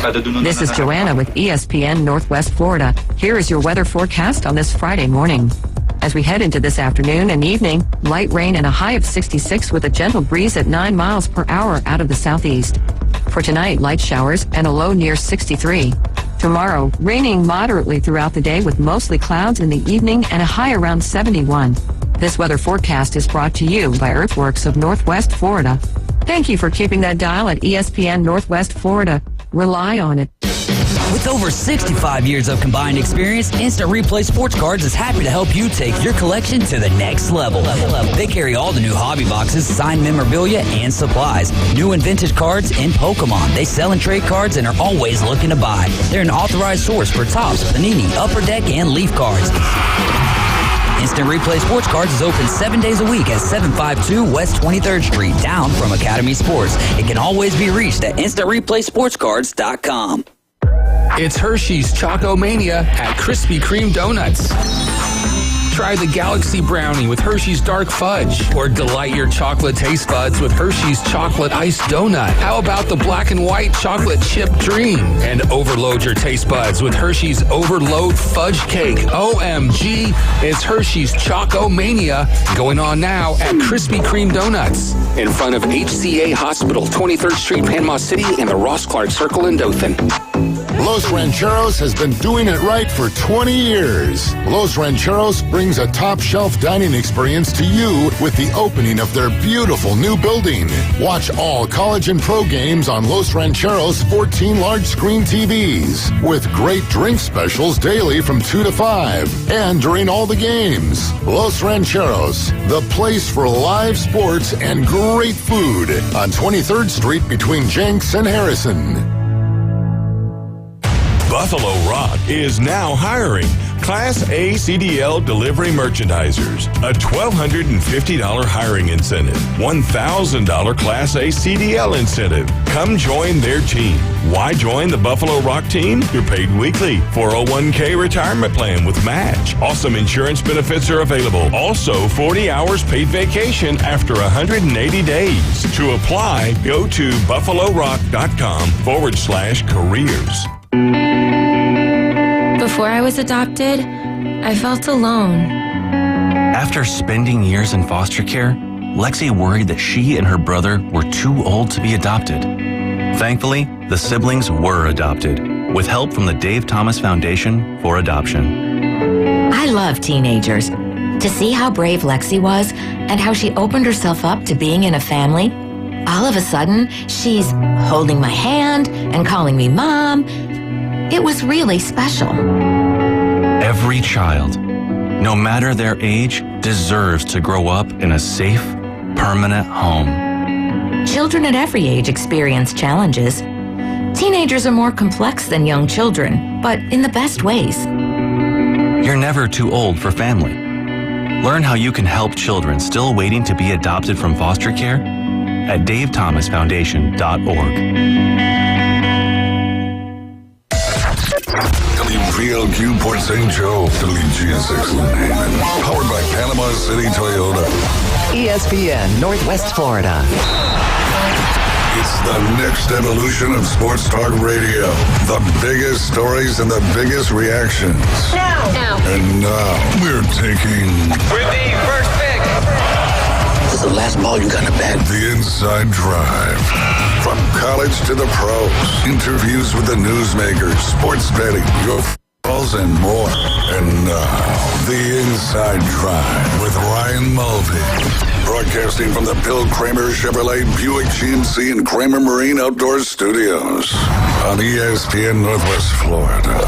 This is Joanna with ESPN Northwest Florida. Here is your weather forecast on this Friday morning. As we head into this afternoon and evening, light rain and a high of 66 with a gentle breeze at 9 miles per hour out of the southeast. For tonight, light showers and a low near 63. Tomorrow, raining moderately throughout the day with mostly clouds in the evening and a high around 71. This weather forecast is brought to you by Earthworks of Northwest Florida. Thank you for keeping that dial at ESPN Northwest Florida. Rely on it. With over 65 years of combined experience, Instant Replay Sports Cards is happy to help you take your collection to the next level. They carry all the new hobby boxes, signed memorabilia, and supplies. New and vintage cards and Pokemon. They sell and trade cards and are always looking to buy. They're an authorized source for Topps, Panini, Upper Deck, and Leaf cards. Instant Replay Sports Cards is open 7 days a week at 752 West 23rd Street, down from Academy Sports. It can always be reached at InstantReplaySportsCards.com. It's Hershey's Choco Mania at Krispy Kreme Donuts. Try the Galaxy Brownie with Hershey's Dark Fudge, or delight your chocolate taste buds with Hershey's Chocolate Iced Donut. How about the Black and White Chocolate Chip Dream? And overload your taste buds with Hershey's Overload Fudge Cake. OMG, it's Hershey's Choco Mania, going on now at Krispy Kreme Donuts, in front of HCA Hospital, 23rd Street, Panama City, and the Ross Clark Circle in Dothan. Los Rancheros has been doing it right for 20 years. Los Rancheros brings a top-shelf dining experience to you with the opening of their beautiful new building. Watch all college and pro games on Los Rancheros' 14 large-screen TVs, with great drink specials daily from 2 to 5 and during all the games. Los Rancheros, the place for live sports and great food on 23rd Street between Jenks and Harrison. Buffalo Rock is now hiring Class A CDL delivery merchandisers. A $1,250 hiring incentive. $1,000 Class A CDL incentive. Come join their team. Why join the Buffalo Rock team? You're paid weekly. 401k retirement plan with match. Awesome insurance benefits are available. Also, 40 hours paid vacation after 180 days. To apply, go to buffalorock.com/careers. Before I was adopted, I felt alone. After spending years in foster care, Lexi worried that she and her brother were too old to be adopted. Thankfully, the siblings were adopted, with help from the Dave Thomas Foundation for Adoption. I love teenagers. To see how brave Lexi was and how she opened herself up to being in a family, all of a sudden, she's holding my hand and calling me Mom. It was really special. Every child, no matter their age, deserves to grow up in a safe, permanent home. Children at every age experience challenges. Teenagers are more complex than young children, but in the best ways. You're never too old for family. Learn how you can help children still waiting to be adopted from foster care at davethomasfoundation.org. WPLQ Port St. Joe, WGSX Haven, powered by Panama City Toyota. ESPN Northwest Florida. It's the next evolution of sports talk radio. The biggest stories and the biggest reactions. Now. And now we're taking... With the first pick. This is the last ball you got to bat. The Inside Drive. From college to the pros. Interviews with the newsmakers, sports betting, your balls, and more. And now, The Inside Drive with Ryan Mulvey. Broadcasting from the Bill Kramer Chevrolet Buick GMC and Kramer Marine Outdoor Studios on ESPN Northwest Florida.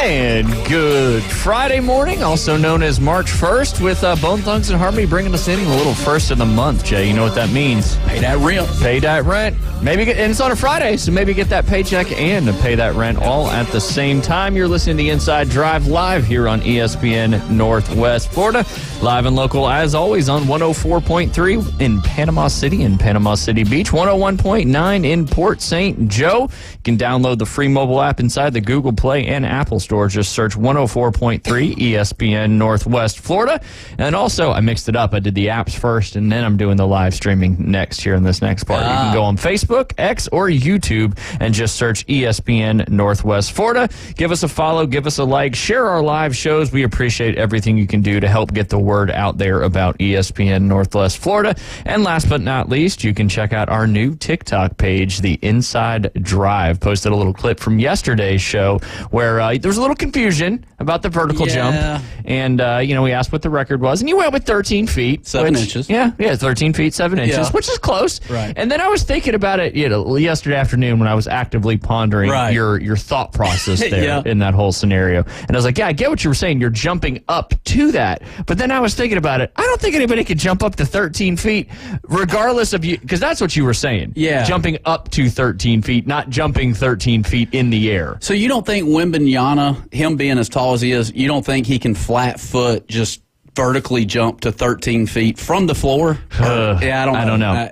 And good Friday morning, also known as March 1st, with Bone Thugs and Harmony bringing us in a little first of the month, Jay. You know what that means. Pay that rent. Pay that rent. And it's on a Friday, so maybe get that paycheck and pay that rent all at the same time. You're listening to the Inside Drive live here on ESPN Northwest Florida. Live and local, as always, on 104.3 in Panama City and Panama City Beach, 101.9 in Port St. Joe. You can download the free mobile app inside the Google Play and Apple Store. store. Just search 104.3 ESPN Northwest Florida. And also, I mixed it up. I did the apps first, and then I'm doing the live streaming next here in this next part. You can go on Facebook, X, or YouTube and just search ESPN Northwest Florida. Give us a follow, give us a like, share our live shows. We appreciate everything you can do to help get the word out there about ESPN Northwest Florida. And last but not least, you can check out our new TikTok page, The Inside Drive. Posted a little clip from yesterday's show where there was a little confusion about the vertical jump. And, we asked what the record was, and you went with 13 feet. 7 inches. Yeah, 13 feet, 7 inches, which is close. Right. And then I was thinking about it yesterday afternoon when I was actively pondering your thought process there in that whole scenario. And I was like, I get what you were saying. You're jumping up to that. But then I was thinking about it. I don't think anybody could jump up to 13 feet regardless of you, because that's what you were saying. Yeah. Jumping up to 13 feet, not jumping 13 feet in the air. So you don't think Wembanyama, him being as tall as he is, you don't think he can flat foot just vertically jump to 13 feet from the floor? I don't know.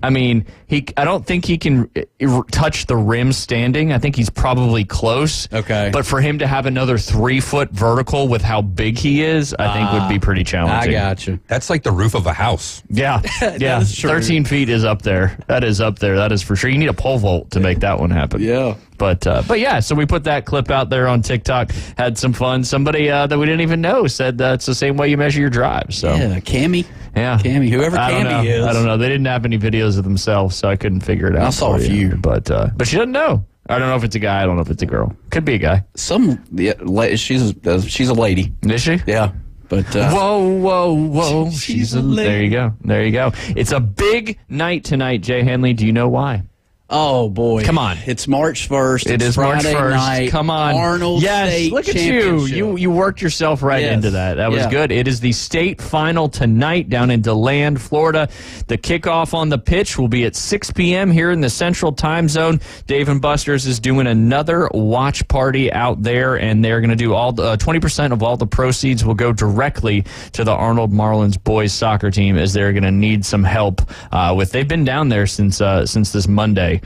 I mean, I don't think he can touch the rim standing. I think he's probably close. Okay. But for him to have another 3 foot vertical with how big he is, I think would be pretty challenging. I got you. That's like the roof of a house. Yeah. Yeah. 13 feet is up there. That is up there. That is for sure. You need a pole vault to make that one happen. Yeah. But yeah, so we put that clip out there on TikTok, had some fun. Somebody that we didn't even know said that's the same way you measure your drive. So yeah, Cammy. Yeah. Cammy, whoever Cammy is. I don't know. They didn't have any videos of themselves, so I couldn't figure it out. I saw a few. But she doesn't know. I don't know if it's a guy. I don't know if it's a girl. Could be a guy. She's a lady. Is she? Yeah. But whoa. She's a lady. There you go. It's a big night tonight, Jay Henley. Do you know why? Oh, boy. Come on. It's March 1st. It is Friday March 1st. night. Come on. Arnold State look at Championship. you worked yourself right into that. That was good. It is the state final tonight down in DeLand, Florida. The kickoff on the pitch will be at 6 p.m. here in the Central Time Zone. Dave & Buster's is doing another watch party out there, and they're going to do 20% of all the proceeds will go directly to the Arnold Marlins boys soccer team, as they're going to need some help with. They've been down there since this Monday.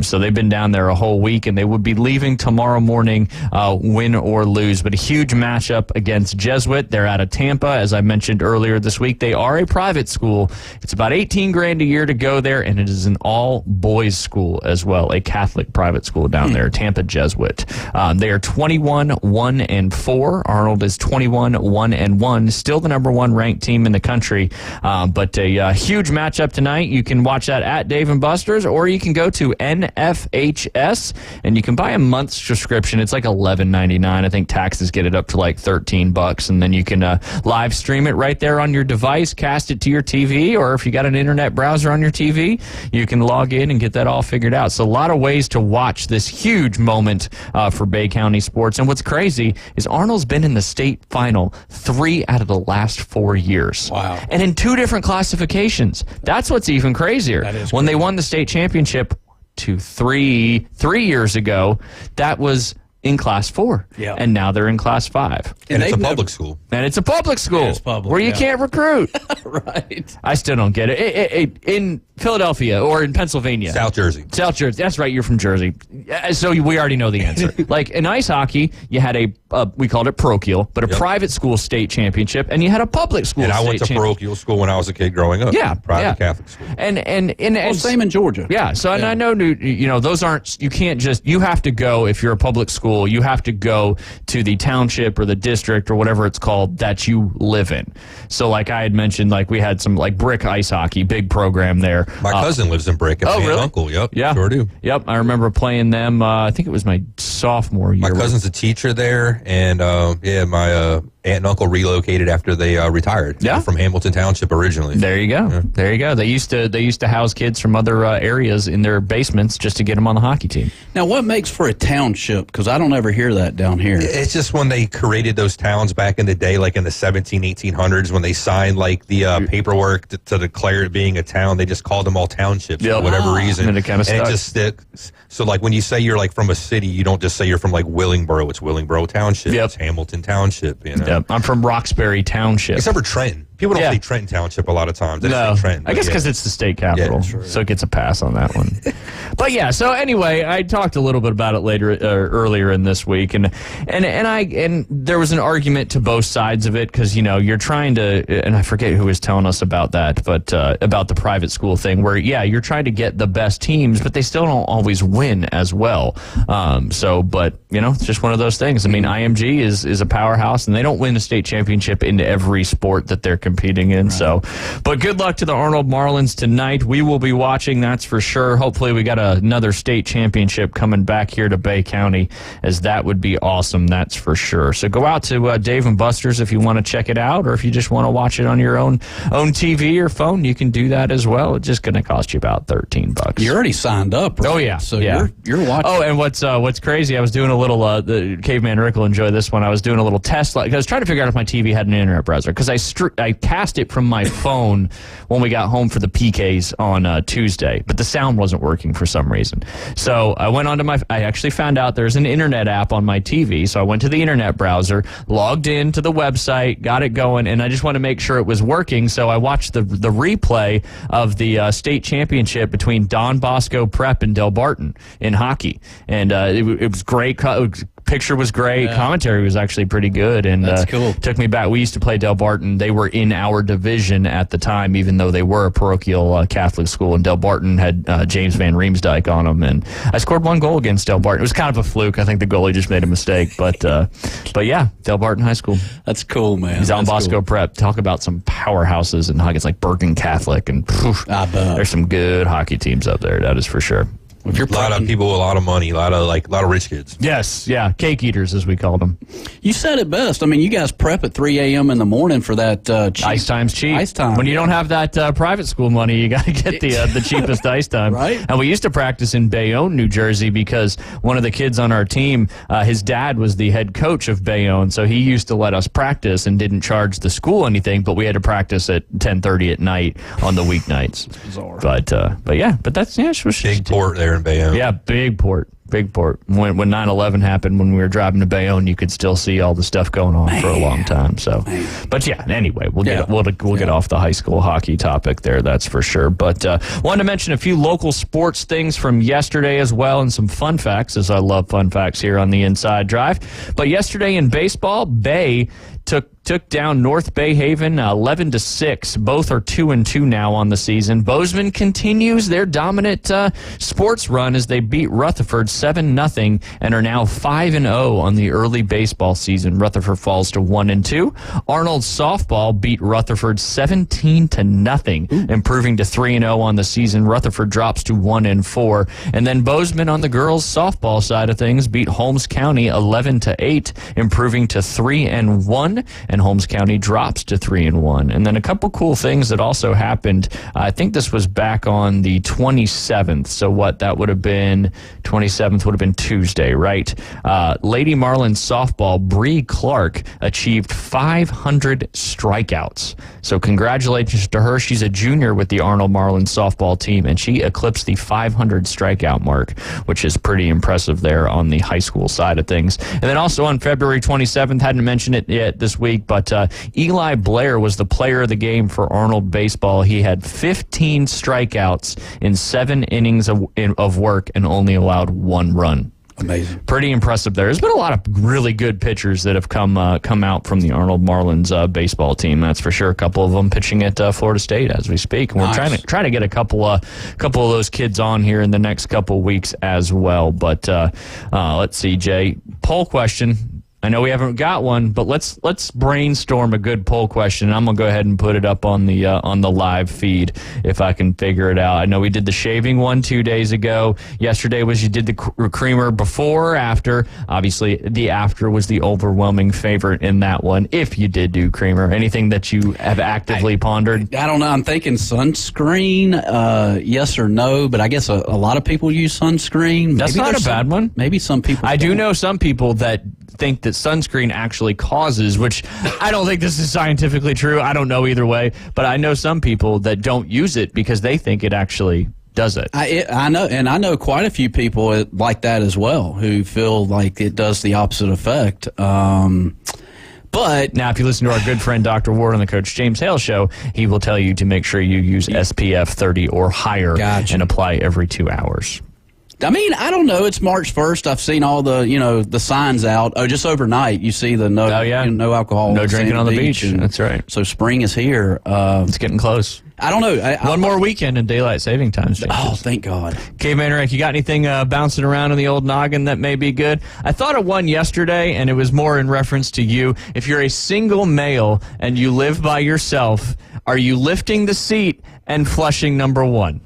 So they've been down there a whole week, and they would be leaving tomorrow morning, win or lose. But a huge matchup against Jesuit. They're out of Tampa, as I mentioned earlier this week. They are a private school. It's about $18,000 a year to go there, and it is an all-boys school as well, a Catholic private school down there, Tampa Jesuit. They are 21-1-4. Arnold is 21-1-1, still the number 1 ranked team in the country. But a huge matchup tonight. You can watch that at Dave & Buster's, or you can go to NFHS, and you can buy a month's subscription. It's like $11.99. I think taxes get it up to like $13, and then you can live stream it right there on your device, cast it to your TV, or if you got an internet browser on your TV, you can log in and get that all figured out. So a lot of ways to watch this huge moment for Bay County sports. And what's crazy is Arnold's been in the state final 3 out of the last 4 years. Wow. And in 2 different classifications. That's what's even crazier. That is when crazy. they won the state championship 3 years ago, that was in Class 4. Yeah. And now they're in Class 5. And it's a public school. And it's a public school. Yeah, it's public, where you can't recruit. Right. I still don't get it. In Philadelphia or in Pennsylvania. South Jersey. South Jersey. That's right. You're from Jersey. So we already know the answer. Like in ice hockey, you had we called it parochial, but a private school state championship, and you had a public school And I state went to parochial school when I was a kid growing up. Yeah. Private Catholic school. And same in Georgia. Yeah. So and I know, those aren't, you can't just, you have to go, if you're a public school, you have to go to the township or the district or whatever it's called that you live in. So like I had mentioned, like we had some like brick ice hockey, big program there. My cousin lives in Brick. Oh, really? Uncle. Yep. Yeah. Sure do. Yep. I remember playing them. I think it was my sophomore year. My cousin's a teacher there, and my aunt and uncle relocated after they retired. Yeah. From Hamilton Township originally. There you go. Yeah. There you go. They used to house kids from other areas in their basements just to get them on the hockey team. Now, what makes for a township? Because I don't ever hear that down here. It's just when they created those towns back in the day, like in the 1800s, when they signed like the paperwork to declare it being a town, they just called them all townships for whatever reason. And it kind of stuck. it just sticks. So like when you say you're like from a city, you don't just say you're from like Willingboro. It's Willingboro Township. Yep. It's Hamilton Township. You know. Yep. I'm from Roxbury Township. Except for Trenton. People don't say Trenton Township a lot of times. They say Trenton. I guess because it's the state capital, so it gets a pass on that one. But yeah, so anyway, I talked a little bit about it earlier in this week, and there was an argument to both sides of it because you're trying to, and I forget who was telling us about that, but about the private school thing where you're trying to get the best teams, but they still don't always win as well. But it's just one of those things. I mean, IMG is a powerhouse, and they don't win a state championship in every sport that they're competing in. Right. So, but good luck to the Arnold Marlins tonight. We will be watching, that's for sure. Hopefully we got another state championship coming back here to Bay County, as that would be awesome, that's for sure. So go out to Dave & Buster's if you want to check it out, or if you just want to watch it on your own TV or phone, you can do that as well. It's just going to cost you about $13. You already signed up, right? Oh yeah, so you're watching. Oh, and what's crazy? I was doing a little. The Caveman Rick will enjoy this one. I was doing a little test. I was trying to figure out if my TV had an internet browser because I cast it from my phone when we got home for the PKs on Tuesday, but the sound wasn't working for some reason. So I went onto I actually found out there's an internet app on my TV. So I went to the internet browser, logged into the website, got it going, and I just want to make sure it was working. So I watched the replay of the state championship between Don Bosco Prep and Del Barton in hockey, and it was great. Picture was great. Yeah. Commentary was actually pretty good, and that's cool. Took me back. We used to play Del Barton. They were in our division at the time, even though they were a parochial Catholic school. And Del Barton had James Van Riemsdyk on them, and I scored 1 goal against Del Barton. It was kind of a fluke. I think the goalie just made a mistake, but yeah, Del Barton High School. That's cool, man. He's Don Bosco Prep. Talk about some powerhouses in hockey. It's like Bergen Catholic, and there's some good hockey teams up there. That is for sure. If you're a lot of people with a lot of money, a lot of rich kids. Yes, yeah, cake eaters as we called them. You said it best. I mean, you guys prep at 3 a.m. in the morning for that ice time's cheap. Ice time. When you don't have that private school money, you got to get the cheapest ice time. Right. And we used to practice in Bayonne, New Jersey, because one of the kids on our team, his dad was the head coach of Bayonne, so he used to let us practice and didn't charge the school anything, but we had to practice at 10:30 at night on the weeknights. That's bizarre. But that's it was big port there in Bayonne. Yeah, big port. When 9/11 happened, when we were driving to Bayonne, you could still see all the stuff going on for a long time. So, but yeah, anyway, we'll get off the high school hockey topic there. That's for sure. But wanted to mention a few local sports things from yesterday as well, and some fun facts, as I love fun facts here on the Inside Drive. But yesterday in baseball, Bay took down North Bay Haven 11-6. Both are 2-2 now on the season. Bozeman continues their dominant sports run as they beat Rutherford 7-0 and are now 5-0 on the early baseball season. Rutherford falls to 1-2. Arnold softball beat Rutherford 17-0, improving to 3-0 on the season. Rutherford drops to 1-4, and then Bozeman on the girls softball side of things beat Holmes County 11-8, improving to 3-1. And Holmes County drops to 3-1. And then a couple cool things that also happened. I think this was back on the 27th. So that would have been 27th would have been Tuesday, right? Lady Marlins softball Bree Clark achieved 500 strikeouts. So congratulations to her. She's a junior with the Arnold Marlins softball team, and she eclipsed the 500 strikeout mark, which is pretty impressive there on the high school side of things. And then also on February 27th, hadn't mentioned it yet this week, but Eli Blair was the player of the game for Arnold baseball. He had 15 strikeouts in 7 innings of work and only allowed 1 run. Amazing. Pretty impressive there. There's been a lot of really good pitchers that have come out from the Arnold Marlins baseball team. That's for sure. A couple of them pitching at Florida State as we speak. And we're trying to get a couple of those kids on here in the next couple weeks as well. But let's see, Jay. Poll question. I know we haven't got one, but let's brainstorm a good poll question. I'm gonna go ahead and put it up on the live feed if I can figure it out. I know we did the shaving one 2 days ago. Yesterday was you did the creamer before or after. Obviously, the after was the overwhelming favorite in that one. If you did do creamer, anything that you have actively pondered? I don't know. I'm thinking sunscreen, yes or no. But I guess a lot of people use sunscreen. That's not a bad one. Maybe some people. I do know some people that think that sunscreen actually causes, which I don't think this is scientifically true. I don't know either way, but I know some people that don't use it because they think it actually does it. I know, and I know quite a few people like that as well who feel like it does the opposite effect. But now, if you listen to our good friend Dr. Ward on the Coach James Hale show, he will tell you to make sure you use SPF 30 or higher and apply every 2 hours. I mean, I don't know. It's March 1st. I've seen all the, the signs out. Oh, just overnight, you see the no alcohol. No drinking on the beach. That's right. So spring is here. It's getting close. I don't know. One more weekend and daylight saving times changes. Oh, thank God. Caveman Rick, you got anything bouncing around in the old noggin that may be good? I thought of one yesterday, and it was more in reference to you. If you're a single male and you live by yourself, are you lifting the seat and flushing number one?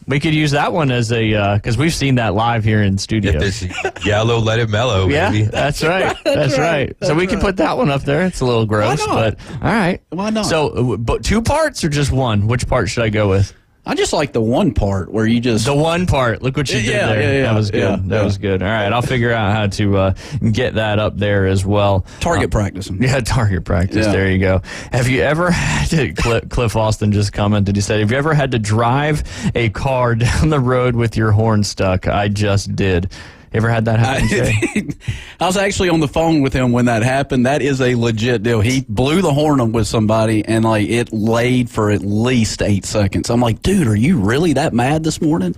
We could use that one as a, because we've seen that live here in studio. If it's yellow, let it mellow, baby. Yeah, that's right. That's right. So we can put that one up there. It's a little gross, but all right. Why not? So, but 2 parts or just one? Which part should I go with? I just like the one part where you just... The one part. Look what you did there. Yeah, that was good. That was good. All right, I'll figure out how to get that up there as well. Target practicing. Yeah, target practice. Yeah. There you go. Have you ever had to... Cliff Austin just commented. He said, have you ever had to drive a car down the road with your horn stuck? I just did. You ever had that happen, Jay? I was actually on the phone with him when that happened. That is a legit deal. He blew the horn with somebody, and it laid for at least 8 seconds. I'm like, dude, are you really that mad this morning?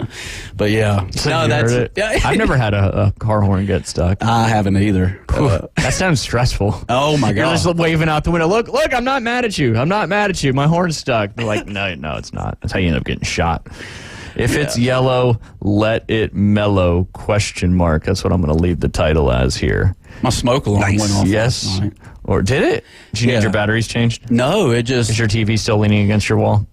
But yeah, so no, that's it. Yeah. I've never had a car horn get stuck. I haven't either. That sounds stressful. Oh my God! You're just waving out the window. Look! I'm not mad at you. I'm not mad at you. My horn's stuck. They're like, no, it's not. That's how you end up getting shot. If it's yellow, let it mellow, ? That's what I'm going to leave the title as here. My smoke alarm went off. Yes. Last night. Or did it? Did you need your batteries changed? No, it just... Is your TV still leaning against your wall?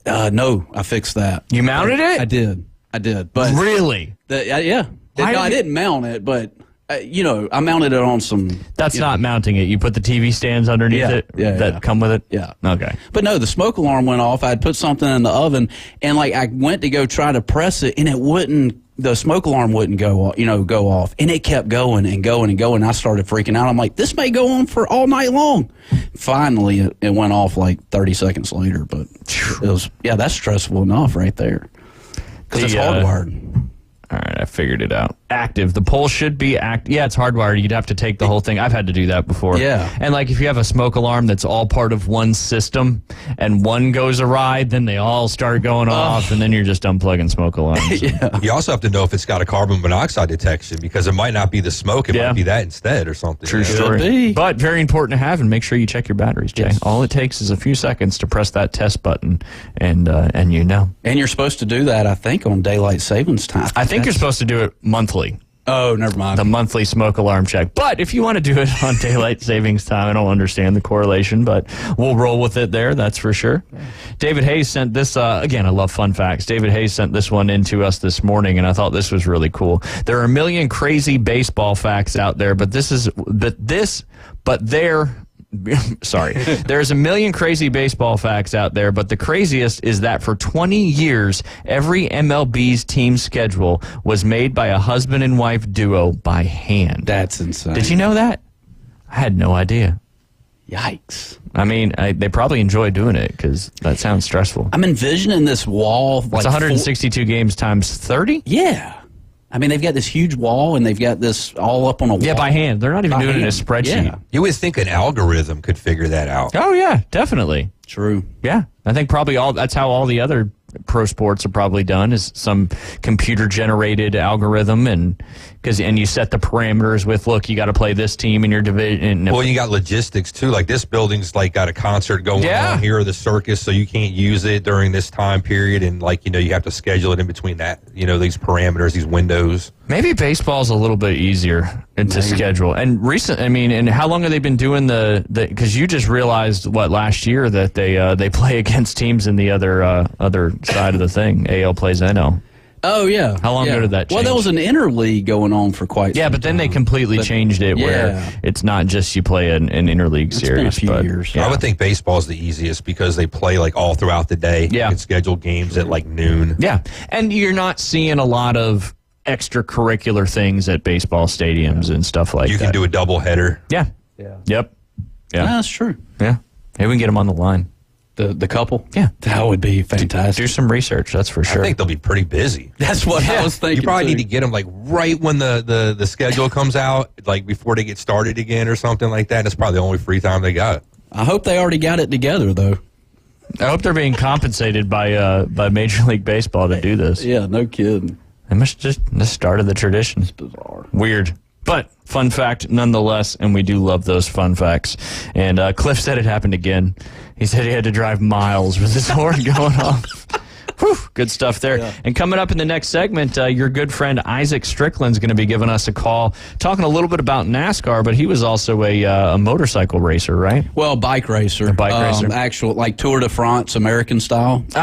No, I fixed that. You mounted it? I did. But Really? Yeah. I didn't mount it, but... I mounted it on some... That's not mounting it. You put the TV stands underneath it that come with it? Yeah. Okay. But no, the smoke alarm went off. I had put something in the oven, and I went to go try to press it, and it wouldn't... The smoke alarm wouldn't go off, and it kept going and going and going. I started freaking out. I'm like, this may go on for all night long. Finally, it went off 30 seconds later, but it was... Yeah, that's stressful enough right there. Because it's hardwired. All right, I figured it out. Active. The pole should be active. Yeah, it's hardwired. You'd have to take the whole thing. I've had to do that before. Yeah. And if you have a smoke alarm that's all part of one system and one goes awry, then they all start going off, and then you're just unplugging smoke alarms. Yeah. You also have to know if it's got a carbon monoxide detection, because it might not be the smoke. It might be that instead or something. True story. But very important to have, and make sure you check your batteries, Jay. Yes. All it takes is a few seconds to press that test button, and you know. And you're supposed to do that, I think, on daylight savings time. I think you're supposed to do it monthly. Oh, never mind. The monthly smoke alarm check. But if you want to do it on daylight savings time, I don't understand the correlation, but we'll roll with it there, that's for sure. David Hayes sent this, again, I love fun facts. David Hayes sent this one in to us this morning, and I thought this was really cool. There are a million crazy baseball facts out there, there's a million crazy baseball facts out there, but the craziest is that for 20 years, every MLB's team schedule was made by a husband and wife duo by hand. That's insane. Did you know that? I had no idea. Yikes. I mean, they probably enjoy doing it because that sounds stressful. I'm envisioning this wall. It's 162 games times 30? Yeah. I mean, they've got this huge wall, and they've got this all up on a wall. Yeah, by hand. They're not even doing it in a spreadsheet. Yeah. You would think an algorithm could figure that out. Oh, yeah, definitely. True. Yeah, I think probably that's how all the other pro sports are probably done, is some computer-generated algorithm, and you set the parameters with, look, you got to play this team in your division. Well, you got logistics, too. This building's, got a concert going on here, or the circus, so you can't use it during this time period, and, you have to schedule it in between that, these parameters, these windows. Maybe baseball's a little bit easier to schedule. And and how long have they been doing because you just realized, last year that they play against teams in the other side of the thing. AL plays NL. Oh, yeah. How long ago did that change? Well, there was an interleague going on for quite some time. Yeah, but then they completely changed it where it's not just you play an interleague series. It's been a few years. Yeah. I would think baseball is the easiest because they play all throughout the day. Yeah. You can schedule games at noon. Yeah, and you're not seeing a lot of extracurricular things at baseball stadiums and stuff like that. You can do a doubleheader. Yeah. Yep. Yeah. That's true. Yeah. Maybe we can get them on the line. The couple? Yeah. That would be fantastic. Do some research, that's for sure. I think they'll be pretty busy. That's what I was thinking. You probably too. need to get them like right when the schedule comes out, like before they get started again or something like that. That's probably the only free time they got. I hope they already got it together, though. I hope they're being compensated by Major League Baseball to do this. Yeah, no kidding. They must just started the tradition. It's bizarre. Weird. But fun fact nonetheless, and we do love those fun facts. And Cliff said it happened again. He said he had to drive miles with his horn going off. Whew, good stuff there. Yeah. And coming up in the next segment, your good friend Isaac Strickland's going to be giving us a call, talking a little bit about NASCAR, but he was also a motorcycle racer, right? Well, bike racer. A bike racer. Actual, like Tour de France, American style. Okay.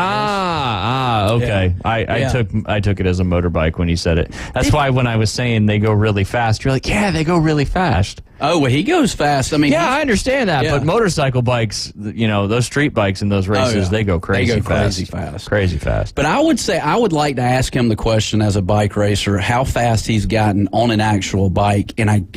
Yeah. I took it as a motorbike when he said it. That's why when I was saying they go really fast, you're like, yeah, they go really fast. Oh, well, he goes fast. I mean, yeah, I understand that, but motorcycle bikes, those street bikes in those races, they go crazy fast. Crazy fast. But I would say, I would like to ask him the question as a bike racer, how fast he's gotten on an actual bike. And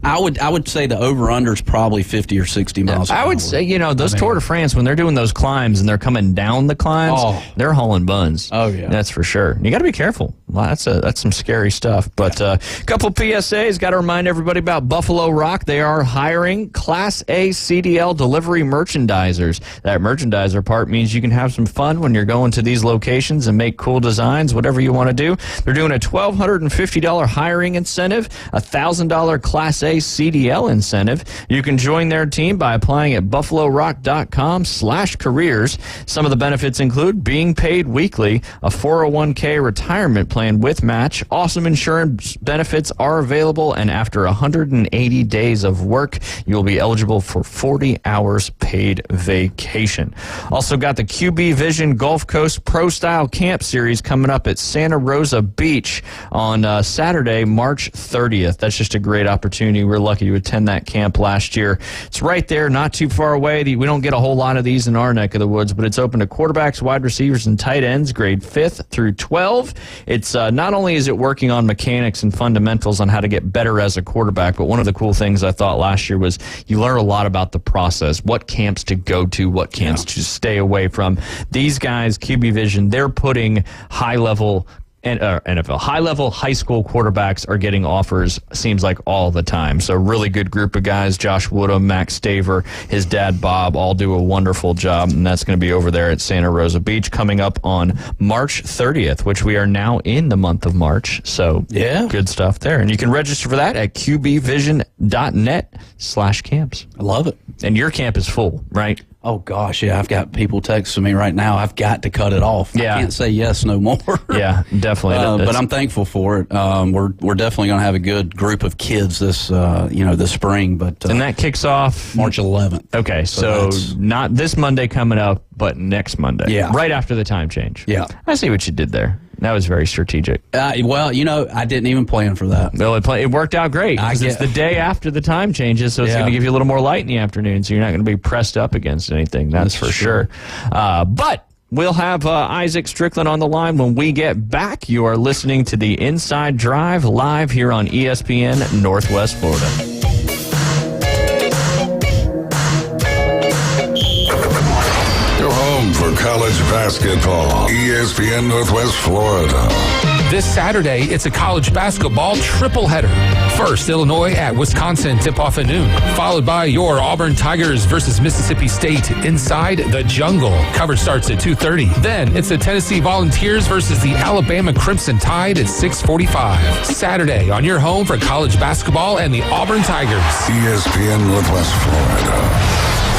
I would say the over-under is probably 50 or 60 miles an hour. I would say, those Tour de France, when they're doing those climbs and they're coming down the climbs, they're hauling buns. Oh, yeah. That's for sure. You got to be careful. Well, that's some scary stuff. But a couple PSAs, got to remind everybody about Buffalo Rock. They are hiring Class A CDL delivery merchandisers. That merchandiser part means you can have some fun when you're going to these locations and make cool designs, whatever you want to do. They're doing a $1,250 hiring incentive, a $1,000 Class A CDL incentive. You can join their team by applying at buffalorock.com/careers. Some of the benefits include being paid weekly, a 401k retirement plan with match, awesome insurance benefits are available, and after 180 days of work, you'll be eligible for 40 hours paid vacation. Also got the QB Vision Gulf Coast Pro Style Camp Series coming up at Santa Rosa Beach on Saturday, March 30th. That's just a great opportunity. We're lucky to attend that camp last year. It's right there, not too far away. We don't get a whole lot of these in our neck of the woods, but it's open to quarterbacks, wide receivers, and tight ends, grade 5th through 12. It's not only is it working on mechanics and fundamentals on how to get better as a quarterback, but one of the cool things I thought last year was you learn a lot about the process, what camps to go to, what camps to stay away from. These guys, QB Vision, they're putting high-level NFL. High-level high school quarterbacks are getting offers, seems like, all the time. So really good group of guys. Josh Woodham, Max Staver, his dad Bob, all do a wonderful job, and that's going to be over there at Santa Rosa Beach coming up on March 30th, which we are now in the month of March. So good stuff there. And you can register for that at qbvision.net/camps. I love it. And your camp is full, right? Oh, gosh, yeah. I've got people texting me right now. I've got to cut it off. Yeah. I can't say yes no more. Yeah, definitely. But I'm thankful for it. We're definitely going to have a good group of kids this spring. But and that kicks off March 11th. Okay, so not this Monday coming up, but next Monday. Yeah. Right after the time change. Yeah. I see what you did there. That was very strategic. Well, I didn't even plan for that. Well, it worked out great. It's the day after the time changes, so it's going to give you a little more light in the afternoon, so you're not going to be pressed up against anything. That's for sure. But we'll have Isaac Strickland on the line when we get back. You are listening to the Inside Drive live here on ESPN Northwest Florida. For college basketball, ESPN Northwest Florida. This Saturday, it's a college basketball triple header. First, Illinois at Wisconsin tip-off at noon, followed by your Auburn Tigers versus Mississippi State inside the jungle. Coverage starts at 2:30. Then, it's the Tennessee Volunteers versus the Alabama Crimson Tide at 6:45. Saturday, on your home for college basketball and the Auburn Tigers. ESPN Northwest Florida.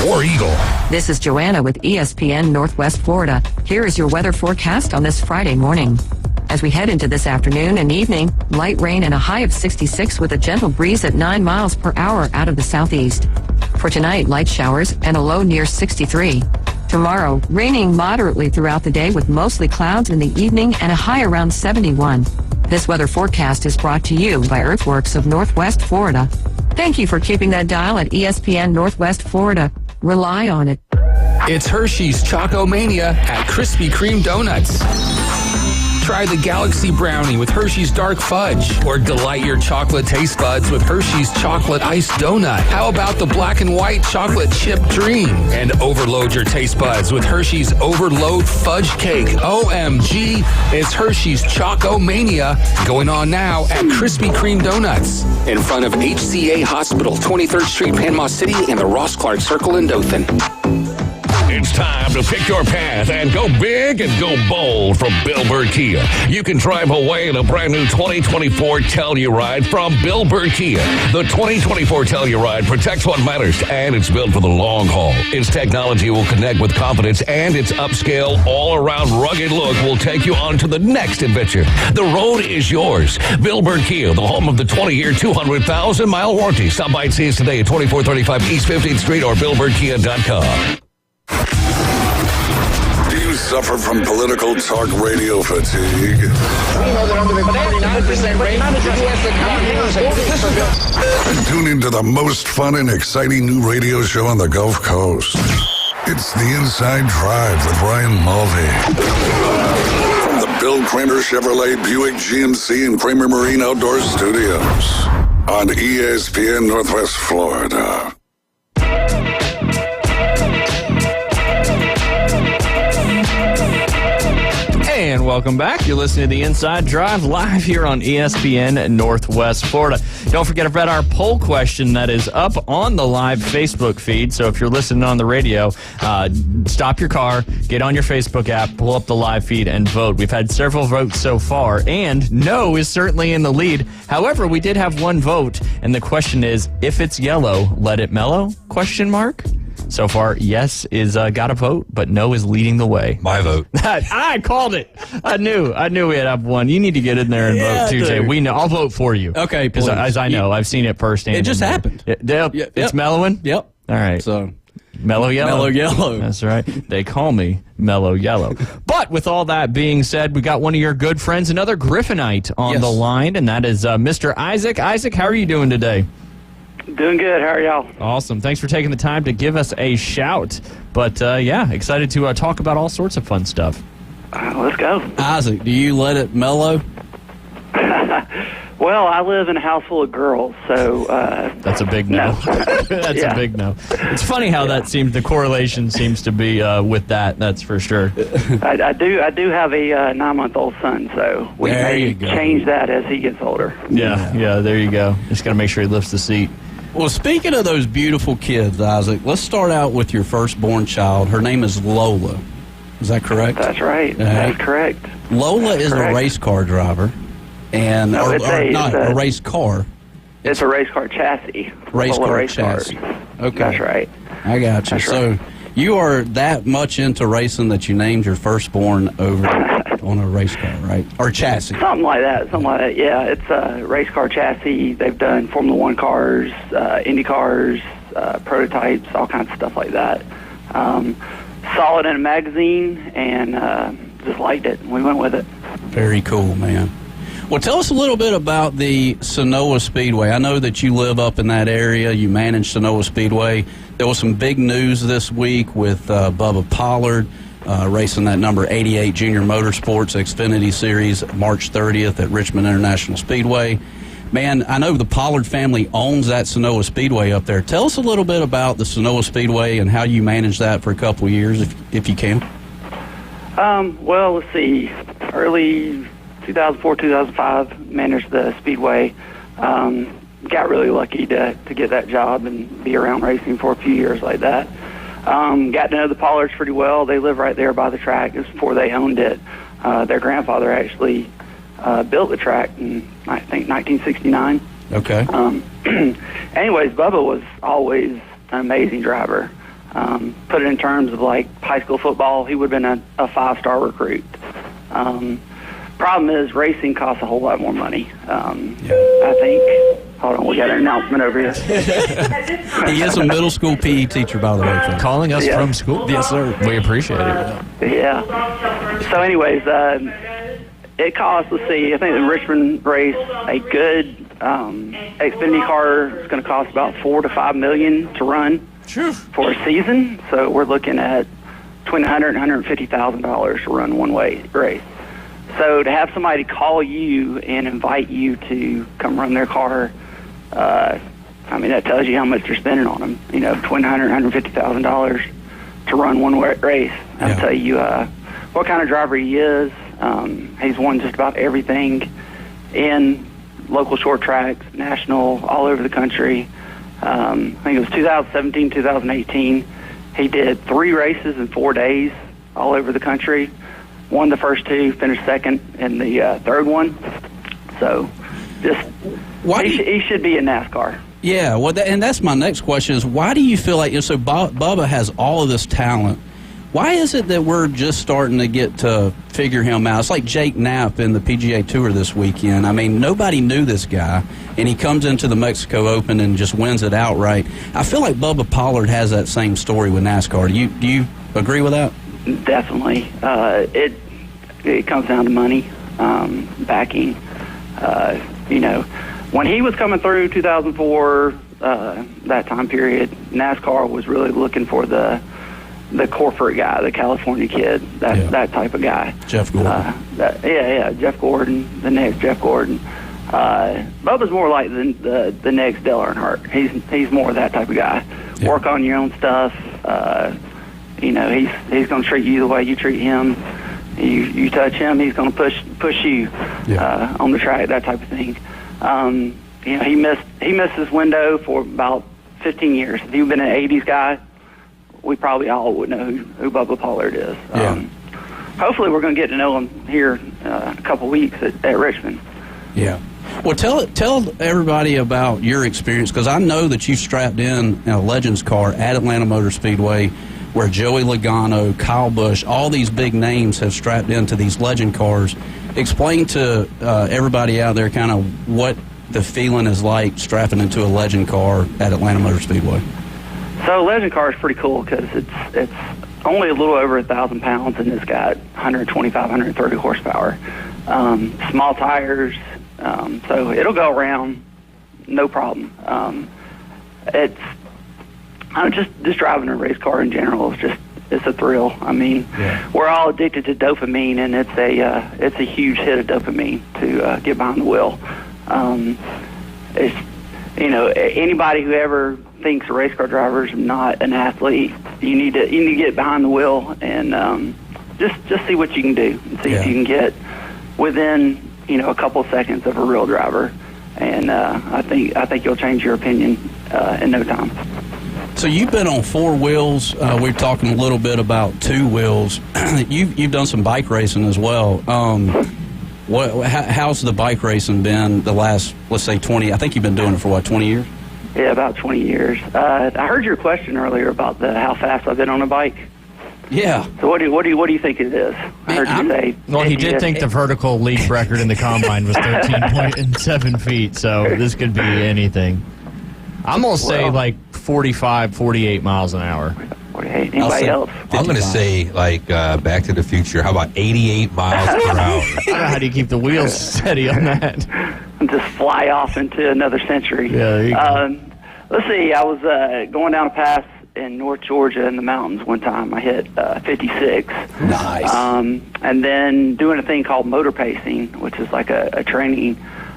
War Eagle. This is Joanna with ESPN Northwest Florida. Here is your weather forecast on this Friday morning. As we head into this afternoon and evening, light rain and a high of 66 with a gentle breeze at 9 miles per hour out of the southeast. For tonight, light showers and a low near 63. Tomorrow, raining moderately throughout the day with mostly clouds in the evening and a high around 71. This weather forecast is brought to you by Earthworks of Northwest Florida. Thank you for keeping that dial at ESPN Northwest Florida. Rely on it. It's Hershey's Choco Mania at Krispy Kreme Donuts. Try the Galaxy Brownie with Hershey's Dark Fudge, or delight your chocolate taste buds with Hershey's Chocolate Iced Donut. How about the black and white chocolate chip dream? And overload your taste buds with Hershey's Overload Fudge Cake. OMG, it's Hershey's Choco-Mania, going on now at Krispy Kreme Donuts, in front of HCA Hospital, 23rd Street, Panama City, and the Ross Clark Circle in Dothan. It's time to pick your path and go big and go bold from Bill Bird Kia. You can drive away in a brand new 2024 Telluride from Bill Bird Kia. The 2024 Telluride protects what matters, and it's built for the long haul. Its technology will connect with confidence, and its upscale, all-around rugged look will take you on to the next adventure. The road is yours. Bill Bird Kia, the home of the 20-year, 200,000-mile warranty. Stop by and see us today at 2435 East 15th Street or BillBirdKia.com. Do you suffer from political talk radio fatigue? Then tune into the most fun and exciting new radio show on the Gulf Coast. It's The Inside Drive with Ryan Mulvey. From the Bill Kramer Chevrolet Buick GMC and Kramer Marine Outdoor Studios on ESPN Northwest Florida. And welcome back. You're listening to The Inside Drive live here on ESPN Northwest Florida. Don't forget about our poll question that is up on the live Facebook feed. So if you're listening on the radio, stop your car, get on your Facebook app, pull up the live feed, and vote. We've had several votes so far, and no is certainly in the lead. However, we did have one vote, and the question is, if it's yellow, let it mellow? ? So far, yes is got a vote, but no is leading the way. My vote. I called it. I knew we'd have one. You need to get in there and vote too, Jay. We know. I'll vote for you. Okay, please. As I know, I've seen it firsthand. It just happened. It's mellowing? Yep. All right. So, Mellow Yellow. Mellow Yellow. That's right. They call me Mellow Yellow. But with all that being said, we got one of your good friends, another Griffinite on the line, and that is Mr. Isaac. Isaac, how are you doing today? Doing good. How are y'all? Awesome. Thanks for taking the time to give us a shout. But, excited to talk about all sorts of fun stuff. Let's go. Isaac, do you let it mellow? Well, I live in a house full of girls, so... That's a big no. That's a big no. It's funny how that seems, the correlation seems to be with that, that's for sure. I do have a 9-month-old son, so we may change that as he gets older. Yeah, there you go. Just got to make sure he lifts the seat. Well, speaking of those beautiful kids, Isaac, let's start out with your firstborn child. Her name is Lola. Is that correct? That's right. That's correct. Lola is a race car driver. And no, it's a race car. It's a race car chassis. Race car chassis. Okay. That's right. I got you. So you are that much into racing that you named your firstborn over on a race car, right? Or chassis. Something like that. Yeah, it's a race car chassis. They've done Formula One cars, Indy cars, prototypes, all kinds of stuff like that. Saw it in a magazine and just liked it. We went with it. Very cool, man. Well, tell us a little bit about the Sonoa Speedway. I know that you live up in that area. You manage Sonoa Speedway. There was some big news this week with Bubba Pollard racing that number 88 Junior Motorsports Xfinity Series March 30th at Richmond International Speedway. Man, I know the Pollard family owns that Sonoa Speedway up there. Tell us a little bit about the Sonoa Speedway and how you managed that for a couple of years, if you can. Well, let's see. Early 2004, 2005, managed the Speedway. Got really lucky to get that job and be around racing for a few years like that. Got to know the Pollards pretty well. They live right there by the track. It was before they owned it. Their grandfather actually built the track in, I think, 1969. Okay. Anyways, Bubba was always an amazing driver. Put it in terms of like high school football, he would have been a 5-star recruit. Problem is, racing costs a whole lot more money. I think. Hold on, we got an announcement over here. He is a middle school PE teacher, by the way. Calling us from school. Yes, sir. We appreciate it. Yeah. So, anyways, it costs. Let's see. I think the Richmond race, a good Xfinity car is going to cost about $4 to $5 million to run for a season. So we're looking at between $100,000 and $150,000 to run one way race. So to have somebody call you and invite you to come run their car, that tells you how much they're spending on them. Between $100,000 and $150,000 to run one race. I'll tell you what kind of driver he is. He's won just about everything in local short tracks, national, all over the country. I think it was 2017, 2018. He did 3 races in 4 days all over the country. Won the first 2, finished second in the third one. So he should be in NASCAR. Yeah, and that's my next question is, why do you feel like, so Bubba has all of this talent. Why is it that we're just starting to get to figure him out? It's like Jake Knapp in the PGA Tour this weekend. I mean, nobody knew this guy, and he comes into the Mexico Open and just wins it outright. I feel like Bubba Pollard has that same story with NASCAR. Do you agree with that? Definitely. It comes down to money, backing. When he was coming through 2004, that time period, NASCAR was really looking for the corporate guy, the California kid, that type of guy. Jeff Gordon. Jeff Gordon, the next Jeff Gordon. Bubba's more like the next Dale Earnhardt. He's more that type of guy. Yeah. Work on your own stuff. He's going to treat you the way you treat him. You touch him, he's going to push you on the track, that type of thing. He missed his window for about 15 years. If he'd been an 80s guy, we probably all would know who Bubba Pollard is. Hopefully we're going to get to know him here a couple weeks at Richmond. Yeah. Well, tell everybody about your experience, because I know that you strapped in a Legends car at Atlanta Motor Speedway where Joey Logano, Kyle Busch, all these big names have strapped into these Legend cars. Explain to everybody out there kind of what the feeling is like strapping into a Legend car at Atlanta Motor Speedway. So a Legend car is pretty cool because it's only a little over 1,000 pounds, and it's got 125, 130 horsepower. Small tires, so it'll go around no problem. Just driving a race car in general is it's a thrill. I mean, we're all addicted to dopamine, and it's a huge hit of dopamine to get behind the wheel. Anybody who ever thinks a race car driver is not an athlete, you need to get behind the wheel and just see what you can do and see if you can get within a couple seconds of a real driver, and I think you'll change your opinion in no time. So you've been on 4 wheels. We're talking a little bit about 2 wheels. You've done some bike racing as well. How's the bike racing been the last, let's say, 20? I think you've been doing it for 20 years? Yeah, about 20 years. I heard your question earlier about how fast I've been on a bike. Yeah. So what do you think it is? I heard you say. Well, he did think the vertical league record in the combine was 13.7 feet, so this could be anything. I'm going to say like 45, 48 miles an hour. 48. Anybody else? I'm going to say like Back to the Future. How about 88 miles per hour? I don't know how do you keep the wheels steady on that? And just fly off into another century. Yeah, there you go. Let's see. I was going down a pass in North Georgia in the mountains one time. I hit 56. Nice. And then doing a thing called motor pacing, which is like a training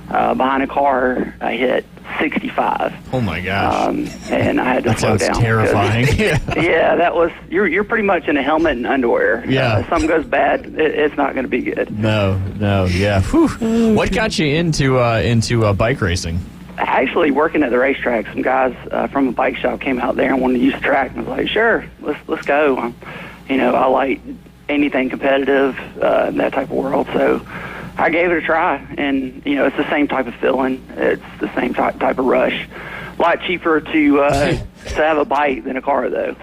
behind a car, I hit 65. Oh my gosh! And I had to slow down. That sounds terrifying. Yeah, that was. You're pretty much in a helmet and underwear. Yeah. If something goes bad, it's not going to be good. No, yeah. Whew. What got you into bike racing? Actually, working at the racetrack, some guys from a bike shop came out there and wanted to use the track, and I was like, sure, let's go. I like anything competitive, that type of world, so I gave it a try, and it's the same type of feeling. It's the same type of rush. A lot cheaper to have a bike than a car, though.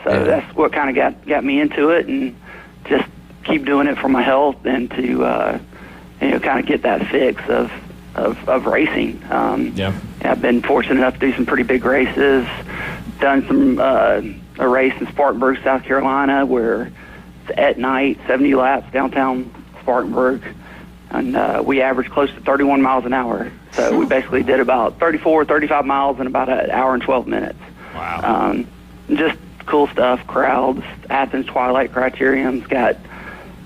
So that's what kind of got me into it, and just keep doing it for my health and to kind of get that fix of racing. I've been fortunate enough to do some pretty big races. Done some a race in Spartanburg, South Carolina, where it's at night, 70 laps downtown Spartanburg. And we averaged close to 31 miles an hour. So we basically did about 34, 35 miles in about an hour and 12 minutes. Wow. Just cool stuff, crowds. Athens Twilight Criterium's got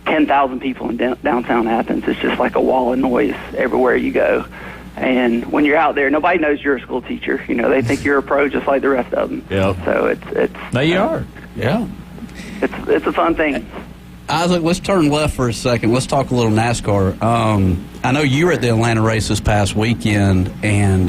10,000 people in downtown Athens. It's just like a wall of noise everywhere you go. And when you're out there, nobody knows you're a school teacher. You know, they think you're a pro just like the rest of them. Yeah. So it's. No, you are. Yeah. It's a fun thing. Isaac, let's turn left for a second. Let's talk a little NASCAR. I know you were at the Atlanta race this past weekend, and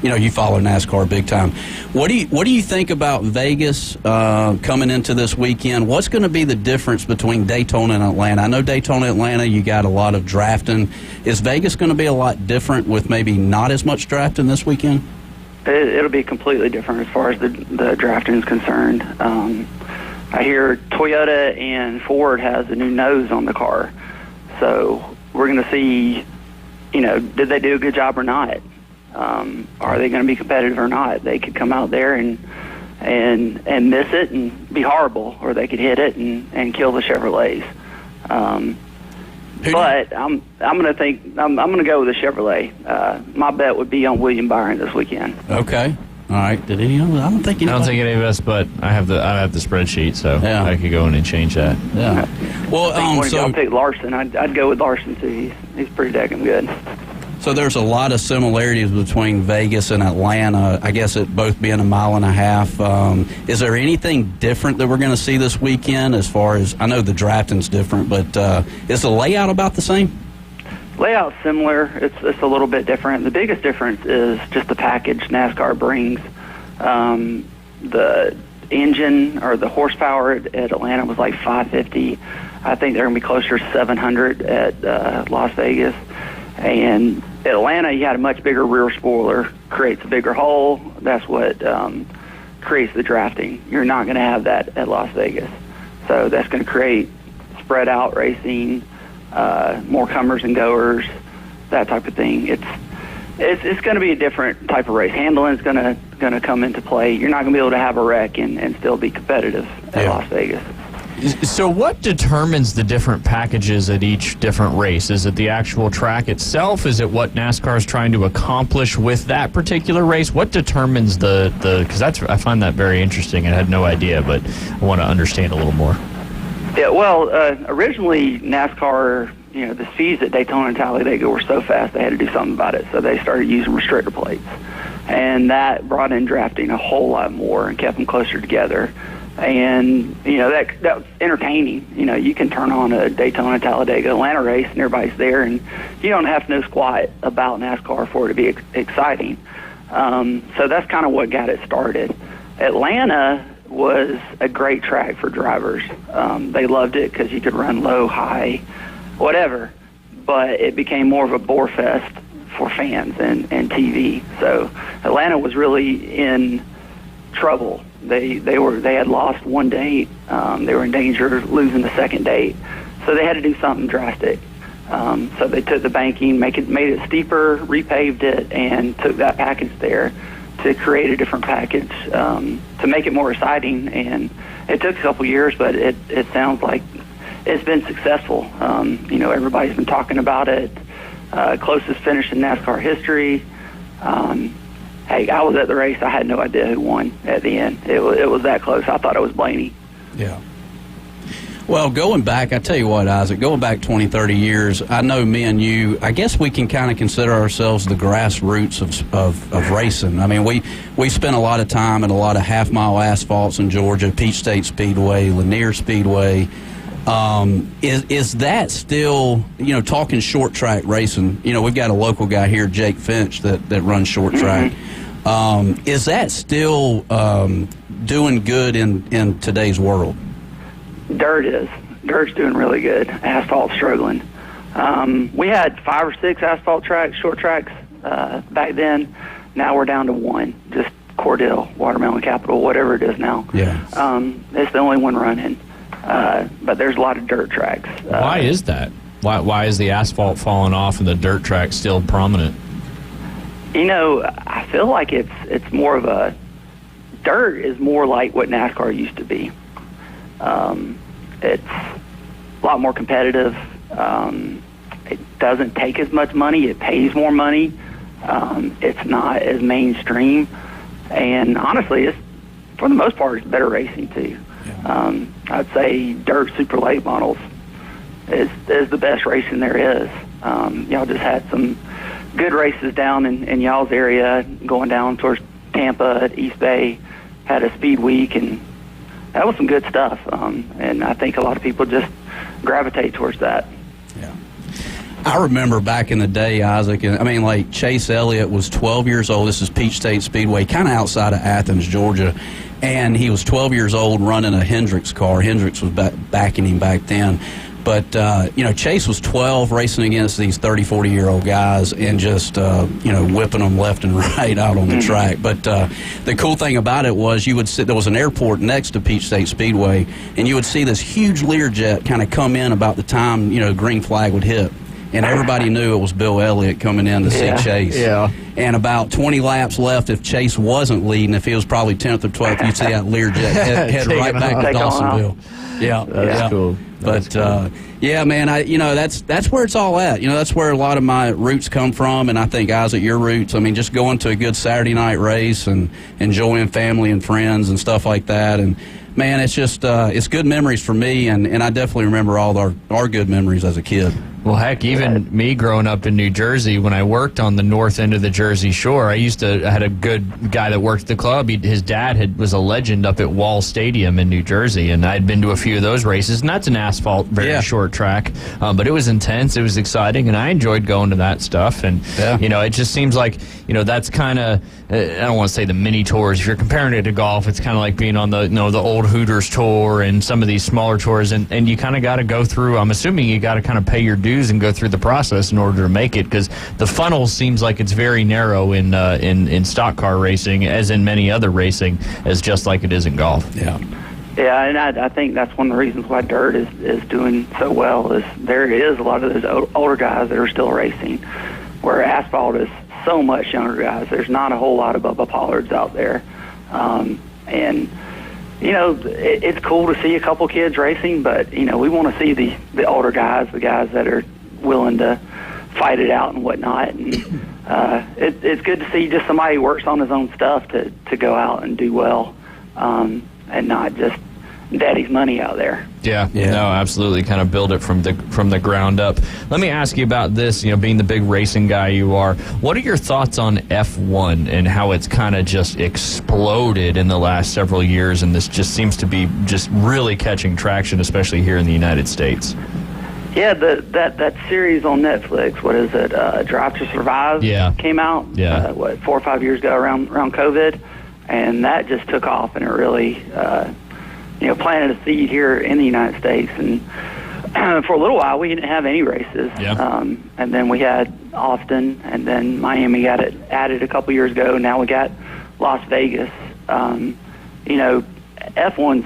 you follow NASCAR big time. What do you think about Vegas coming into this weekend? What's going to be the difference between Daytona and Atlanta? I know Daytona, Atlanta, you got a lot of drafting. Is Vegas going to be a lot different with maybe not as much drafting this weekend? It'll be completely different as far as the drafting is concerned. I hear Toyota and Ford has a new nose on the car. So we're going to see, did they do a good job or not? Are they going to be competitive or not? They could come out there and miss it and be horrible, or they could hit it and kill the Chevrolets. But I'm going to go with the Chevrolet. My bet would be on William Byron this weekend. Okay. All right. Did any of us? I don't think any of us, but I have the spreadsheet, so I could go in and change that. Yeah. Well, I'll pick Larson. I'd go with Larson too. He's pretty dang good. So there's a lot of similarities between Vegas and Atlanta. I guess it both being a mile and a half. Is there anything different that we're going to see this weekend? As far as I know, the drafting's different, but is the layout about the same? Layout's similar. It's a little bit different. The biggest difference is just the package NASCAR brings. The engine or the horsepower at Atlanta was like 550. I think they're going to be closer to 700 at Las Vegas. And at Atlanta, you had a much bigger rear spoiler, creates a bigger hole. That's what creates the drafting. You're not going to have that at Las Vegas. So that's going to create spread out racing, more comers and goers, that type of thing. It's going to be a different type of race. Handling's going to come into play. You're not going to be able to have a wreck and still be competitive at Las Vegas. So what determines the different packages at each different race? Is it the actual track itself? Is it what NASCAR is trying to accomplish with that particular race? What determines because I find that very interesting. I had no idea, but I want to understand a little more. Yeah, well, originally NASCAR, the speeds at Daytona and Talladega were so fast they had to do something about it. So they started using restrictor plates. And that brought in drafting a whole lot more and kept them closer together. And, that was entertaining. You can turn on a Daytona, Talladega, Atlanta race and everybody's there, and you don't have to know squat about NASCAR for it to be exciting. So that's kind of what got it started. Atlanta was a great track for drivers. They loved it because you could run low, high, whatever. But it became more of a bore fest for fans and TV. So Atlanta was really in trouble. They had lost one date. They were in danger of losing the second date, so they had to do something drastic. So they took the banking, made it steeper, repaved it, and took that package there to create a different package to make it more exciting. And it took a couple years, but it sounds like it's been successful. Everybody's been talking about it. Closest finish in NASCAR history. Hey, I was at the race. I had no idea who won at the end. It was that close. I thought it was Blaney. Yeah. Well, going back, I tell you what, Isaac, going back 20, 30 years, I know me and you, I guess we can kind of consider ourselves the grassroots of racing. I mean, we spent a lot of time at a lot of half-mile asphalts in Georgia, Peach State Speedway, Lanier Speedway. Is that still, talking short track racing, we've got a local guy here, Jake Finch, that runs short track. Is that still doing good in today's world? Dirt's doing really good. Asphalt's struggling. We had 5 or 6 asphalt tracks, short tracks back then. Now we're down to 1, just Cordell, Watermelon Capital, whatever it is now. Yeah. It's the only one running. But there's a lot of dirt tracks. Why is that? Why is the asphalt falling off and the dirt track still prominent? I feel like it's more of a dirt is more like what NASCAR used to be. It's a lot more competitive. It doesn't take as much money. It pays more money. It's not as mainstream. And honestly, it's for the most part, it's better racing too. I'd say dirt super late models is the best racing there is. Y'all just had some good races down in y'all's area, going down towards Tampa at East Bay, had a speed week, and that was some good stuff. And I think a lot of people just gravitate towards that. Yeah. I remember back in the day, Isaac, and I mean, like Chase Elliott was 12 years old. This is Peach State Speedway, kind of outside of Athens, Georgia. And he was 12 years old running a Hendricks car. Hendricks was backing him back then. But, Chase was 12 racing against these 30, 40-year-old guys and just, whipping them left and right out on the track. But the cool thing about it was there was an airport next to Peach State Speedway, and you would see this huge Learjet kind of come in about the time, green flag would hit. And everybody knew it was Bill Elliott coming in to see Chase. Yeah. And about 20 laps left, if Chase wasn't leading, if he was probably 10th or 12th, you'd see that Learjet head right back to Dawsonville. Yeah, that's cool. But man, that's where it's all at. That's where a lot of my roots come from, and I think Isaac, your roots. I mean, just going to a good Saturday night race and enjoying family and friends and stuff like that. And man, it's just it's good memories for me, and I definitely remember all our good memories as a kid. Well, heck, even me growing up in New Jersey, when I worked on the north end of the Jersey Shore, I had a good guy that worked at the club. His dad was a legend up at Wall Stadium in New Jersey, and I'd been to a few of those races, and that's an asphalt, very short track, but it was intense, it was exciting, and I enjoyed going to that stuff. And, it just seems like, that's kind of, I don't want to say the mini tours. If you're comparing it to golf, it's kind of like being on the, the old Hooters tour and some of these smaller tours, and you kind of got to go through, I'm assuming you got to kind of pay your dues and go through the process in order to make it, because the funnel seems like it's very narrow in stock car racing, as in many other racing, as just like it is in golf. Yeah, and I think that's one of the reasons why dirt is doing so well, is there is a lot of those older guys that are still racing, where asphalt is so much younger guys. There's not a whole lot of Bubba Pollards out there, and it's cool to see a couple kids racing, but we want to see the older guys, the guys that are willing to fight it out and whatnot. And it's good to see just somebody who works on his own stuff to go out and do well, and not just daddy's money out there. Yeah, no, absolutely. Kind of build it from the ground up. Let me ask you about this, being the big racing guy you are. What are your thoughts on F1 and how it's kind of just exploded in the last several years, and this just seems to be just really catching traction, especially here in the United States? Yeah, that series on Netflix, what is it, Drive to Survive, came out, 4 or 5 years ago around COVID, and that just took off, and it really planted a seed here in the United States. And for a little while, we didn't have any races. And then we had Austin, and then Miami got it added a couple years ago. Now we got Las Vegas. F1's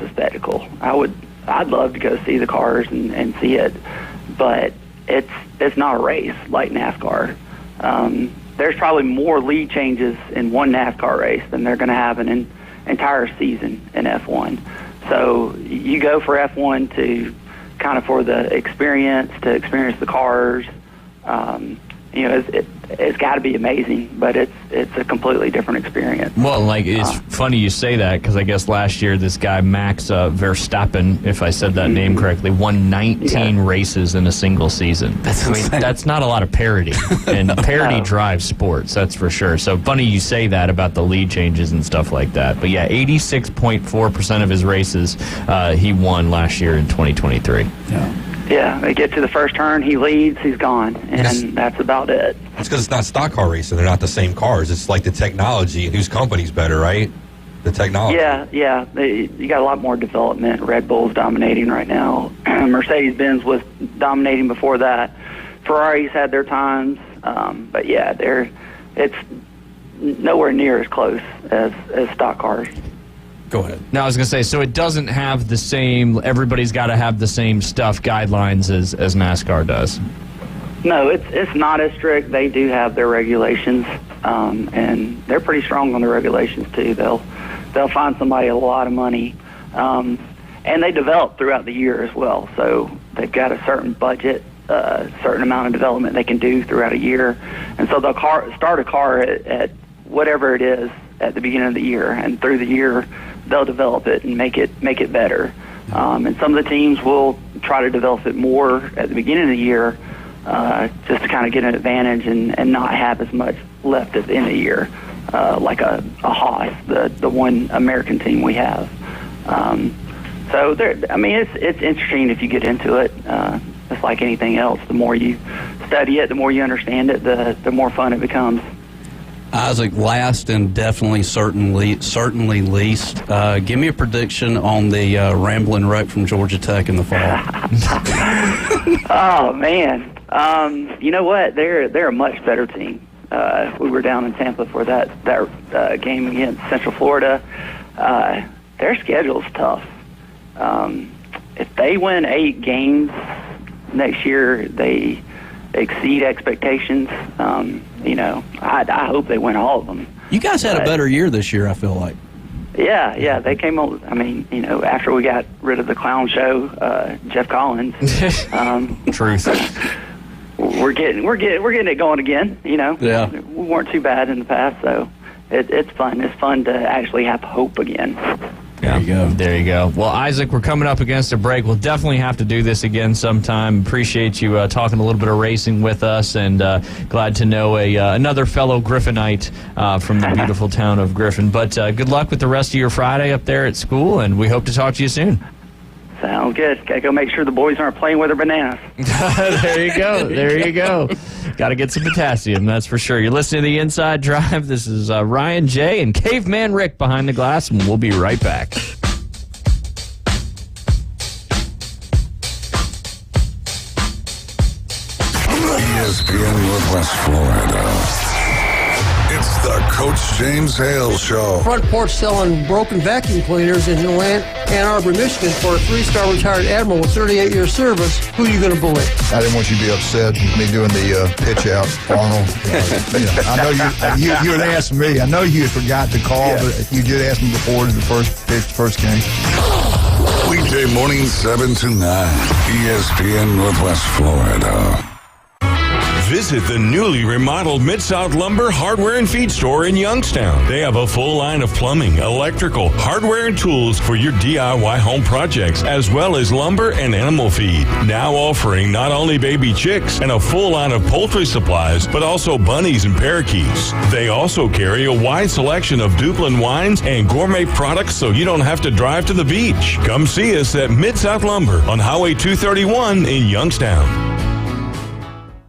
a spectacle. I'd love to go see the cars and see it, but it's not a race like NASCAR. There's probably more lead changes in one NASCAR race than they're going to have in an entire season in F1. So you go for F1 to kind of for the experience, to experience the cars. It's got to be amazing, but it's a completely different experience. Well, it's funny you say that, because I guess last year this guy Max Verstappen, if I said that name correctly, won 19 races in a single season. That's not a lot of parity, and parity drives sports, that's for sure. So funny you say that about the lead changes and stuff like that. But yeah, 86.4% of his races he won last year in 2023. Yeah, they get to the first turn, he leads, he's gone, and that's about it. It's because it's not stock car racing. They're not the same cars. It's like the technology and whose company's better, right? The technology. Yeah. You got a lot more development. Red Bull's dominating right now. Mercedes-Benz was dominating before that. Ferrari's had their times, but yeah, it's nowhere near as close as stock cars. Go ahead. No, I was going to say, so it doesn't have the same, everybody's got to have the same stuff, guidelines as NASCAR does. No, it's not as strict. They do have their regulations, and they're pretty strong on their regulations too. They'll find somebody a lot of money, and they develop throughout the year as well. So they've got a certain budget, a certain amount of development they can do throughout a year, and so they'll start a car at whatever it is at the beginning of the year, and through the year they'll develop it and make it better. And some of the teams will try to develop it more at the beginning of the year, just to kind of get an advantage and not have as much left at the end of the year, like a Haas, the one American team we have. So it's interesting if you get into it. It's like anything else. The more you study it, the more you understand it, the more fun it becomes. Isaac, last and definitely certainly least, give me a prediction on the Ramblin' Wreck from Georgia Tech in the fall. Oh man, you know what? They're a much better team. We were down in Tampa for that game against Central Florida. Their schedule's tough. If they win 8 games next year, they exceed expectations. I hope they win all of them. You guys had a better year this year, I feel like. Yeah, they came on. After we got rid of the clown show, Jeff Collins. Truth. We're getting it going again. Yeah. We weren't too bad in the past, so it's fun. It's fun to actually have hope again. There you go. Well, Isaac, we're coming up against a break. We'll definitely have to do this again sometime. Appreciate you talking a little bit of racing with us, and glad to know another fellow Griffinite from the beautiful town of Griffin. But good luck with the rest of your Friday up there at school, and we hope to talk to you soon. Sounds good. Gotta go make sure the boys aren't playing with their bananas. There you go. Got to get some potassium, that's for sure. You're listening to The Inside Drive. This is Ryan J. and Caveman Rick behind the glass, and we'll be right back. ESPN Northwest Florida. It's the Coach James Hale Show. Front Porch selling broken vacuum cleaners in Ann Arbor, Michigan for a 3-star retired admiral with 38 years service. Who are you going to bully? I didn't want you to be upset with me doing the pitch out, Arnold. I know you had asked me. I know you had forgot to call, but you did ask me before the first game. Weekday morning 7 to 9. ESPN Northwest Florida. Visit the newly remodeled Mid-South Lumber Hardware and Feed Store in Youngstown. They have a full line of plumbing, electrical, hardware, and tools for your DIY home projects, as well as lumber and animal feed. Now offering not only baby chicks and a full line of poultry supplies, but also bunnies and parakeets. They also carry a wide selection of Duplin wines and gourmet products so you don't have to drive to the beach. Come see us at Mid-South Lumber on Highway 231 in Youngstown.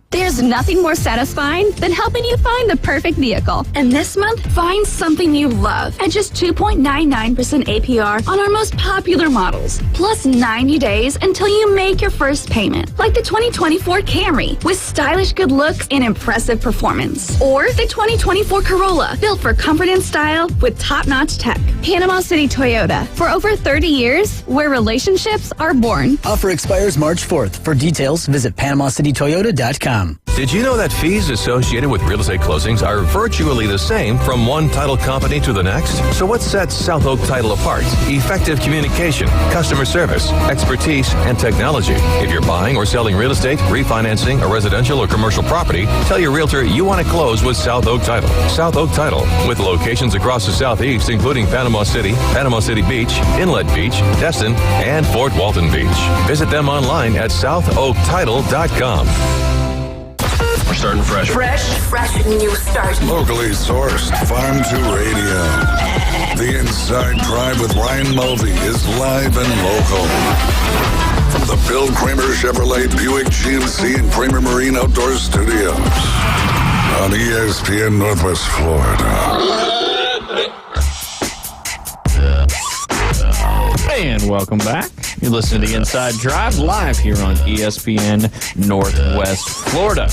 There's nothing more satisfying than helping you find the perfect vehicle. And this month, find something you love at just 2.99% APR on our most popular models. Plus 90 days until you make your first payment. Like the 2024 Camry with stylish good looks and impressive performance. Or the 2024 Corolla, built for comfort and style with top-notch tech. Panama City Toyota. For over 30 years, where relationships are born. Offer expires March 4th. For details, visit PanamaCityToyota.com. Did you know that fees associated with real estate closings are virtually the same from one title company to the next? So what sets South Oak Title apart? Effective communication, customer service, expertise, and technology. If you're buying or selling real estate, refinancing a residential or commercial property, tell your realtor you want to close with South Oak Title. South Oak Title, with locations across the Southeast, including Panama City Beach, Inlet Beach, Destin, and Fort Walton Beach. Visit them online at southoaktitle.com. We're starting fresh. Fresh new start. Locally sourced, Farm to Radio. The Inside Drive with Ryan Mulvey is live and local. From the Bill Kramer Chevrolet Buick GMC and Kramer Marine Outdoor Studios. On ESPN Northwest Florida. And welcome back. You're listening to The Inside Drive live here on ESPN Northwest Florida.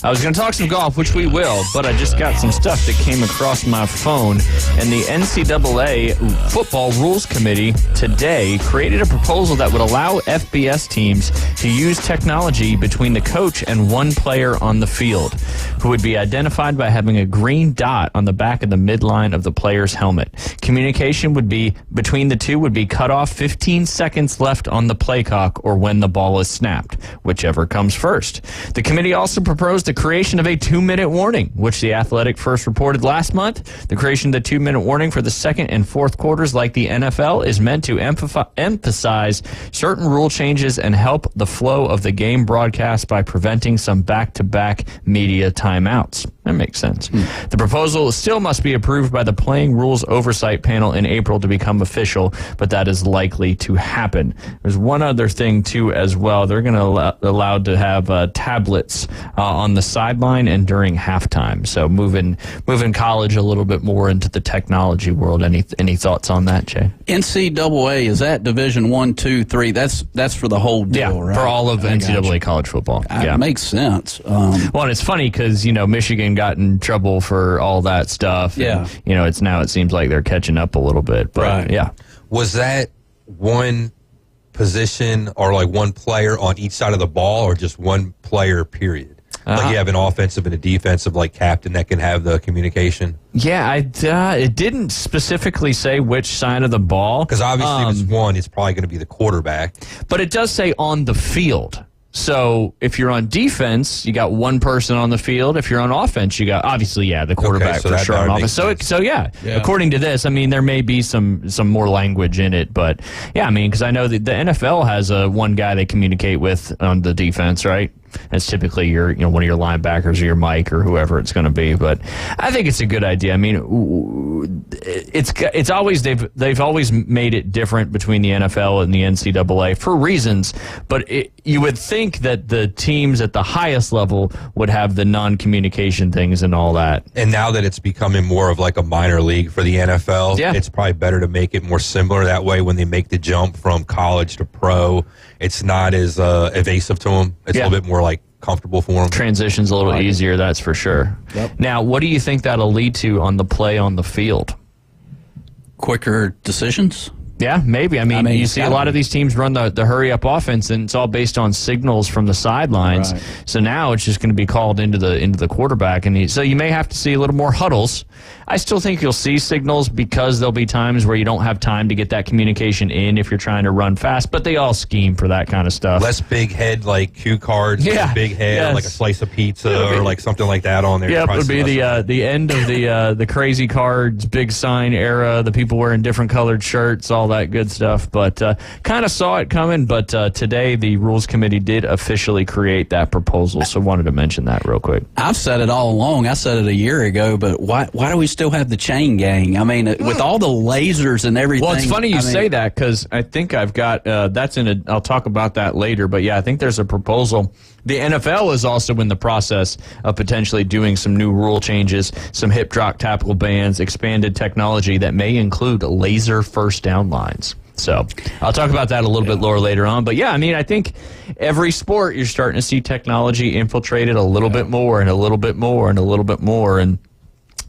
I was going to talk some golf, which we will, but I just got some stuff that came across my phone, and the NCAA Football Rules Committee today created a proposal that would allow FBS teams to use technology between the coach and one player on the field, who would be identified by having a green dot on the back of the midline of the player's helmet. Communication would be between the two would be cut off 15 seconds left on the play clock or when the ball is snapped, whichever comes first. The committee also proposed the creation of a 2-minute warning, which The Athletic first reported last month. The creation of the 2-minute warning for the second and fourth quarters, like the NFL, is meant to emphasize certain rule changes and help the flow of the game broadcast by preventing some back-to-back media timeouts. That makes sense. The proposal still must be approved by the Playing Rules Oversight Panel in April to become official, but that is likely to happen. There's one other thing, too, as well. They're going to allowed to have tablets on the sideline and during halftime. So moving college a little bit more into the technology world. Any thoughts on that, Jay? NCAA, is that Division 1, 2, 3? That's for the whole deal, right? For all of NCAA college football. That makes sense. Well, and it's funny because, Michigan got in trouble for all that stuff. Yeah. And, it seems like they're catching up a little bit. But, right. Yeah. Was that one position or like one player on each side of the ball, or just one player, period? Like you have an offensive and a defensive captain that can have the communication? Yeah, it didn't specifically say which side of the ball. Because obviously if it's one, it's probably going to be the quarterback. But it does say on the field. So if you're on defense, you got one person on the field. If you're on offense, you got the quarterback for sure on offense. So according to this, there may be some more language in it, but because I know that the NFL has one guy they communicate with on the defense, right? That's typically your one of your linebackers or your Mike or whoever it's going to be. But I think it's a good idea. It's always they've always made it different between the NFL and the NCAA for reasons. But you would think that the teams at the highest level would have the non-communication things and all that. And now that it's becoming more of like a minor league for the NFL, it's probably better to make it more similar. That way, when they make the jump from college to pro, it's not as evasive to them. It's a little bit more comfortable for them. Transition's a little easier, that's for sure. Yep. Now, what do you think that'll lead to on the play on the field? Quicker decisions? Yeah, maybe. You see a lot of these teams run the hurry-up offense, and it's all based on signals from the sidelines. Right. So now it's just going to be called into the quarterback, and so you may have to see a little more huddles. I still think you'll see signals because there'll be times where you don't have time to get that communication in if you're trying to run fast, but they all scheme for that kind of stuff. Less big head cue cards, big head like a slice of pizza or something like that on there. Yeah, it would be the end of the crazy cards, big sign era, the people wearing different colored shirts, all that good stuff. But kind of saw it coming, but today the Rules Committee did officially create that proposal, so wanted to mention that real quick. I've said it all along. I said it a year ago, but why do we still have the chain gang? With all the lasers and everything. Well, it's funny you say that because I think I've got that's I'll talk about that later. But I think there's a proposal. The NFL is also in the process of potentially doing some new rule changes, some hip drop tackle bans, expanded technology that may include laser first down lines. So I'll talk about that a little bit more later on. But I think every sport you're starting to see technology infiltrated a little bit more and a little bit more and a little bit more. And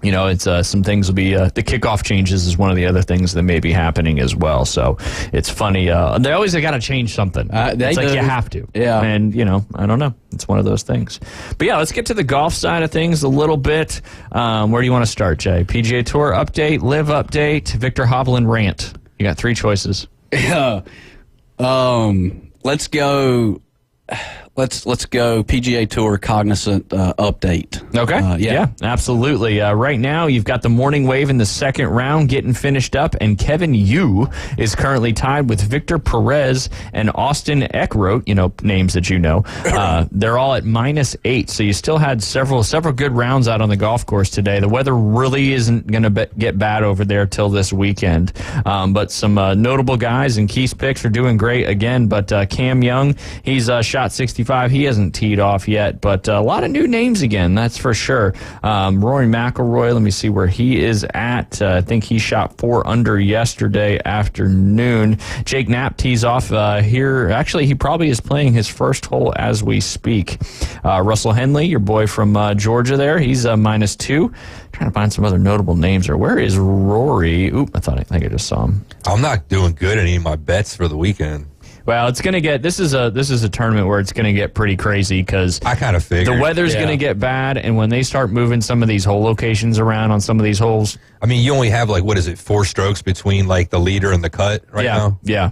it's some things will be the kickoff changes is one of the other things that may be happening as well. So it's funny. They always got to change something. It's like you have to. Yeah. And I don't know. It's one of those things. But let's get to the golf side of things a little bit. Where do you want to start, Jay? PGA Tour update, Live update, Victor Hovland rant. You got 3 choices. Yeah. Let's go. Let's go PGA Tour Cognizant update. Okay. Yeah, absolutely. Right now, you've got the morning wave in the second round getting finished up, and Kevin Yu is currently tied with Victor Perez and Austin Eckroat, names that you know. They're all at -8, so you still had several good rounds out on the golf course today. The weather really isn't going to get bad over there till this weekend. But some notable guys, and Keith's picks are doing great again, but Cam Young, he's shot 65. He hasn't teed off yet, but a lot of new names again, that's for sure. Rory McIlroy, let me see where he is at. I think he shot 4 under yesterday afternoon. Jake Knapp tees off here. Actually, he probably is playing his first hole as we speak. Russell Henley, your boy from Georgia there, he's -2. Trying to find some other notable names. Or where is Rory? Oop, I think I just saw him. I'm not doing good at any of my bets for the weekend. Well, it's going to get this is a tournament where it's going to get pretty crazy because I kind of figured the weather's going to get bad, and when they start moving some of these hole locations around on some of these holes, you only have 4 strokes between the leader and the cut right now. Yeah.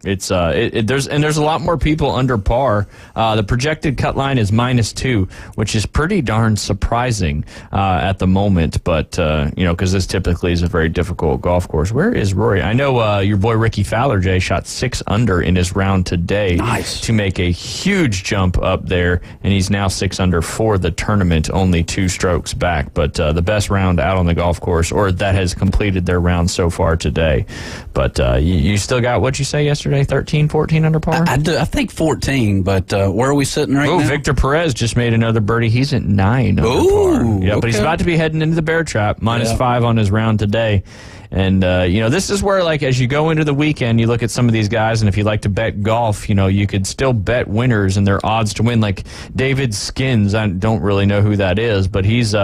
It's there's a lot more people under par. The projected cut line is -2, which is pretty darn surprising at the moment. But because this typically is a very difficult golf course. Where is Rory? I know your boy Ricky Fowler, Jay, shot 6 under in his round today. Nice. To make a huge jump up there, and he's now 6 under for the tournament, only 2 strokes back. But the best round out on the golf course, or that has completed their round so far today. But you still got, what'd you say yesterday? 13, 14 under par? I think 14, but where are we sitting right now? Victor Perez just made another birdie. He's at 9 under par. Yeah, but he's about to be heading into the bear trap, -5 on his round today. And, this is where, like, as you go into the weekend, you look at some of these guys, and if you like to bet golf, you could still bet winners and their odds to win. Like David Skins, I don't really know who that is, but he's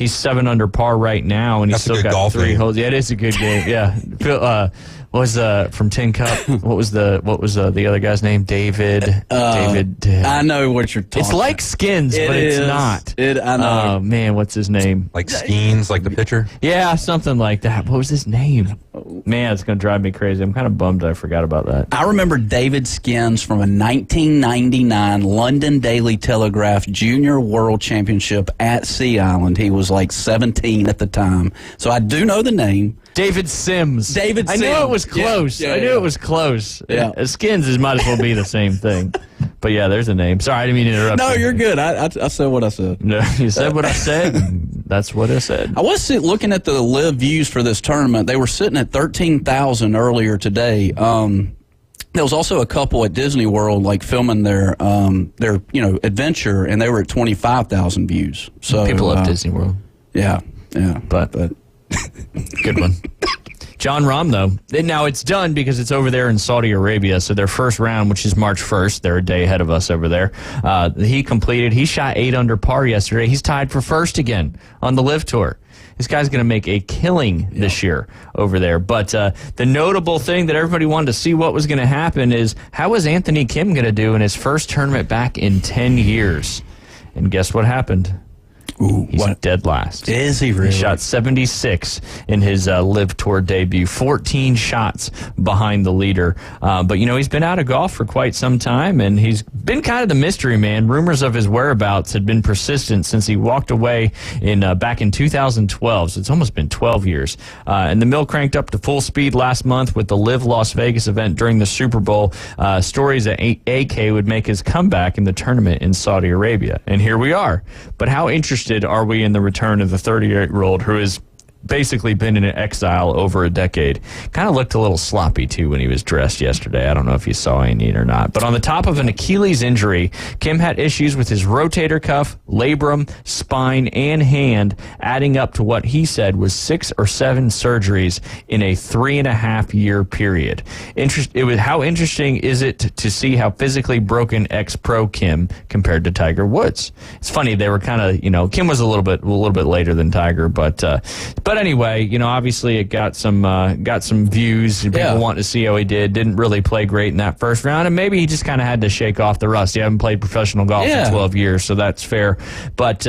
7 under par right now, and he's still got 3 holes. Yeah, it is a good game. Yeah. What was from Tin Cup? What was the other guy's name? David. I know what you're talking. It's like Skins, but it's not. I know. Oh man, what's his name? Like Skeens, like the pitcher. Yeah, something like that. What was his name? Man, it's gonna drive me crazy. I'm kind of bummed I forgot about that. I remember David Skins from a 1999 London Daily Telegraph Junior World Championship at Sea Island. He was like 17 at the time, so I do know the name. David Sims. I knew it was close. I knew it was close. Yeah. Skins might as well be the same thing. But yeah, there's a name. Sorry, I didn't mean to interrupt. No, you're good. I said what I said. No, you said what I said. That's what I said. I was looking at the live views for this tournament. They were sitting at 13,000 earlier today. There was also a couple at Disney World, like filming their adventure, and they were at 25,000 views. So people love Disney World. Yeah. But good one. John Rahm, though. Now, it's done because it's over there in Saudi Arabia. So their first round, which is March 1st, they're a day ahead of us over there. He completed. He shot 8 under par yesterday. He's tied for first again on the LIV Tour. This guy's going to make a killing this year over there. But the notable thing that everybody wanted to see what was going to happen is, how is Anthony Kim going to do in his first tournament back in 10 years? And guess what happened? He's dead last. Is he really? He shot 76 in his LIV Tour debut, 14 shots behind the leader. But, he's been out of golf for quite some time, and he's been kind of the mystery man. Rumors of his whereabouts had been persistent since he walked away back in 2012, so it's almost been 12 years. And the mill cranked up to full speed last month with the LIV Las Vegas event during the Super Bowl. Stories that AK would make his comeback in the tournament in Saudi Arabia. And here we are. But how interesting are we in the return of the 38-year-old who has basically been in exile over a decade? Kind of looked a little sloppy, too, when he was dressed yesterday. I don't know if you saw any or not. But on the top of an Achilles injury, Kim had issues with his rotator cuff, labrum, spine, and hand, adding up to what he said was 6 or 7 surgeries in a 3.5-year period. How interesting is it to see how physically broken ex-pro Kim compared to Tiger Woods? It's funny, they were kind of, Kim was a little bit later than Tiger, but anyway, obviously it got some views. People wanting to see how he did. Didn't really play great in that first round, and maybe he just kind of had to shake off the rust. He hadn't played professional golf for 12 years, so that's fair. But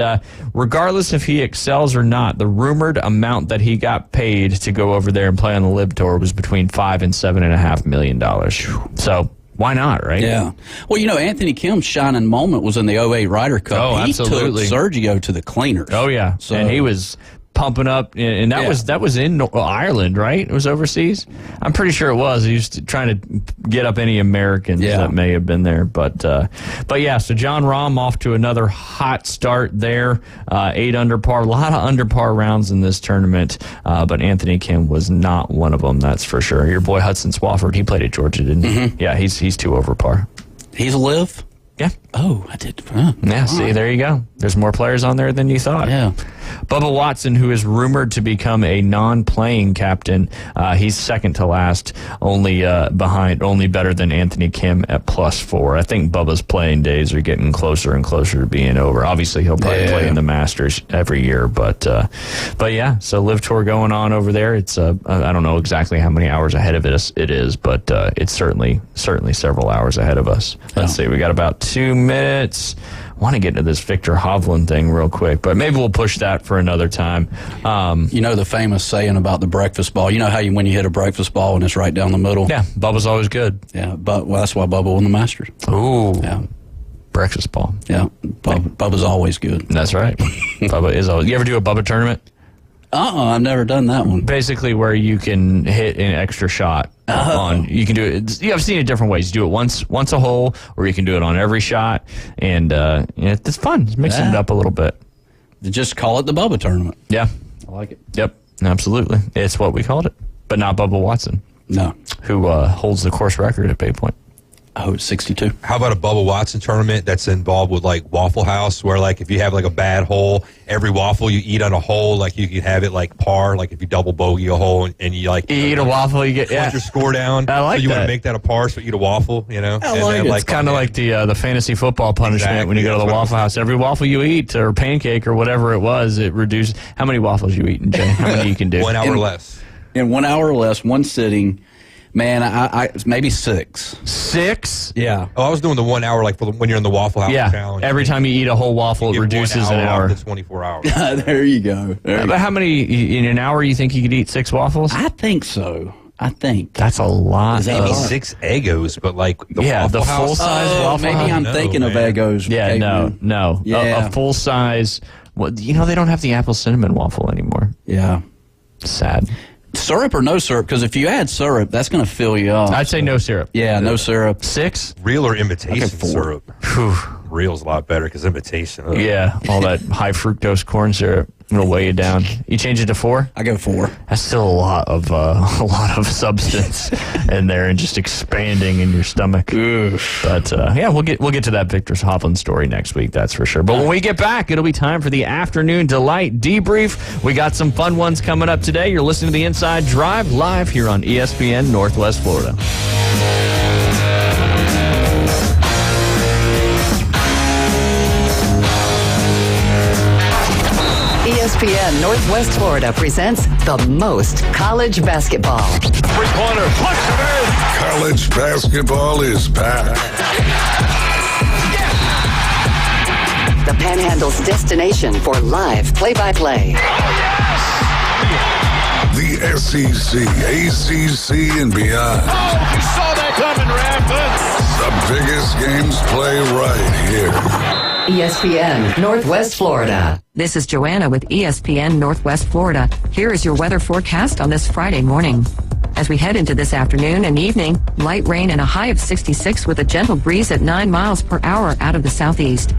regardless if he excels or not, the rumored amount that he got paid to go over there and play on the LIV Tour was between $5 and $7.5 million. So why not, right? Yeah. Well, Anthony Kim's shining moment was in the 2008 Ryder Cup. Oh, absolutely. He took Sergio to the cleaners. Oh, yeah. So, and he was pumping up, and that was in Ireland, right? It was overseas. I'm pretty sure it was. He was trying to get up any Americans that may have been there, but yeah. So John Rahm off to another hot start there, 8 under par. A lot of under par rounds in this tournament, but Anthony Kim was not one of them. That's for sure. Your boy Hudson Swafford, he played at Georgia, didn't he? Mm-hmm. Yeah, he's 2 over par. He's a LIV. Yeah. Oh, I did. Yeah, see, there you go. There's more players on there than you thought. Yeah. Bubba Watson, who is rumored to become a non-playing captain, he's second to last, only better than Anthony Kim at +4. I think Bubba's playing days are getting closer and closer to being over. Obviously, he'll probably play in the Masters every year, but yeah. So LIV Tour going on over there. It's I don't know exactly how many hours ahead of it is, but it's certainly several hours ahead of us. Let's see, we got about 2 minutes. want to get into this Victor Hovland thing real quick, but maybe we'll push that for another time. You know the famous saying about the breakfast ball. You know how when you hit a breakfast ball and it's right down the middle? Yeah, Bubba's always good. Yeah, but that's why Bubba won the Masters. Ooh. Yeah. Breakfast ball. Yeah, Bubba's always good. That's right. Bubba is always. You ever do a Bubba tournament? I've never done that one. Basically, where you can hit an extra shot on. You can do it. I've seen it different ways. You do it once a hole, or you can do it on every shot, and it's fun. It's mixing it up a little bit. Just call it the Bubba tournament. Yeah, I like it. Yep, absolutely. It's what we called it, but not Bubba Watson. No, who holds the course record at Bay Point. Oh, it's 62. How about a Bubba Watson tournament that's involved with like Waffle House, where like if you have like a bad hole, every waffle you eat on a hole, like you can have it like par, like if you double bogey a hole and you like eat a waffle, you get your score down. I like so you want that. to make that a par, so eat a waffle, you know. I like it. It's kind of like the fantasy football punishment when you go to the Waffle House. Every waffle you eat or pancake or whatever it was, it reduces how many waffles you eat, Jay. How many you can do? 1 hour less. In 1 hour or less, one sitting. Man, I maybe 6. 6? Yeah. Oh, I was doing the 1 hour like for when you're in the Waffle House challenge. Every time you eat a whole waffle, it reduces an hour. To 24 hours. There you go. But how many in an hour you think you could eat 6 waffles? I think so. I think that's a lot. Maybe 6 Eggos, but like the Waffle the House. full size waffle. Maybe I'm thinking of Eggos. Yeah, no. Yeah. A full size. Well, they don't have the apple cinnamon waffle anymore. Yeah. Sad. Syrup or no syrup? Because if you add syrup, that's going to fill you up. I'd say no syrup. Yeah, no syrup. 6? Real or imitation Okay, 4. syrup? Real's a lot better because imitation. Yeah, all that high fructose corn syrup. It'll weigh you down. You change it to 4? I go 4. That's still a lot of substance in there and just expanding in your stomach. But we'll get to that Victor Hovland story next week. That's for sure. But when we get back, it'll be time for the Afternoon Delight debrief. We got some fun ones coming up today. You're listening to the Inside Drive live here on ESPN Northwest Florida. ESPN Northwest Florida presents the most college basketball. Three-pointer, flush it in. College basketball is back. The Panhandle's destination for live play-by-play. The SEC, ACC, and beyond. Oh, you saw that coming, Rampant. The biggest games play right here. ESPN Northwest Florida. This is Joanna with ESPN Northwest Florida. Here is your weather forecast on this Friday morning. As we head into this afternoon and evening, light rain and a high of 66 with a gentle breeze at 9 miles per hour out of the southeast.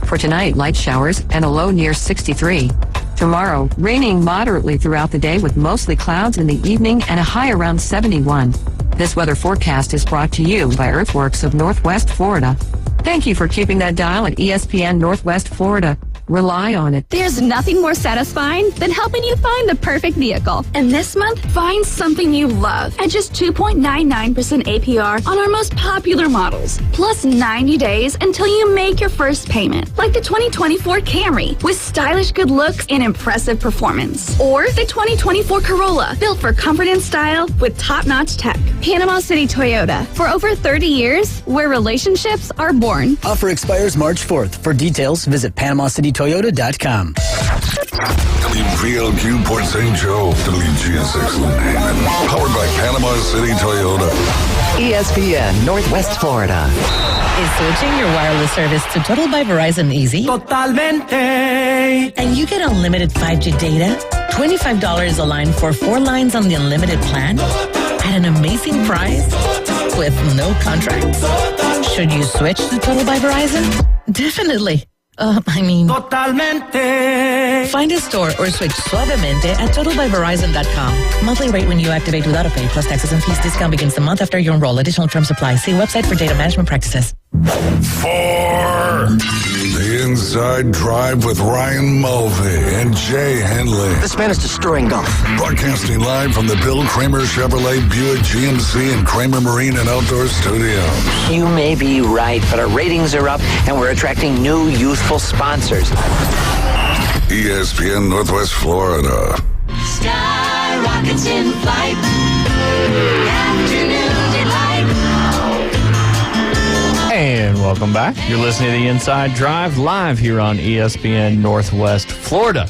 For tonight, light showers and a low near 63. Tomorrow, raining moderately throughout the day with mostly clouds in the evening and a high around 71. This weather forecast is brought to you by Earthworks of Northwest Florida. Thank you for keeping that dial at ESPN Northwest Florida. Rely on it. There's nothing more satisfying than helping you find the perfect vehicle. And this month, find something you love at just 2.99% APR on our most popular models. Plus 90 days until you make your first payment. Like the 2024 Camry with stylish good looks and impressive performance. Or the 2024 Corolla, built for comfort and style with top-notch tech. Panama City Toyota, for over 30 years, where relationships are born. Offer expires March 4th. For details, visit PanamaCityToyota.com. WPLQ Port St. Joe, WGSX Lynn, powered by Panama City Toyota. ESPN Northwest Florida. Is switching your wireless service to Total by Verizon easy? Totalmente. And you get unlimited 5G data, $25 a line for 4 lines on the unlimited plan at an amazing price with no contract. Should you switch to Total by Verizon? Definitely. Totalmente. Find a store or switch suavemente at totalbyverizon.com. Monthly rate when you activate with AutoPay plus taxes and fees. Discount begins the month after you enroll. Additional terms apply. See website for data management practices. 4. The Inside Drive with Ryan Mulvey and Jay Henley. This man is destroying golf. Broadcasting live from the Bill Kramer Chevrolet Buick GMC and Kramer Marine and Outdoor Studios. You may be right, but our ratings are up and we're attracting new youthful sponsors. ESPN Northwest Florida. Sky rockets in flight. Afternoon delight. And Welcome back. You're listening to the Inside Drive live here on ESPN Northwest Florida.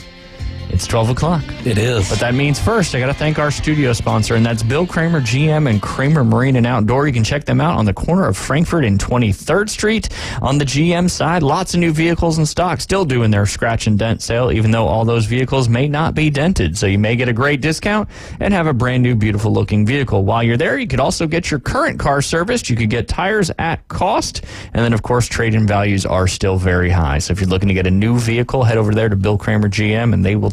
It's 12 o'clock. It is. But that means first, I got to thank our studio sponsor, and that's Bill Kramer GM and Kramer Marine and Outdoor. You can check them out on the corner of Frankfurt and 23rd Street. On the GM side, lots of new vehicles in stock, still doing their scratch and dent sale, even though all those vehicles may not be dented. So you may get a great discount and have a brand new, beautiful looking vehicle. While you're there, you could also get your current car serviced. You could get tires at cost. And then, of course, trade-in values are still very high. So if you're looking to get a new vehicle, head over there to Bill Kramer GM, and they'll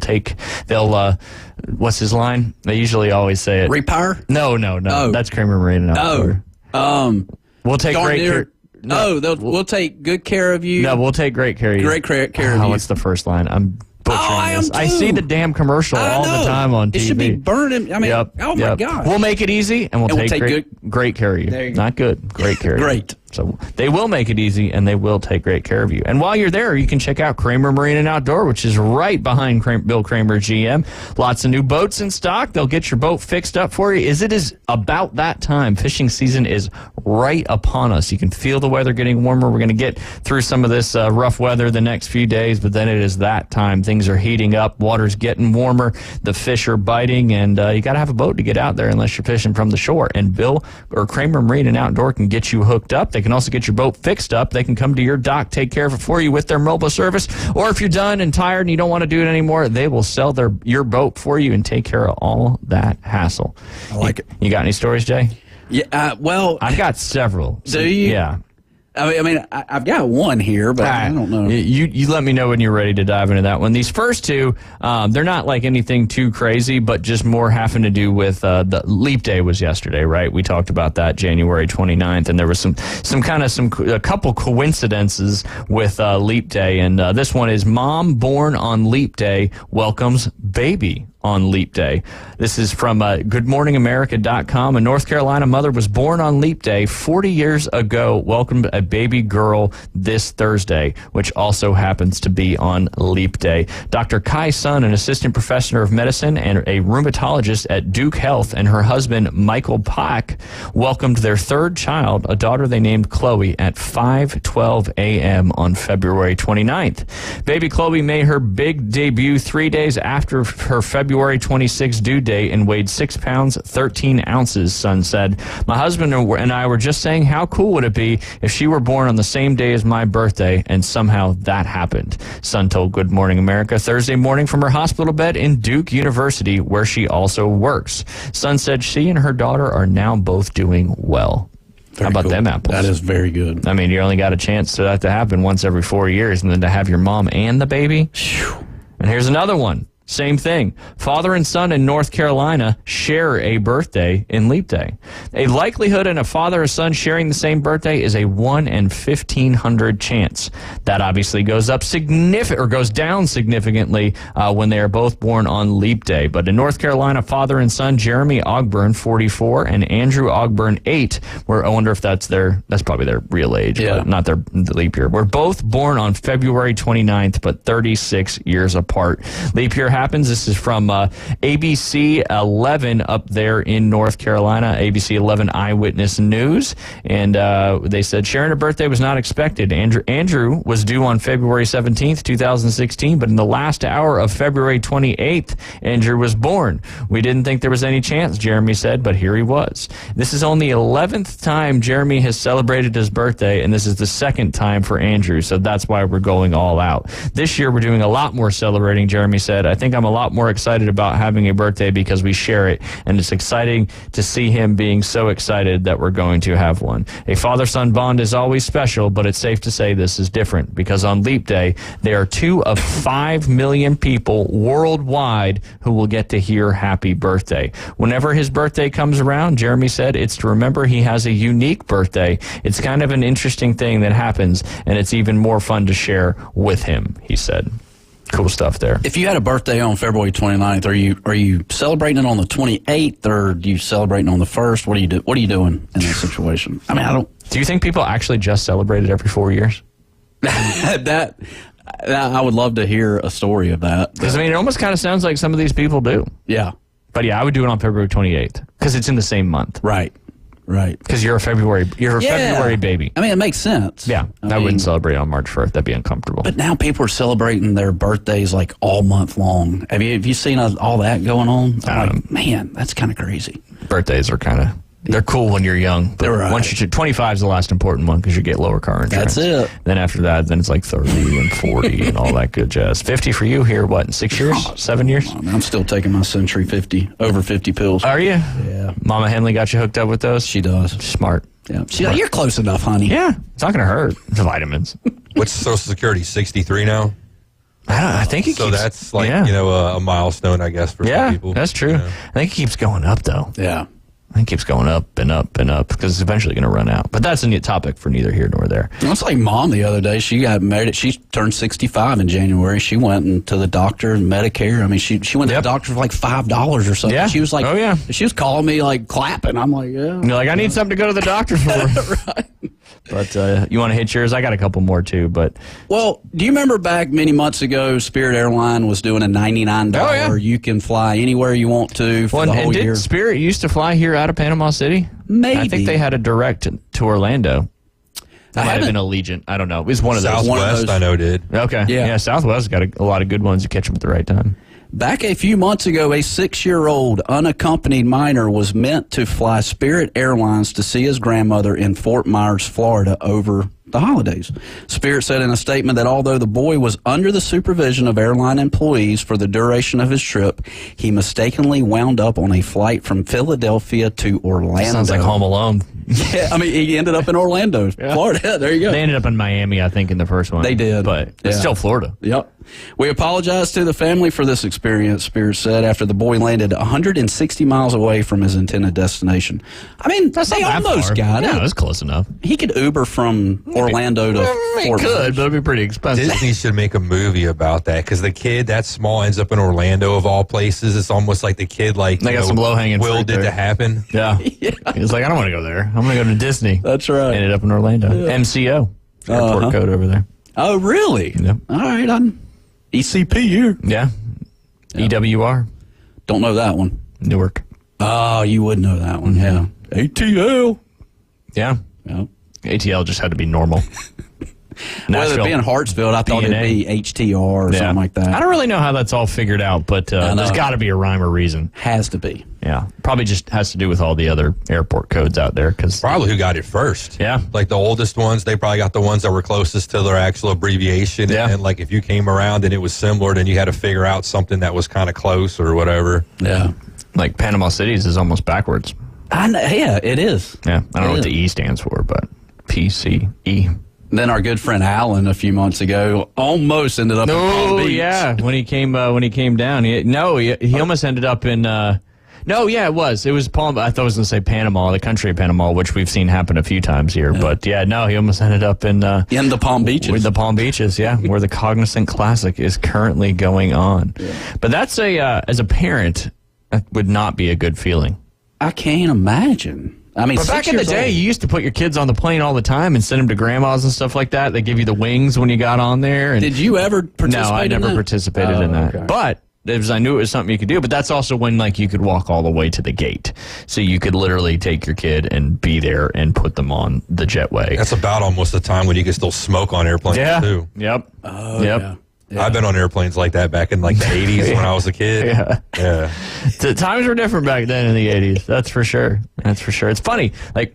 what's his line? They usually always say it. Repower? No. Oh. That's Kramer Marine and Outdoor. We'll take great care. We'll take good care of you. No, we'll take great care of you. Great care of you. What's the first line? I'm butchering this. I see the damn commercial I all know. the time on TV. It should be burning. I mean, oh my God. We'll make it easy, and we'll take great care of you. There you go. Not good. Great care of you. Great. So they will make it easy, and they will take great care of you. And while you're there, you can check out Kramer Marine and Outdoor, which is right behind Bill Kramer GM. Lots of new boats in stock. They'll get your boat fixed up for you. It is about that time. Fishing season is right upon us. You can feel the weather getting warmer. We're going to get through some of this rough weather the next few days, but then it is that time. Things are heating up. Water's getting warmer. The fish are biting, and you got to have a boat to get out there unless you're fishing from the shore. And Kramer Marine and Outdoor can get you hooked up. They can also get your boat fixed up. They can come to your dock, take care of it for you with their mobile service. Or if you're done and tired and you don't want to do it anymore, they will sell your boat for you and take care of all that hassle. I like it. You got any stories, Jay? Yeah. Well, I've got several. Do you? Yeah. I've got one here, but I don't know. You let me know when you're ready to dive into that one. These first two, they're not like anything too crazy, but just more having to do with the Leap Day was yesterday, right? We talked about that January 29th, and there was a couple coincidences with Leap Day, and this one is mom born on Leap Day welcomes baby on Leap Day. This is from GoodMorningAmerica.com. A North Carolina mother was born on Leap Day 40 years ago, welcomed a baby girl this Thursday, which also happens to be on Leap Day. Dr. Kai Sun, an assistant professor of medicine and a rheumatologist at Duke Health, and her husband, Michael Pack, welcomed their third child, a daughter they named Chloe, at 5:12 a.m. on February 29th. Baby Chloe made her big debut 3 days after her February 26th due date and weighed 6 pounds, 13 ounces, Sun said. My husband and I were just saying how cool would it be if she were born on the same day as my birthday, and somehow that happened, Sun told Good Morning America Thursday morning from her hospital bed in Duke University, where she also works. Sun said she and her daughter are now both doing well. How about them apples? That is very good. I mean, you only got a chance for that to happen once every 4 years, and then to have your mom and the baby. And here's another one. Same thing. Father and son in North Carolina share a birthday in Leap Day. A likelihood in a father or son sharing the same birthday is a 1 in 1,500 chance. That obviously goes down significantly when they are both born on Leap Day. But in North Carolina, father and son Jeremy Ogburn, 44, and Andrew Ogburn, 8. I wonder if that's probably their real age, but not their leap year. We're both born on February 29th, but 36 years apart. Leap year happens. This is from ABC 11 up there in North Carolina, ABC 11 Eyewitness News. And they said sharing a birthday was not expected. Andrew was due on February 17th, 2016, but in the last hour of February 28th, Andrew was born. We didn't think there was any chance, Jeremy said, but here he was. This is only the 11th time Jeremy has celebrated his birthday, and this is the second time for Andrew, so that's why we're going all out. This year we're doing a lot more celebrating, Jeremy said. I think I'm a lot more excited about having a birthday because we share it, and it's exciting to see him being so excited that we're going to have one. A father-son bond is always special, but it's safe to say this is different because on Leap Day, there are 2 of 5 million people worldwide who will get to hear happy birthday. Whenever his birthday comes around, Jeremy said, it's to remember he has a unique birthday. It's kind of an interesting thing that happens, and it's even more fun to share with him, he said. Cool stuff there. If you had a birthday on February 29th, are you celebrating it on the 28th, or are you celebrating on the 1st? What are you doing in that situation? I mean, I don't. Do you think people actually just celebrate it every 4 years? that I would love to hear a story of that. Because I mean, it almost kind of sounds like some of these people do. Yeah. But yeah, I would do it on February 28th because it's in the same month. Right. Right. Because you're a February baby. I mean, it makes sense. Yeah. I wouldn't celebrate on March 1st. That'd be uncomfortable. But now people are celebrating their birthdays like all month long. Have you seen all that going on? I'm like, man, that's kind of crazy. Birthdays are they're cool when you're young. But once you 25 is the last important one because you get lower car insurance. That's it. Then after that, then it's like 30 and 40 and all that good jazz. 50 for you here, what, in 6 years? 7 years? I'm still taking my Century 50, over 50 pills. Are you? Yeah. Mama Henley got you hooked up with those? She does. Smart. Yeah. She's like, you're close enough, honey. Yeah. It's not going to hurt. It's vitamins. What's Social Security, 63 now? I think it so keeps... that's like, a milestone, I guess, for some people. That's true. Yeah. I think it keeps going up, though. Yeah. I think it keeps going up and up and up because it's eventually going to run out. But that's a neat topic for neither here nor there. It's like Mom the other day. She got married. She turned 65 in January. She went to the doctor, Medicare. I mean, she went to the doctor for like $5 or something. Yeah. She was like, oh, yeah. She was calling me like clapping. I'm like, yeah. And you're like, I need something to go to the doctor for. Right. But you want to hit yours? I got a couple more too. But well, do you remember back many months ago, Spirit Airline was doing a $99? Oh, yeah. You can fly anywhere you want to for the whole year. Spirit used to fly here out of Panama City? Maybe. I think they had a direct to Orlando. That might have been Allegiant. I don't know. It was one of those. Southwest, I know, did. Okay. Yeah, Southwest got a lot of good ones. You catch them at the right time. Back a few months ago, a 6-year-old unaccompanied minor was meant to fly Spirit Airlines to see his grandmother in Fort Myers, Florida over the holidays. Spirit said in a statement that although the boy was under the supervision of airline employees for the duration of his trip, he mistakenly wound up on a flight from Philadelphia to Orlando. Sounds like Home Alone. Yeah, I mean, he ended up in Orlando, Florida. There you go. They ended up in Miami, I think, in the first one. They did. But it's still Florida. Yep. We apologize to the family for this experience, Spirit said, after the boy landed 160 miles away from his intended destination. I mean, they almost got it. Yeah, that's close enough. He could Uber from Orlando to Fort Myers. But it'd be pretty expensive. Disney should make a movie about that because the kid that small ends up in Orlando of all places. It's almost like the kid they got some low-hanging fruit willed it there. to happen. Yeah. He was like, I don't want to go there. I'm going to go to Disney. That's right. Ended up in Orlando. MCO. Airport code over there. Oh, really? Yep. All right. I'm ECP here. Yeah. EWR. Don't know that one. Newark. Oh, you would know that one. Yeah. ATL. Yeah. Yep. ATL just had to be normal. Well, it'd be in Hartsfield. I thought it'd be HTR or something like that. I don't really know how that's all figured out, but there's got to be a rhyme or reason. Has to be. Yeah. Probably just has to do with all the other airport codes out there. Probably who got it first. Yeah. Like the oldest ones, they probably got the ones that were closest to their actual abbreviation. Yeah. And like if you came around and it was similar, then you had to figure out something that was kind of close or whatever. Yeah. Like Panama City's is almost backwards. Yeah, it is. Yeah. I don't know what the E stands for, but PCE. Then our good friend Alan a few months ago almost ended up in Palm Beach. Yeah, when he came down, he almost ended up in. It was Palm. I thought I was going to say Panama, the country of Panama, which we've seen happen a few times here. Yeah. But he almost ended up in the Palm Beaches. With the Palm Beaches, where the Cognizant Classic is currently going on. Yeah. But that's as a parent, that would not be a good feeling. I can't imagine. I mean, but back in the day, you used to put your kids on the plane all the time and send them to grandmas and stuff like that. They give you the wings when you got on there. And did you ever participate? No, I never participated in that. Okay. But I knew it was something you could do. But that's also when you could walk all the way to the gate, so you could literally take your kid and be there and put them on the jetway. That's about almost the time when you could still smoke on airplanes too. Yep. Oh, yep. Yeah. I've been on airplanes like that back in the 80s when I was a kid. Yeah. The times were different back then in the 80s. That's for sure. It's funny.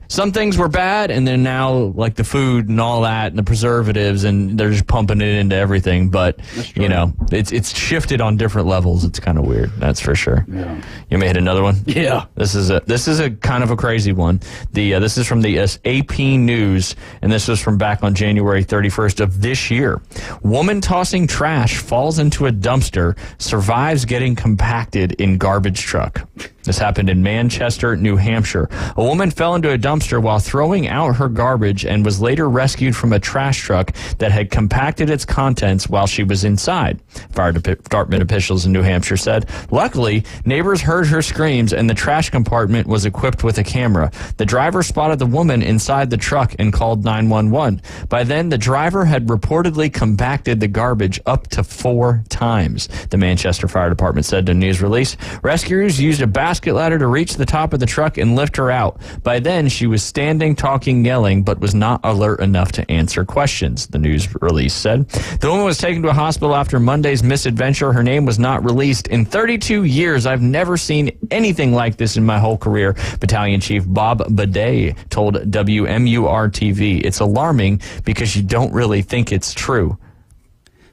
Some things were bad, and then now the food and all that and the preservatives, and they're just pumping it into everything. But it's shifted on different levels. It's kind of weird. That's for sure. Yeah. You may hit another one. Yeah. This is a kind of a crazy one. This is from the AP News, and this was from back on January 31st of this year. Woman tossing trash falls into a dumpster, survives getting compacted in garbage truck. This happened in Manchester, New Hampshire. A woman fell into a dumpster while throwing out her garbage and was later rescued from a trash truck that had compacted its contents while she was inside. Fire department officials in New Hampshire said, luckily, neighbors heard her screams and the trash compartment was equipped with a camera. The driver spotted the woman inside the truck and called 911. By then, the driver had reportedly compacted the garbage up to 4 times, the Manchester Fire Department said in a news release. Rescuers used a basket ladder to reach the top of the truck and lift her out. By then, she was standing, talking, yelling, but was not alert enough to answer questions, the news release said. The woman was taken to a hospital after Monday's misadventure. Her name was not released. In 32 years, I've never seen anything like this in my whole career, Battalion Chief Bob Bidet told WMUR-TV. It's alarming because you don't really think it's true.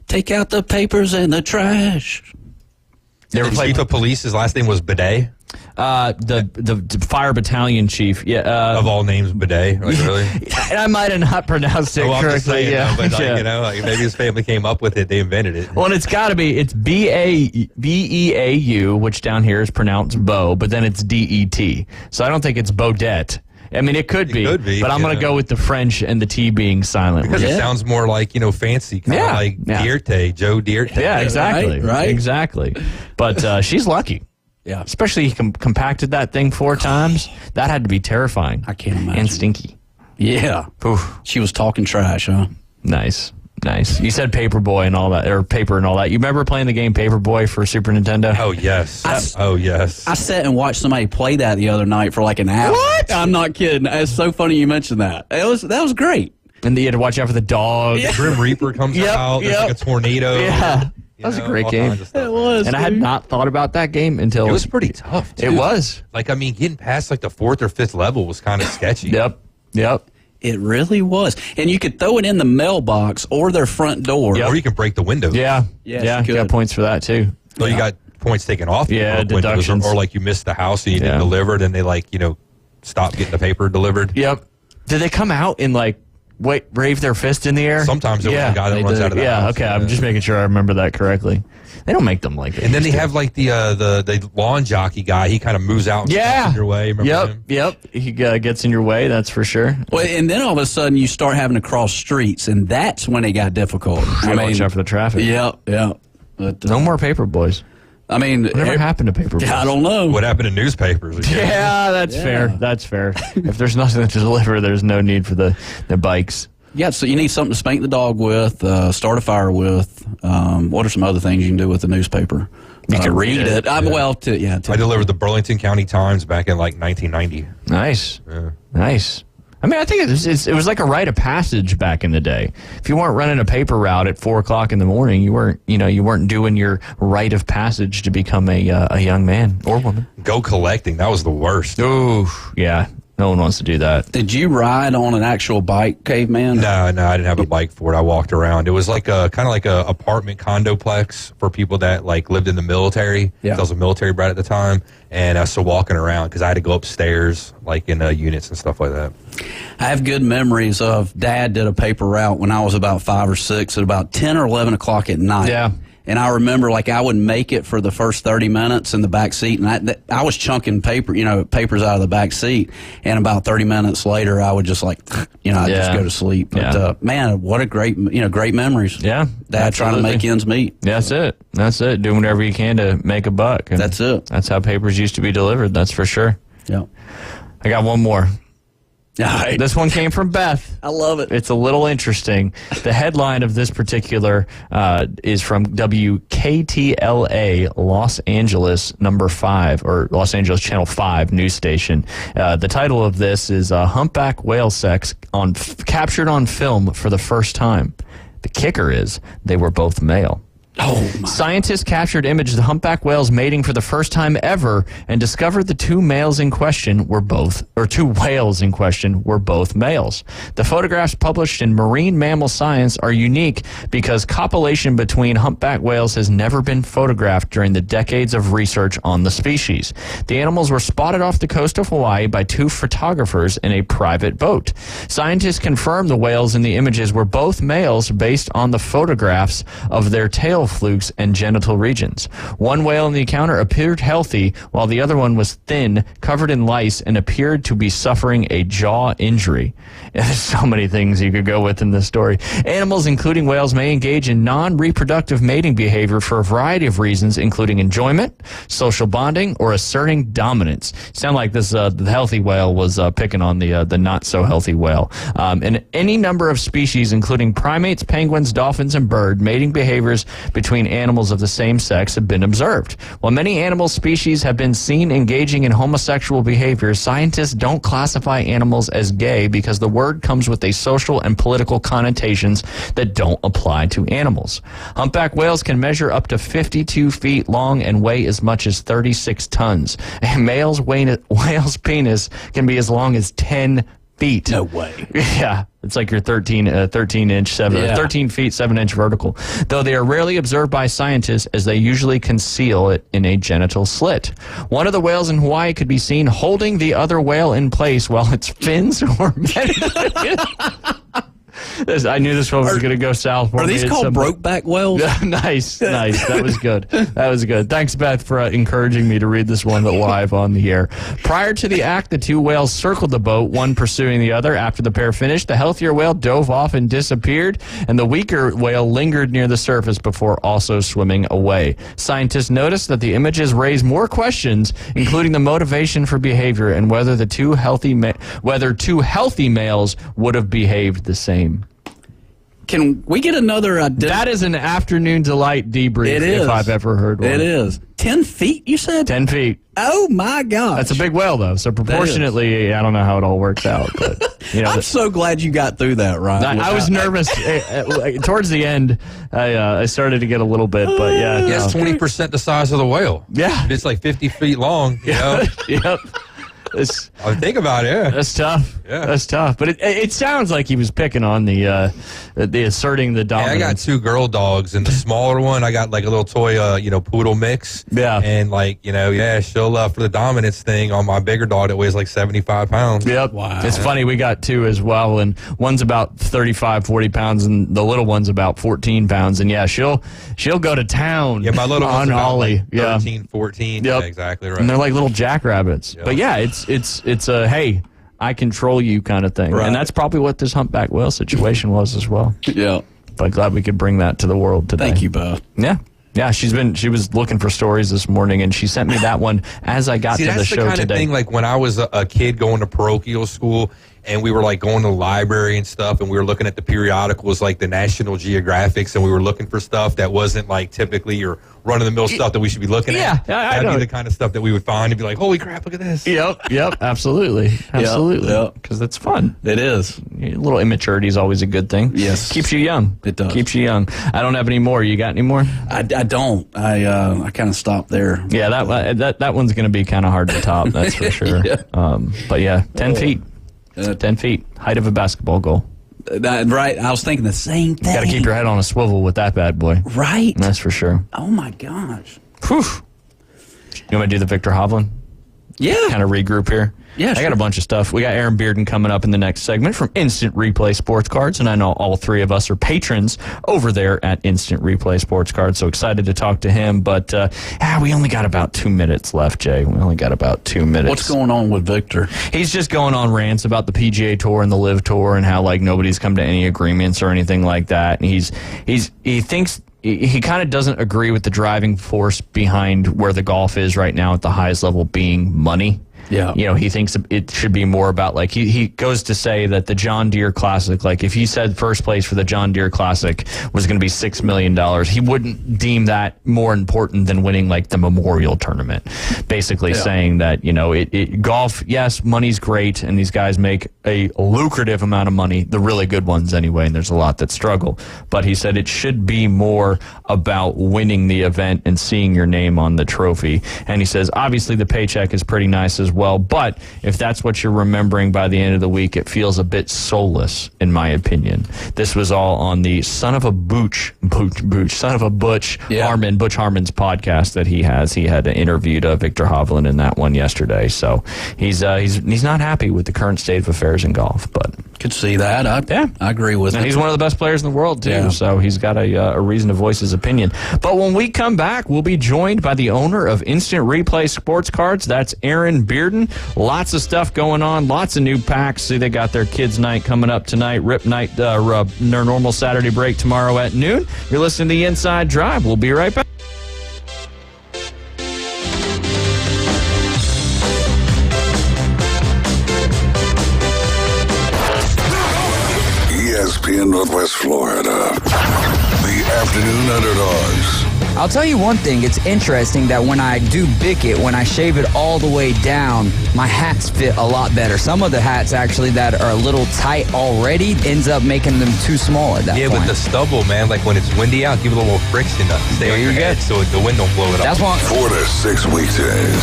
Take out the papers and the trash. The chief of police, his last name was Bidet? The fire battalion chief, yeah. Of all names, Bidet, like, really? I might have not pronounced it correctly. Saying, yeah, but like, maybe his family came up with it, they invented it. Well, and it's got to be, it's B-E-A-U, which down here is pronounced Bo, but then it's D-E-T. So I don't think it's Baudet. I mean, it could be, but I'm going to go with the French and the T being silent. Because it sounds more like, fancy, kind of like Dierte, Joe Dierte. Yeah, exactly. Right. Exactly. But she's lucky. Yeah. Especially he compacted that thing 4 times. That had to be terrifying. I can't imagine. And stinky. Yeah. Oof. She was talking trash, huh? Nice. You said Paperboy and all that, or Paper and all that. You remember playing the game Paperboy for Super Nintendo? Oh, yes. I sat and watched somebody play that the other night for like an hour. What? I'm not kidding. It's so funny you mentioned that. That was great. And you had to watch out for the dog. The Grim Reaper comes out. There's like a tornado. Yeah. That was a great game. It was. And I had not thought about that game until... It was pretty tough, too. It was. Like, I mean, getting past like the 4th or 5th level was kind of sketchy. Yep. It really was. And you could throw it in the mailbox or their front door. Or you can break the windows. Yeah. You got points for that, too. So you got points taken off. Yeah, deductions. Or like you missed the house and you didn't deliver it and they stop getting the paper delivered. Yep. Did they come out and wave their fist in the air? Sometimes it was the guy that runs out of the house. Okay. I'm just making sure I remember that correctly. They don't make them like it. And then they have like the lawn jockey guy. He kind of moves out and gets in your way. Remember him? Yep. He gets in your way, that's for sure. Well, and then all of a sudden you start having to cross streets, and that's when it got difficult. Watch out for the traffic. Yep. But, no more paper boys. I mean, whatever happened to paper boys? I don't know. What happened to newspapers? Yeah, that's fair. That's fair. If there's nothing to deliver, there's no need for the bikes. Yeah, so you need something to spank the dog with, start a fire with. What are some other things you can do with the newspaper? You can read it. I delivered the Burlington County Times back in like 1990. Nice. Yeah. Nice. I mean, I think it was like a rite of passage back in the day. If you weren't running a paper route at 4:00 in the morning, you weren't doing your rite of passage to become a young man or woman. Go collecting. That was the worst. Ooh, yeah. No one wants to do that. Did you ride on an actual bike, Caveman? No, I didn't have a bike for it. I walked around. It was like kind of like a apartment condoplex for people that like lived in the military. Yeah. I was a military brat at the time, and so walking around because I had to go upstairs like in units and stuff like that. I have good memories of Dad did a paper route when I was about 5 or 6 at about 10 or 11 o'clock at night. Yeah. And I remember, I would make it for the first 30 minutes in the back seat, and I was chunking papers out of the back seat. And about 30 minutes later, I would just I'd just go to sleep. But man, what a great memories. Yeah, Dad trying to make ends meet. That's it. Doing whatever you can to make a buck. And that's it. That's how papers used to be delivered. That's for sure. Yeah. I got one more. All right. This one came from Beth. I love it. It's a little interesting. The headline of this particular is from WKTLA Los Angeles number 5, or Los Angeles Channel 5 news station. The title of this is Humpback Whale Sex captured on film for the first time. The kicker is they were both male. Oh, my. Scientists captured images of humpback whales mating for the first time ever and discovered the two whales in question were both males. The photographs published in Marine Mammal Science are unique because copulation between humpback whales has never been photographed during the decades of research on the species. The animals were spotted off the coast of Hawaii by 2 photographers in a private boat. Scientists confirmed the whales in the images were both males based on the photographs of their tail flukes and genital regions. One whale in the encounter appeared healthy, while the other one was thin, covered in lice, and appeared to be suffering a jaw injury. There's so many things you could go with in this story. Animals, including whales, may engage in non-reproductive mating behavior for a variety of reasons, including enjoyment, social bonding, or asserting dominance. Sound like this the healthy whale was picking on the not-so-healthy whale. In any number of species, including primates, penguins, dolphins, and bird, mating behaviors between animals of the same sex have been observed. While many animal species have been seen engaging in homosexual behavior, scientists don't classify animals as gay because the word comes with a social and political connotations that don't apply to animals. Humpback whales can measure up to 52 feet long and weigh as much as 36 tons. A whale's penis can be as long as 10 feet. No way. Yeah. It's like your 13 feet, 7 inch vertical. Though they are rarely observed by scientists as they usually conceal it in a genital slit. One of the whales in Hawaii could be seen holding the other whale in place while its fins were I knew this one was going to go south. Are these called brokeback whales? Nice. That was good. Thanks, Beth, for encouraging me to read this one live on the air. Prior to the act, the two whales circled the boat, one pursuing the other. After the pair finished, the healthier whale dove off and disappeared, and the weaker whale lingered near the surface before also swimming away. Scientists noticed that the images raise more questions, including the motivation for behavior and whether two healthy males would have behaved the same. Can we get another? That is an afternoon delight debrief. It is. If I've ever heard one. It is 10 feet. You said 10 feet. Oh my gosh, that's a big whale, though. So proportionately, I don't know how it all works out. But I'm so glad you got through that, Ryan. I was nervous towards the end. I started to get a little bit, but yeah, it's 20% the size of the whale. Yeah, it's like 50 feet long. You know? Yep. I think about it. Yeah. That's tough. Yeah. That's tough. But it sounds like he was picking on the asserting the dominance. I got 2 girl dogs, and the smaller one, I got like a little toy, poodle mix. Yeah. And she'll for the dominance thing on my bigger dog that weighs like 75 pounds. Yep. Wow. It's funny. We got 2 as well, and one's about 35, 40 pounds, and the little one's about 14 pounds. And yeah, she'll go to town. Yeah, my little one's about Ollie. Like 13, 14. Yep. Yeah, exactly right. And they're like little jackrabbits. Yep. But yeah, it's a hey, I control you kind of thing. Right. And that's probably what this humpback whale situation was as well. Yeah. But glad we could bring that to the world today. Thank you, Bo. Yeah. Yeah, she was looking for stories this morning, and she sent me that one as I got to the show today. That's the kind of thing, like when I was a kid going to parochial school, and we were like going to the library and stuff, and we were looking at the periodicals like the National Geographics, and we were looking for stuff that wasn't like typically your run-of-the-mill stuff that we should be looking at. Yeah, that'd be the kind of stuff that we would find and be like, holy crap, look at this. Yep, absolutely. Because it's fun. It is. A little immaturity is always a good thing. Yes. Keeps you young. It does. Keeps you young. I don't have any more. You got any more? I don't. I kind of stopped there. Yeah, that one's going to be kind of hard to top, that's for sure. Yeah. But yeah, 10 feet. 10 feet. Height of a basketball goal. Right. I was thinking the same thing. Got to keep your head on a swivel with that bad boy. Right. That's for sure. Oh, my gosh. Whew. You want me to do the Victor Hovland? Yeah. Kind of regroup here? Yeah, I got a bunch of stuff. We got Aaron Bearden coming up in the next segment from Instant Replay Sports Cards, and I know all 3 of us are patrons over there at Instant Replay Sports Cards, so excited to talk to him. But we only got about 2 minutes left, Jay. We only got about 2 minutes. What's going on with Victor? He's just going on rants about the PGA Tour and the LIV Tour and how like nobody's come to any agreements or anything like that. And he thinks he kind of doesn't agree with the driving force behind where the golf is right now at the highest level being money. Yeah. He thinks it should be more about, like, he goes to say that the John Deere Classic, like, if he said first place for the John Deere Classic was going to be $6 million, he wouldn't deem that more important than winning, like, the Memorial Tournament. Basically saying that, golf, yes, money's great, and these guys make a lucrative amount of money, the really good ones anyway, and there's a lot that struggle. But he said it should be more about winning the event and seeing your name on the trophy. And he says, obviously, the paycheck is pretty nice as well, but if that's what you're remembering by the end of the week, it feels a bit soulless, in my opinion. This was all on the son of a Butch Harmon, Butch Harmon's podcast that he has. He had interviewed Victor Hovland in that one yesterday, so he's not happy with the current state of affairs in golf. But could see that. I agree with it. He's one of the best players in the world too, so he's got a reason to voice his opinion. But when we come back, we'll be joined by the owner of Instant Replay Sports Cards. That's Aaron Bearden. Lots of stuff going on, lots of new packs. See, they got their kids' night coming up tonight, Rip Night, their normal Saturday break tomorrow at noon. You're listening to The Inside Drive. We'll be right back. ESPN Northwest Florida, the Afternoon Underdogs. I'll tell you one thing. It's interesting that when I do bick it, when I shave it all the way down, my hats fit a lot better. Some of the hats, actually, that are a little tight already ends up making them too small at that point. Yeah, with the stubble, man, like when it's windy out, give it a little friction to stay on your head so the wind don't blow it That's off. 4 to 6 weekdays.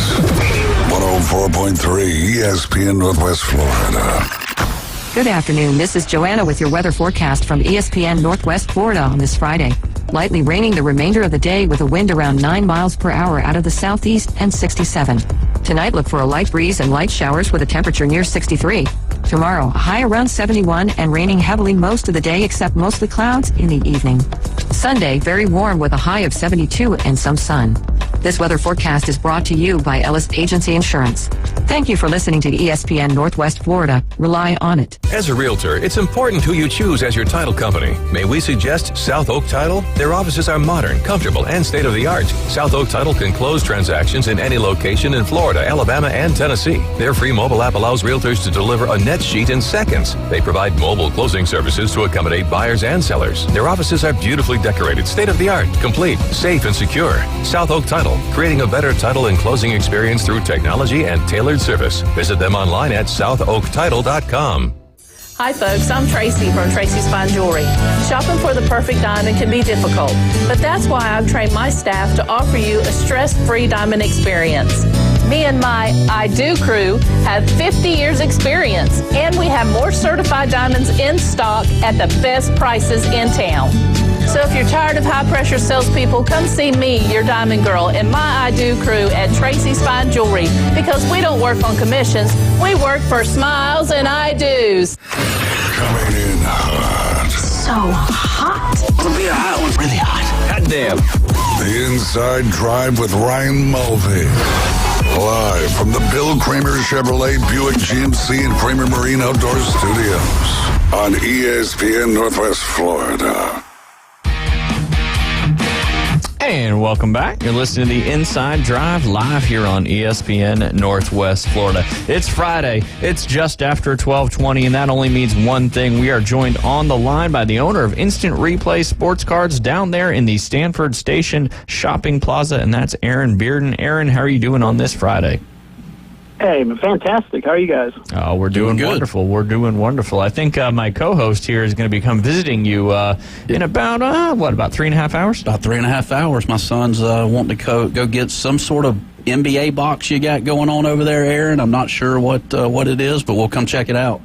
104.3 ESPN Northwest Florida. Good afternoon. This is Joanna with your weather forecast from ESPN Northwest Florida on this Friday. Lightly raining the remainder of the day with a wind around 9 miles per hour out of the southeast and 67. Tonight, look for a light breeze and light showers with a temperature near 63. Tomorrow, a high around 71 and raining heavily most of the day except mostly clouds in the evening. Sunday, very warm with a high of 72 and some sun. This weather forecast is brought to you by Ellis Agency Insurance. Thank you for listening to ESPN Northwest Florida. Rely on it. As a realtor, it's important who you choose as your title company. May we suggest South Oak Title? Their offices are modern, comfortable, and state-of-the-art. South Oak Title can close transactions in any location in Florida, Alabama, and Tennessee. Their free mobile app allows realtors to deliver a net sheet in seconds. They provide mobile closing services to accommodate buyers and sellers. Their offices are beautifully decorated, state-of-the-art, complete, safe, and secure. South Oak Title, creating a better title and closing experience through technology and tailored service. Visit them online at southoaktitle.com. Hi folks, I'm Tracy from Tracy's Fine Jewelry. Shopping for the perfect diamond can be difficult, but that's why I've trained my staff to offer you a stress-free diamond experience. Me and my I Do crew have 50 years experience, and we have more certified diamonds in stock at the best prices in town. So if you're tired of high-pressure salespeople, come see me, your diamond girl, and my I Do crew at Tracy's Fine Jewelry, because we don't work on commissions. We work for smiles and I Do's. Coming in hot. So hot. It'll be a hot one. Really hot. God damn. The Inside Drive with Ryan Mulvey. Live from the Bill Kramer Chevrolet Buick GMC and Kramer Marine Outdoor Studios on ESPN Northwest Florida. And welcome back. You're listening to the Inside Drive live here on ESPN Northwest Florida. It's Friday. It's just after 12:20, and that only means one thing. We are joined on the line by the owner of Instant Replay Sports Cards down there in the Stanford Station Shopping Plaza, and that's Aaron Bearden. Aaron, how are you doing on this Friday? Hey, fantastic. How are you guys? Oh, we're doing wonderful. We're doing wonderful. I think my co-host here is going to be come visiting you in about 3.5 hours? About 3.5 hours. My son's wanting to go get some sort of NBA box you got going on over there, Aaron. I'm not sure what it is, but we'll come check it out.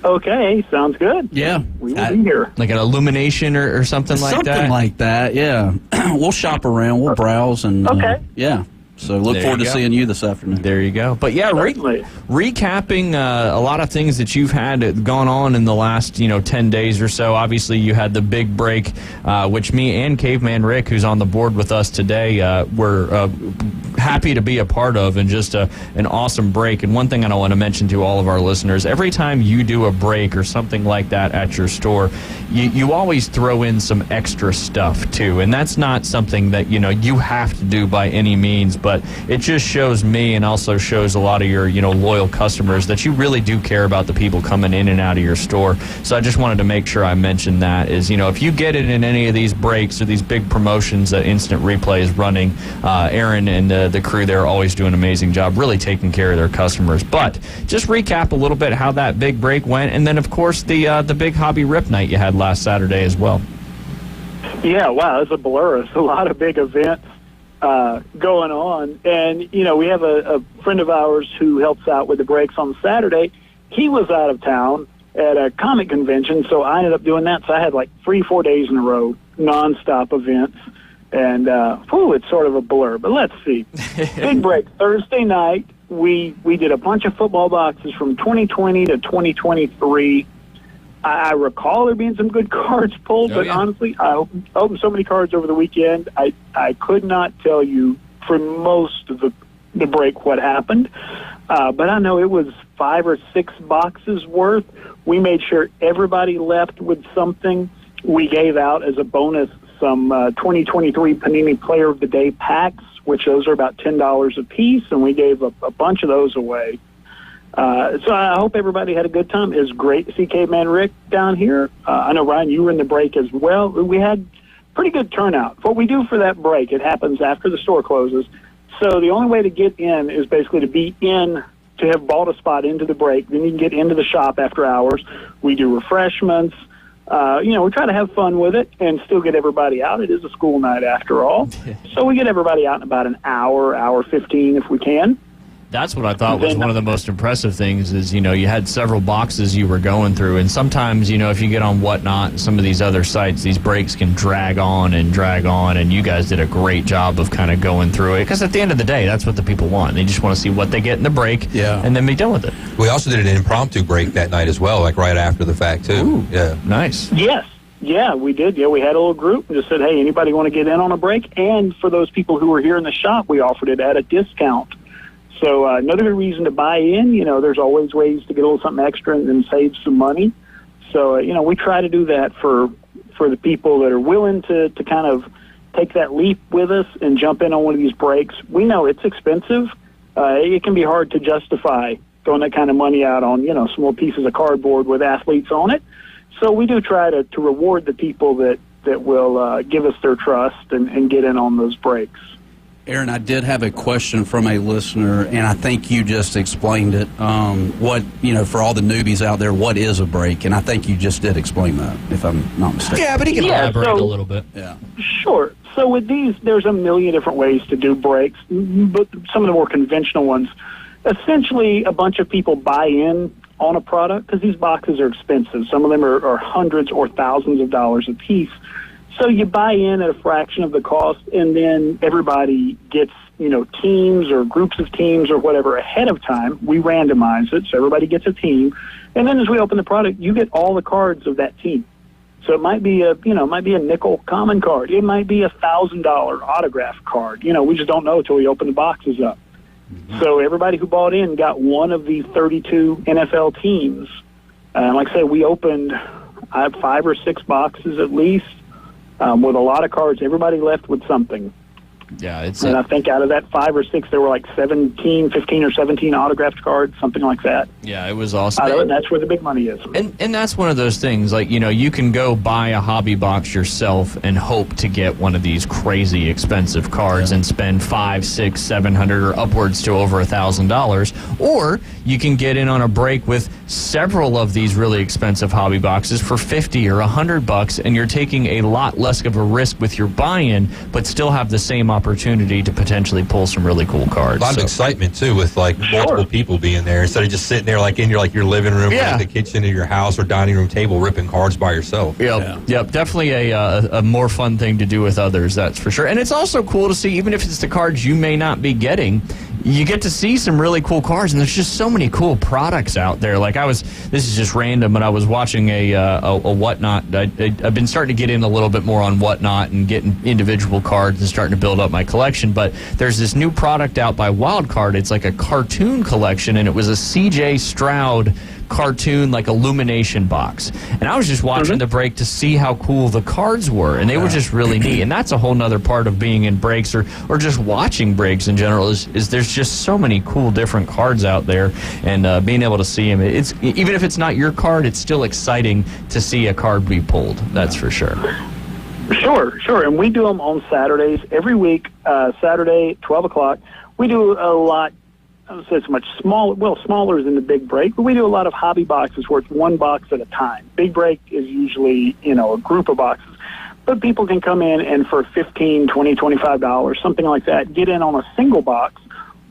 Okay, sounds good. Yeah. We will be here. Like an Illumination or something like that? Something like that, yeah. We'll shop around. We'll browse. And yeah. So look forward to seeing you this afternoon. There you go. But yeah, recapping a lot of things that you've had gone on in the last 10 days or so. Obviously, you had the big break, which me and Caveman Rick, who's on the board with us today, were happy to be a part of, and just an awesome break. And one thing I want to mention to all of our listeners, every time you do a break or something like that at your store, you always throw in some extra stuff too. And that's not something that you have to do by any means, but it just shows me, and also shows a lot of your loyal customers, that you really do care about the people coming in and out of your store. So I just wanted to make sure I mentioned that, is if you get it in any of these breaks or these big promotions that Instant Replay is running, Aaron and the crew there are always doing an amazing job really taking care of their customers. But just recap a little bit how that big break went, and then of course the big hobby rip night you had last Saturday as well. Yeah, wow, it's a blur. It's a lot of big events going on. And, we have a friend of ours who helps out with the breaks on Saturday. He was out of town at a comic convention, so I ended up doing that. So I had like 3-4 days in a row, nonstop events. And, it's sort of a blur. But let's see. Big break. Thursday night, we did a bunch of football boxes from 2020 to 2023. I recall there being some good cards pulled, but honestly, I opened so many cards over the weekend, I could not tell you for most of the break what happened. But I know it was 5 or 6 boxes worth. We made sure everybody left with something. We gave out as a bonus some 2023 Panini Player of the Day packs, which those are about $10 a piece, and we gave a bunch of those away. So I hope everybody had a good time. It was great to see Caveman Rick down here. I know, Ryan, you were in the break as well. We had pretty good turnout. What we do for that break, it happens after the store closes. So the only way to get in is basically to be in, to have bought a spot into the break. Then you can get into the shop after hours. We do refreshments. We try to have fun with it and still get everybody out. It is a school night after all. So we get everybody out in about an hour 15 if we can. That's what I thought was one of the most impressive things is, you had several boxes you were going through. And sometimes, if you get on Whatnot and some of these other sites, these breaks can drag on. And you guys did a great job of kind of going through it. Because at the end of the day, that's what the people want. They just want to see what they get in the break and then be done with it. We also did an impromptu break that night as well, like right after the fact, too. Ooh, yeah. Nice. Yes. Yeah, we did. Yeah, we had a little group and just said, hey, anybody want to get in on a break? And for those people who were here in the shop, we offered it at a discount. So another good reason to buy in, there's always ways to get a little something extra and then save some money. So, we try to do that for the people that are willing to kind of take that leap with us and jump in on one of these breaks. We know it's expensive. It can be hard to justify throwing that kind of money out on, some little pieces of cardboard with athletes on it. So we do try to reward the people that will give us their trust and get in on those breaks. Aaron, I did have a question from a listener, and I think you just explained it. For all the newbies out there, what is a break? And I think you just did explain that, if I'm not mistaken. Yeah, but he can elaborate a little bit. Yeah. Sure. So with these, there's a million different ways to do breaks, but some of the more conventional ones, essentially a bunch of people buy in on a product because these boxes are expensive. Some of them are hundreds or thousands of dollars a piece. So you buy in at a fraction of the cost, and then everybody gets, teams or groups of teams or whatever ahead of time. We randomize it, so everybody gets a team. And then as we open the product, you get all the cards of that team. So it might be a nickel common card. It might be $1,000 autograph card. We just don't know until we open the boxes up. Mm-hmm. So everybody who bought in got one of the 32 NFL teams. Like I said, we opened 5 or 6 boxes at least. With a lot of cards, everybody left with something. Yeah, and I think out of that 5 or 6, there were like 15 or 17 autographed cards, something like that. Yeah, it was awesome. And that's where the big money is. And that's one of those things, like, you can go buy a hobby box yourself and hope to get one of these crazy expensive cards and spend $500, $600, $700 or upwards to over $1,000. Or you can get in on a break with several of these really expensive hobby boxes for $50 or $100, and you're taking a lot less of a risk with your buy-in, but still have the same opportunity to potentially pull some really cool cards. A lot of excitement too, with like multiple people being there instead of just sitting there like in your living room, or the kitchen of your house or dining room table, ripping cards by yourself. Yep. Definitely a more fun thing to do with others. That's for sure. And it's also cool to see, even if it's the cards you may not be getting, you get to see some really cool cards, and there's just so many cool products out there. Like this is just random, but I was watching a Whatnot. I've been starting to get in a little bit more on Whatnot and getting individual cards and starting to build up my collection. But there's this new product out by Wildcard. It's like a cartoon collection, and it was a C.J. Stroud cartoon, like illumination box. And I was just watching the break to see how cool the cards were, and they were just really neat. And that's a whole nother part of being in breaks or just watching breaks in general is there's just so many cool different cards out there, and being able to see them, it's even if it's not your card, it's still exciting to see a card be pulled. That's for sure. Sure. And we do them on Saturdays every week. Saturday, 12 o'clock. We do a lot. I don't say it's much smaller than the big break, but we do a lot of hobby boxes where it's one box at a time. Big break is usually, a group of boxes. But people can come in and for $15, $20, $25, something like that, get in on a single box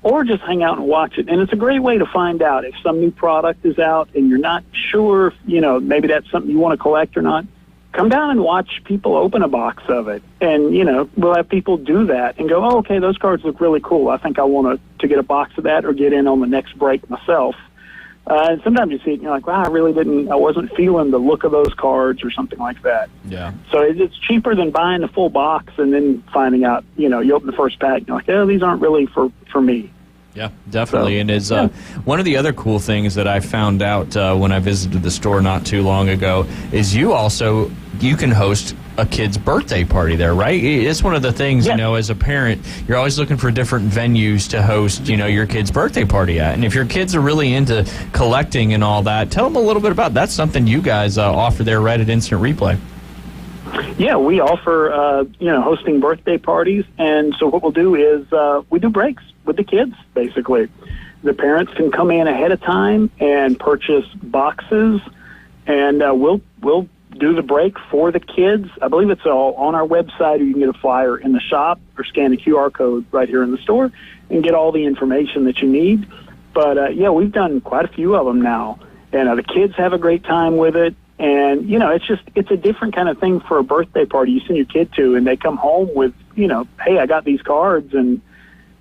or just hang out and watch it. And it's a great way to find out if some new product is out and you're not sure, maybe that's something you want to collect or not. Come down and watch people open a box of it. And, we'll have people do that and go, oh, okay, those cards look really cool. I think I want to get a box of that or get in on the next break myself. And sometimes you see it and you're like, wow, I wasn't feeling the look of those cards or something like that. Yeah. So it's cheaper than buying the full box and then finding out, you open the first pack and you're like, oh, these aren't really for me. Yeah, definitely. And is one of the other cool things that I found out when I visited the store not too long ago is you can host a kid's birthday party there, right? It's one of the things, as a parent, you're always looking for different venues to host, your kid's birthday party at. And if your kids are really into collecting and all that, tell them a little bit about that's something you guys offer there right at Instant Replay. Yeah, we offer, hosting birthday parties. And so what we'll do is we do breaks with the kids, basically. The parents can come in ahead of time and purchase boxes, and we'll do the break for the kids. I believe it's all on our website, or you can get a flyer in the shop or scan the QR code right here in the store and get all the information that you need. But, we've done quite a few of them now, and the kids have a great time with it. And, it's a different kind of thing for a birthday party you send your kid to, and they come home with, hey, I got these cards. And,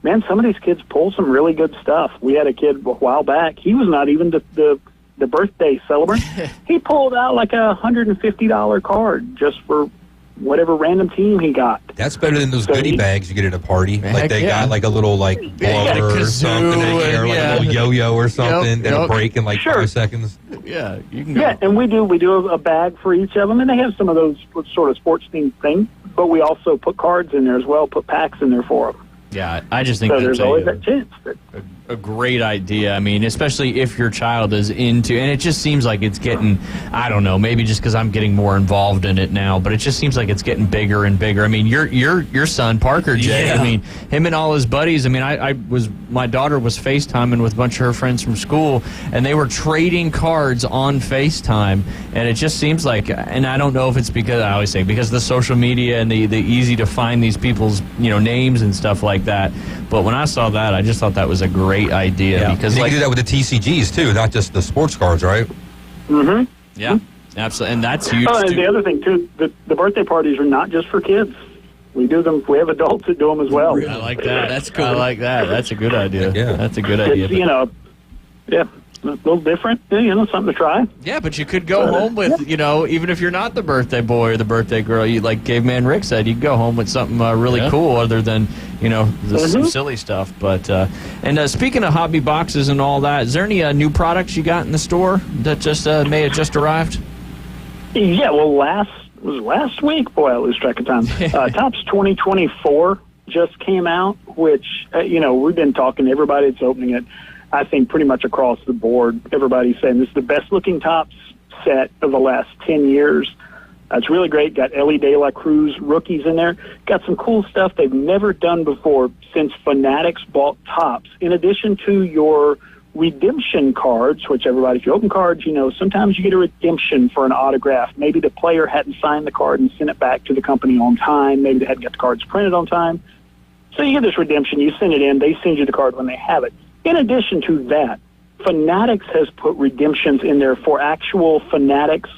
man, some of these kids pull some really good stuff. We had a kid a while back. He was not even the birthday celebrant. He pulled out like a $150 card just for whatever random team he got. That's better than those goodie bags you get at a party. Like they got like a little blower or something in there, like a little yo-yo or something, and a break in 5 seconds. Yeah, you can go. Yeah, and we do a bag for each of them, and they have some of those sort of sports themed things, but we also put cards in there as well, put packs in there for them. Yeah, I just think so. that's There's always that chance. A great idea. I mean, especially if your child is into, and it just seems like it's getting, I don't know, maybe just because I'm getting more involved in it now, but it just seems like it's getting bigger and bigger. I mean, your son Parker, Jay. Yeah. I mean, him and all his buddies. I mean, my daughter was FaceTiming with a bunch of her friends from school, and they were trading cards on FaceTime, and it just seems like, and I don't know if it's because I always say because of the social media and the easy to find these people's names and stuff like that. But when I saw that, I just thought that was a great idea because you can do that with the TCGs too, not just the sports cards, right? Mm-hmm. Yeah, absolutely, and that's huge. And the other thing too, the birthday parties are not just for kids. We do them. We have adults that do them as well. I like that. That's cool. I like that. That's a good idea. Yeah, that's a good idea. It's, a little different, something to try. Yeah, but you could go home with, even if you're not the birthday boy or the birthday girl, you like Caveman Rick said, you could go home with something really cool other than, some silly stuff. But and speaking of hobby boxes and all that, is there any new products you got in the store that just may have just arrived? Yeah, well, last week, boy, I lose track of time. Topps 2024 just came out, which, we've been talking to everybody that's opening it. I think pretty much across the board, everybody's saying this is the best-looking Topps set of the last 10 years. It's really great. Got Ellie De La Cruz rookies in there. Got some cool stuff they've never done before since Fanatics bought Topps. In addition to your redemption cards, which everybody, if you open cards, sometimes you get a redemption for an autograph. Maybe the player hadn't signed the card and sent it back to the company on time. Maybe they hadn't got the cards printed on time. So you get this redemption. You send it in. They send you the card when they have it. In addition to that, Fanatics has put redemptions in there for actual Fanatics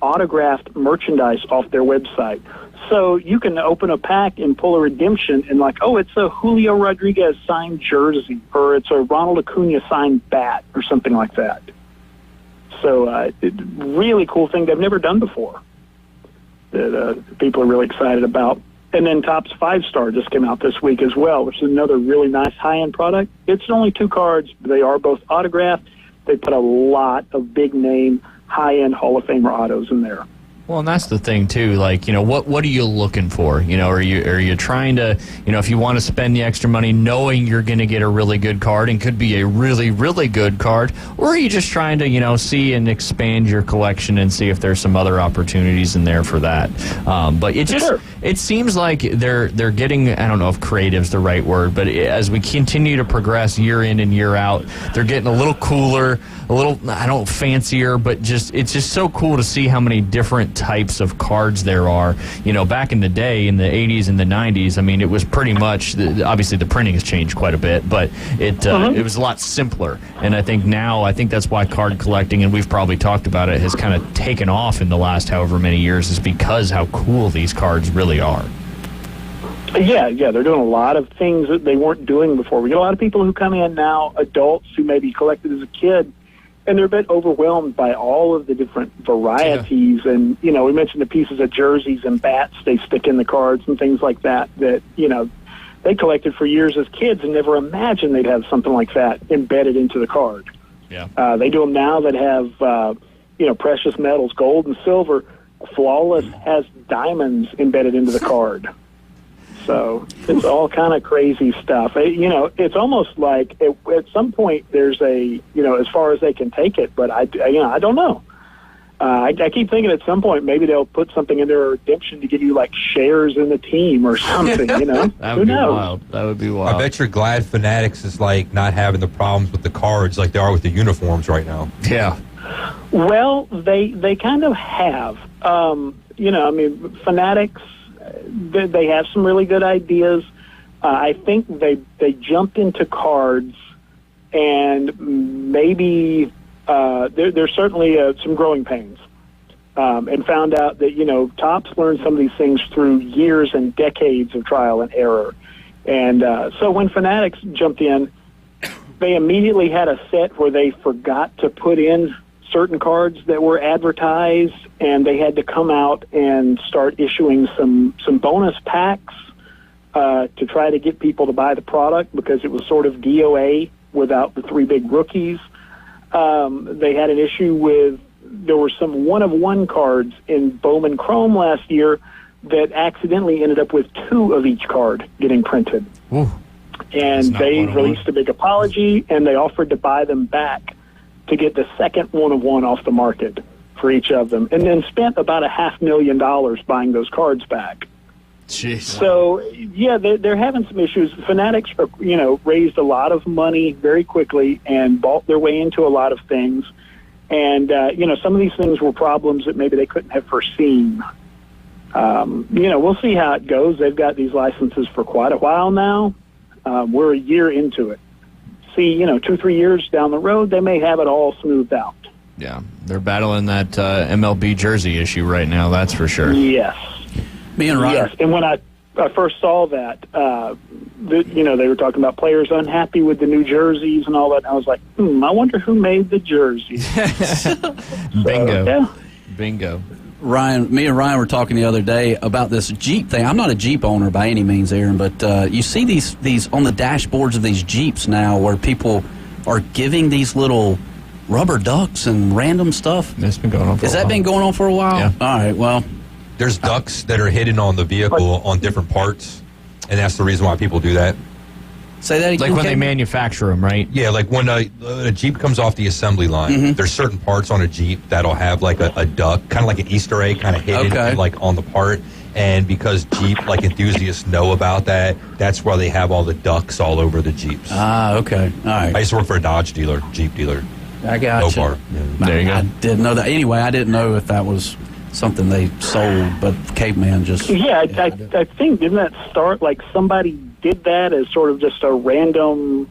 autographed merchandise off their website. So you can open a pack and pull a redemption and it's a Julio Rodriguez signed jersey, or it's a Ronald Acuna signed bat, or something like that. So really cool thing they've never done before that people are really excited about. And then Topps 5-Star just came out this week as well, which is another really nice high-end product. It's only 2 cards. They are both autographed. They put a lot of big-name, high-end Hall of Famer autos in there. Well, and that's the thing too. What are you looking for? Are you trying to, if you want to spend the extra money, knowing you're going to get a really good card and could be a really, really good card, or are you just trying to, see and expand your collection and see if there's some other opportunities in there for that? But it seems like they're getting, I don't know if creative's the right word, but as we continue to progress year in and year out, they're getting a little cooler, a little, I don't know, fancier, but it's just so cool to see how many different types of cards there are. Back in the day, in the 80s and the 90s, I mean, it was pretty much, obviously the printing has changed quite a bit, but it was a lot simpler. And I think that's why card collecting, and we've probably talked about it, has kind of taken off in the last however many years, is because how cool these cards really are. Yeah, they're doing a lot of things that they weren't doing before. We get a lot of people who come in now, adults who maybe collected as a kid, and they're a bit overwhelmed by all of the different varieties. Yeah. And, we mentioned the pieces of jerseys and bats they stick in the cards and things like that, they collected for years as kids and never imagined they'd have something like that embedded into the card. Yeah. They do them now that have, precious metals, gold and silver. Flawless has diamonds embedded into the card. So it's all kind of crazy stuff. It's almost like at some point there's a, as far as they can take it, but I don't know. I keep thinking at some point maybe they'll put something in their redemption to give you like shares in the team or something. You know, That would be wild. That would be wild. I bet you're glad Fanatics is like not having the problems with the cards like they are with the uniforms right now. Yeah. Well, they kind of have. You know, I mean, Fanatics, they have some really good ideas. I think they jumped into cards, and maybe there's certainly some growing pains, and found out that, you know, Topps learned some of these things through years and decades of trial and error. And so when Fanatics jumped in, they immediately had a set where they forgot to put in certain cards that were advertised, and they had to come out and start issuing some bonus packs to try to get people to buy the product, because it was sort of DOA without the three big rookies. They had an issue with, there were some one-of-one cards in Bowman Chrome last year that accidentally ended up with 2 of each card getting printed. Ooh. And they released a big apology, and they offered to buy them back to get the second one-of-one off the market for each of them, and then spent about $500,000 buying those cards back. Jeez. So, yeah, they're having some issues. Fanatics, you know, raised a lot of money very quickly and bought their way into a lot of things. And, you know, some of these things were problems that maybe they couldn't have foreseen. You know, we'll see how it goes. They've got these licenses for quite a while now. We're a year into it. See, you know, 2-3 years down the road, they may have it all smoothed out. Yeah, they're battling that MLB jersey issue right now, that's for sure. Yes. Me and Ryan. Yes, and when I first saw that, you know, they were talking about players unhappy with the new jerseys and all that, and I was like, I wonder who made the jerseys. Bingo. Yeah. Bingo. Ryan, me and Ryan were talking the other day about this Jeep thing. I'm not a Jeep owner by any means, Aaron, but you see these on the dashboards of these Jeeps now where people are giving these little rubber ducks and random stuff. It's been going on for a while. Has that been going on for a while? Yeah. All right, well. There's ducks that are hidden on the vehicle on different parts, and that's the reason why people do that. Say that again. Like when they manufacture them, right? Yeah, like when a Jeep comes off the assembly line, there's certain parts on a Jeep that'll have like a duck, kind of like an Easter egg, kind of hidden like on the part. And because Jeep like enthusiasts know about that, that's why they have all the ducks all over the Jeeps. Ah, okay, all right. I used to work for a Dodge dealer, Jeep dealer. I got you. Mopar. Yeah. There you go. I didn't know that. Anyway, I didn't know if that was something they sold, but Caveman just... Yeah, I think, didn't that start like somebody did that as sort of just a random...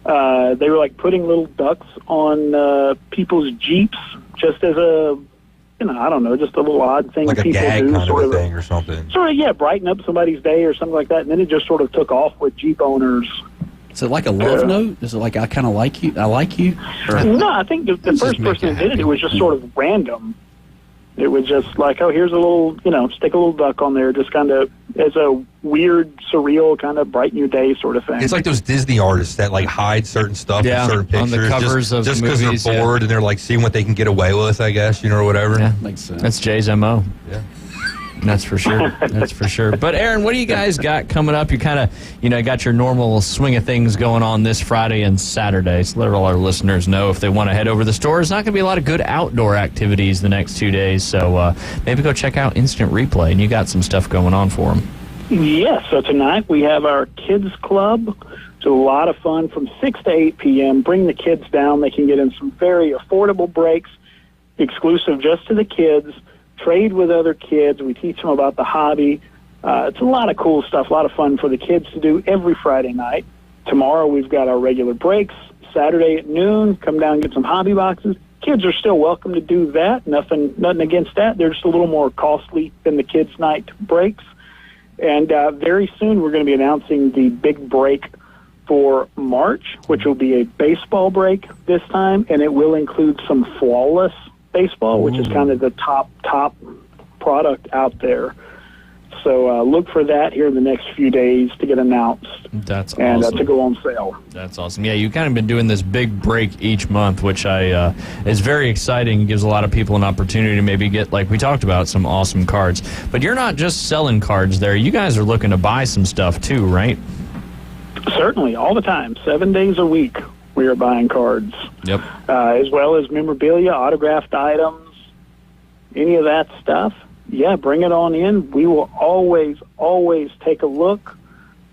they were like putting little ducks on people's Jeeps just as a, you know, I don't know, just a little odd thing like a people gag do. kind sort of a thing or something. Sort of, yeah, brighten up somebody's day or something like that, and then it just sort of took off with Jeep owners. Is it like a love note? Is it like I kind of like you? I like you? Or? No, I think the first person that did it was just sort of random. It was just like, oh, here's a little, you know, stick a little duck on there, just kind of as a weird, surreal, kind of brighten your day sort of thing. It's like those Disney artists that like hide certain stuff in certain pictures. On the covers of just movies, because they're bored and they're like seeing what they can get away with, I guess, you know, or whatever. Yeah, makes sense. That's Jay's MO. Yeah. That's for sure. That's for sure. But Aaron, what do you guys got coming up? You kind of, you know, got your normal swing of things going on this Friday and Saturday. So let all our listeners know if they want to head over to the store. There's not going to be a lot of good outdoor activities the next 2 days. So maybe go check out Instant Replay, and you got some stuff going on for them. Yes. So tonight we have our Kids Club. It's a lot of fun from 6 to 8 p.m. Bring the kids down. They can get in some very affordable breaks, exclusive just to the kids. Trade with other kids. We teach them about the hobby. It's a lot of cool stuff, a lot of fun for the kids to do every Friday night. Tomorrow we've got our regular breaks. Saturday at noon, come down and get some hobby boxes. Kids are still welcome to do that. Nothing against that. They're just a little more costly than the kids' night breaks. And very soon we're going to be announcing the big break for March, which will be a baseball break this time, and it will include some Flawless baseball, which is kind of the top product out there. So look for that here in the next few days to get announced. That's and awesome. To go on sale. That's awesome. Yeah, you've kind of been doing this big break each month, which is very exciting. It gives a lot of people an opportunity to maybe get, like we talked about, some awesome cards. But you're not just selling cards there. You guys are looking to buy some stuff too, right? Certainly, all the time, 7 days a week. We are buying cards. Yep. As well as memorabilia, autographed items. any of that stuff, yeah, bring it on in. We will always take a look,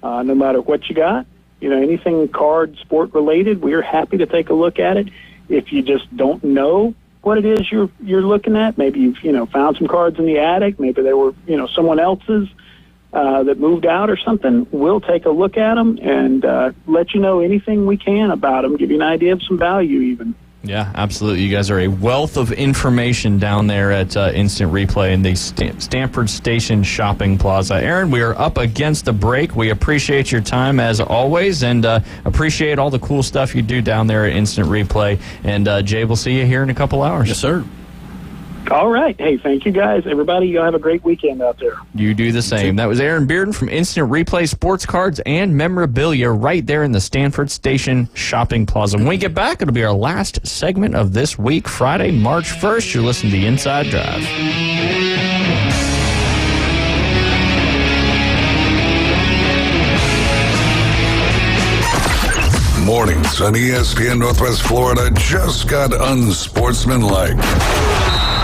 no matter what you got. Anything card sport related, we're happy to take a look at it. If you just don't know what it is you're looking at, maybe you've found some cards in the attic, maybe they were someone else's that moved out or something, we'll take a look at them and let you know anything we can about them, give you an idea of some value even. Yeah, absolutely. You guys are a wealth of information down there at Instant Replay in the Stanford Station Shopping Plaza. Aaron, we are up against the break. We appreciate your time as always and appreciate all the cool stuff you do down there at Instant Replay. And Jay, we'll see you here in a couple hours. Yes, sir. All right. Hey, thank you, guys. Everybody, you have a great weekend out there. You do the same. That was Aaron Bearden from Instant Replay Sports Cards and Memorabilia right there in the Stanford Station Shopping Plaza. When we get back, it'll be our last segment of this week, Friday, March 1st. You're listening to The Inside Drive. Mornings on ESPN Northwest Florida just got unsportsmanlike.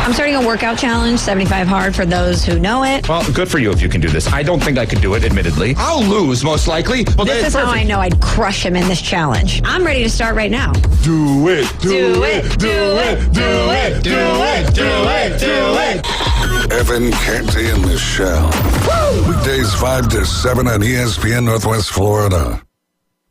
I'm starting a workout challenge, 75 hard for those who know it. Well, good for you if you can do this. I don't think I could do it, admittedly. I'll lose, most likely. Well, this is how I know I'd crush him in this challenge. I'm ready to start right now. Do it. Evan Canty and Michelle. Weekdays 5 to 7 on ESPN Northwest Florida.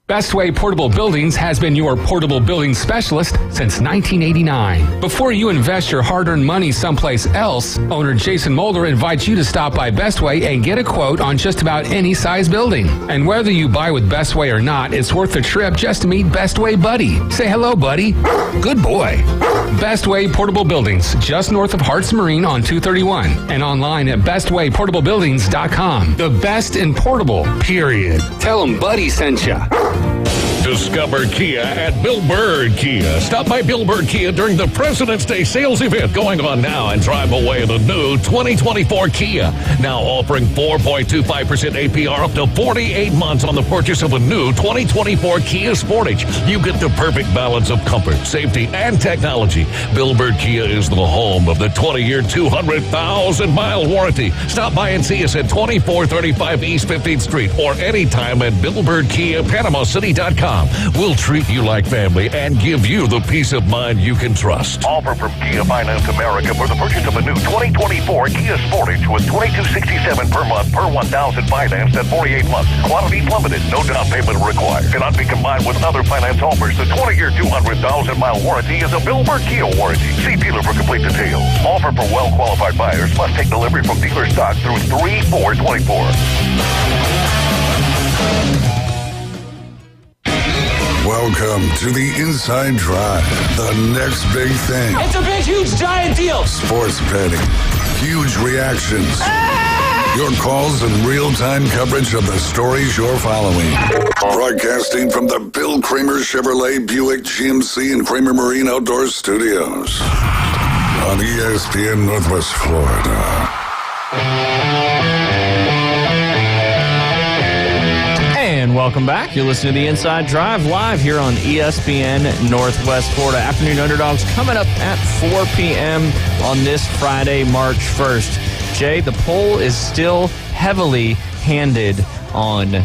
Bestway Portable Buildings has been your portable building specialist since 1989. Before you invest your hard-earned money someplace else, owner Jason Mulder invites you to stop by Bestway and get a quote on just about any size building. And whether you buy with Bestway or not, it's worth the trip just to meet Bestway Buddy. Say hello, buddy. Good boy. Bestway Portable Buildings, just north of Harts Marine on 231, and online at bestwayportablebuildings.com. The best in portable, period. Tell them Buddy sent ya. Discover Kia at Bill Bird Kia. Stop by Bill Bird Kia during the President's Day sales event going on now and drive away the new 2024 Kia. Now offering 4.25% APR up to 48 months on the purchase of a new 2024 Kia Sportage. You get the perfect balance of comfort, safety, and technology. Bill Bird Kia is the home of the 20-year, 200,000-mile warranty. Stop by and see us at 2435 East 15th Street or anytime at Bill Bird Kia, PanamaCity.com. We'll treat you like family and give you the peace of mind you can trust. Offer from Kia Finance America for the purchase of a new 2024 Kia Sportage with $2,267 per month per 1,000 financed at 48 months. Quantities limited. No down payment required. Cannot be combined with other finance offers. The 20-year, 200,000-mile warranty is a Bill Bird Kia warranty. See dealer for complete details. Offer for well-qualified buyers. Must take delivery from dealer stock through 3/4/24. Welcome to the Inside Drive, the next big thing. It's a big, huge, giant deal. Sports betting, huge reactions, your calls and real-time coverage of the stories you're following. Broadcasting from the Bill Kramer Chevrolet Buick GMC and Kramer Marine Outdoor Studios on ESPN Northwest Florida. And welcome back. You're listening to The Inside Drive live here on ESPN Northwest Florida. Afternoon Underdogs coming up at 4 p.m. on this Friday, March 1st. Jay, the poll is still heavily handed on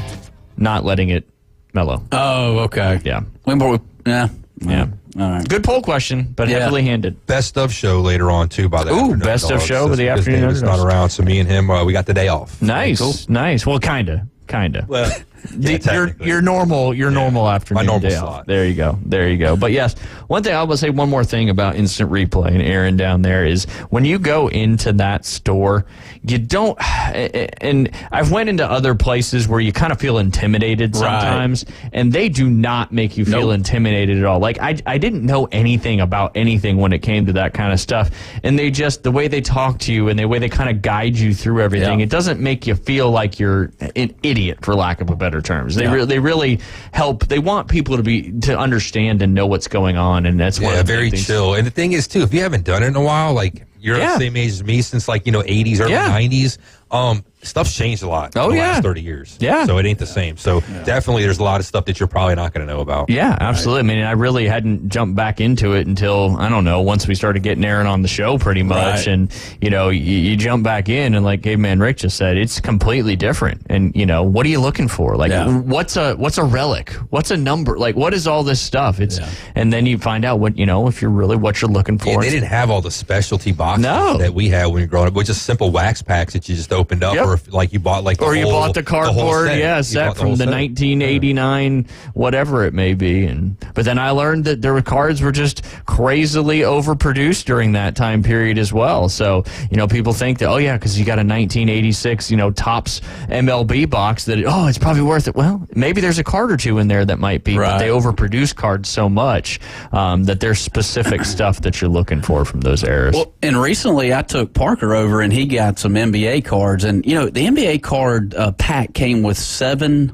not letting it mellow. Oh, okay. Yeah. Yeah. Yeah. All right. Good poll question, but heavily handed. Best of show later on, too, by the afternoon. Best of show with the Because afternoon David's Underdogs. not around, so me and him, we got the day off. Nice. Cool. Nice. Well, kind of. Well, your normal afternoon My normal day slot. off. There you go. But yes, one thing I will say one more thing about Instant Replay and Aaron down there is when you go into that store, you don't, and I've went into other places where you kind of feel intimidated sometimes, and they do not make you feel intimidated at all. Like I didn't know anything about anything when it came to that kind of stuff, and they just, the way they talk to you and the way they kind of guide you through everything, it doesn't make you feel like you're an idiot, for lack of a better terms. They really help. They want people to understand and know what's going on, and that's one of the very things. chill. And the thing is, too, if you haven't done it in a while, like You're the same age as me since 80s, early 90s. Stuff's changed a lot in the last 30 years. Yeah. So it ain't the same. So definitely there's a lot of stuff that you're probably not going to know about. Yeah, absolutely. I mean, I really hadn't jumped back into it until, I don't know, once we started getting Aaron on the show pretty much. Right. And, you jump back in and like Caveman Rick just said, it's completely different. And, what are you looking for? Like, what's a relic? What's a number? Like, what is all this stuff? And then you find out what, if you're really what you're looking for. Yeah, they didn't have all the specialty boxes that we had when we were growing up, which is simple wax packs that you just opened up. Or if, you bought you bought the cardboard set from the 1989 whatever it may be. But then I learned that their cards were just crazily overproduced during that time period as well. So people think that because you got a 1986 Topps MLB box that it's probably worth it. Well, maybe there's a card or two in there that might be, but they overproduce cards so much that there's specific stuff that you're looking for from those eras. Well, and recently I took Parker over and he got some NBA cards, and the NBA card pack came with 7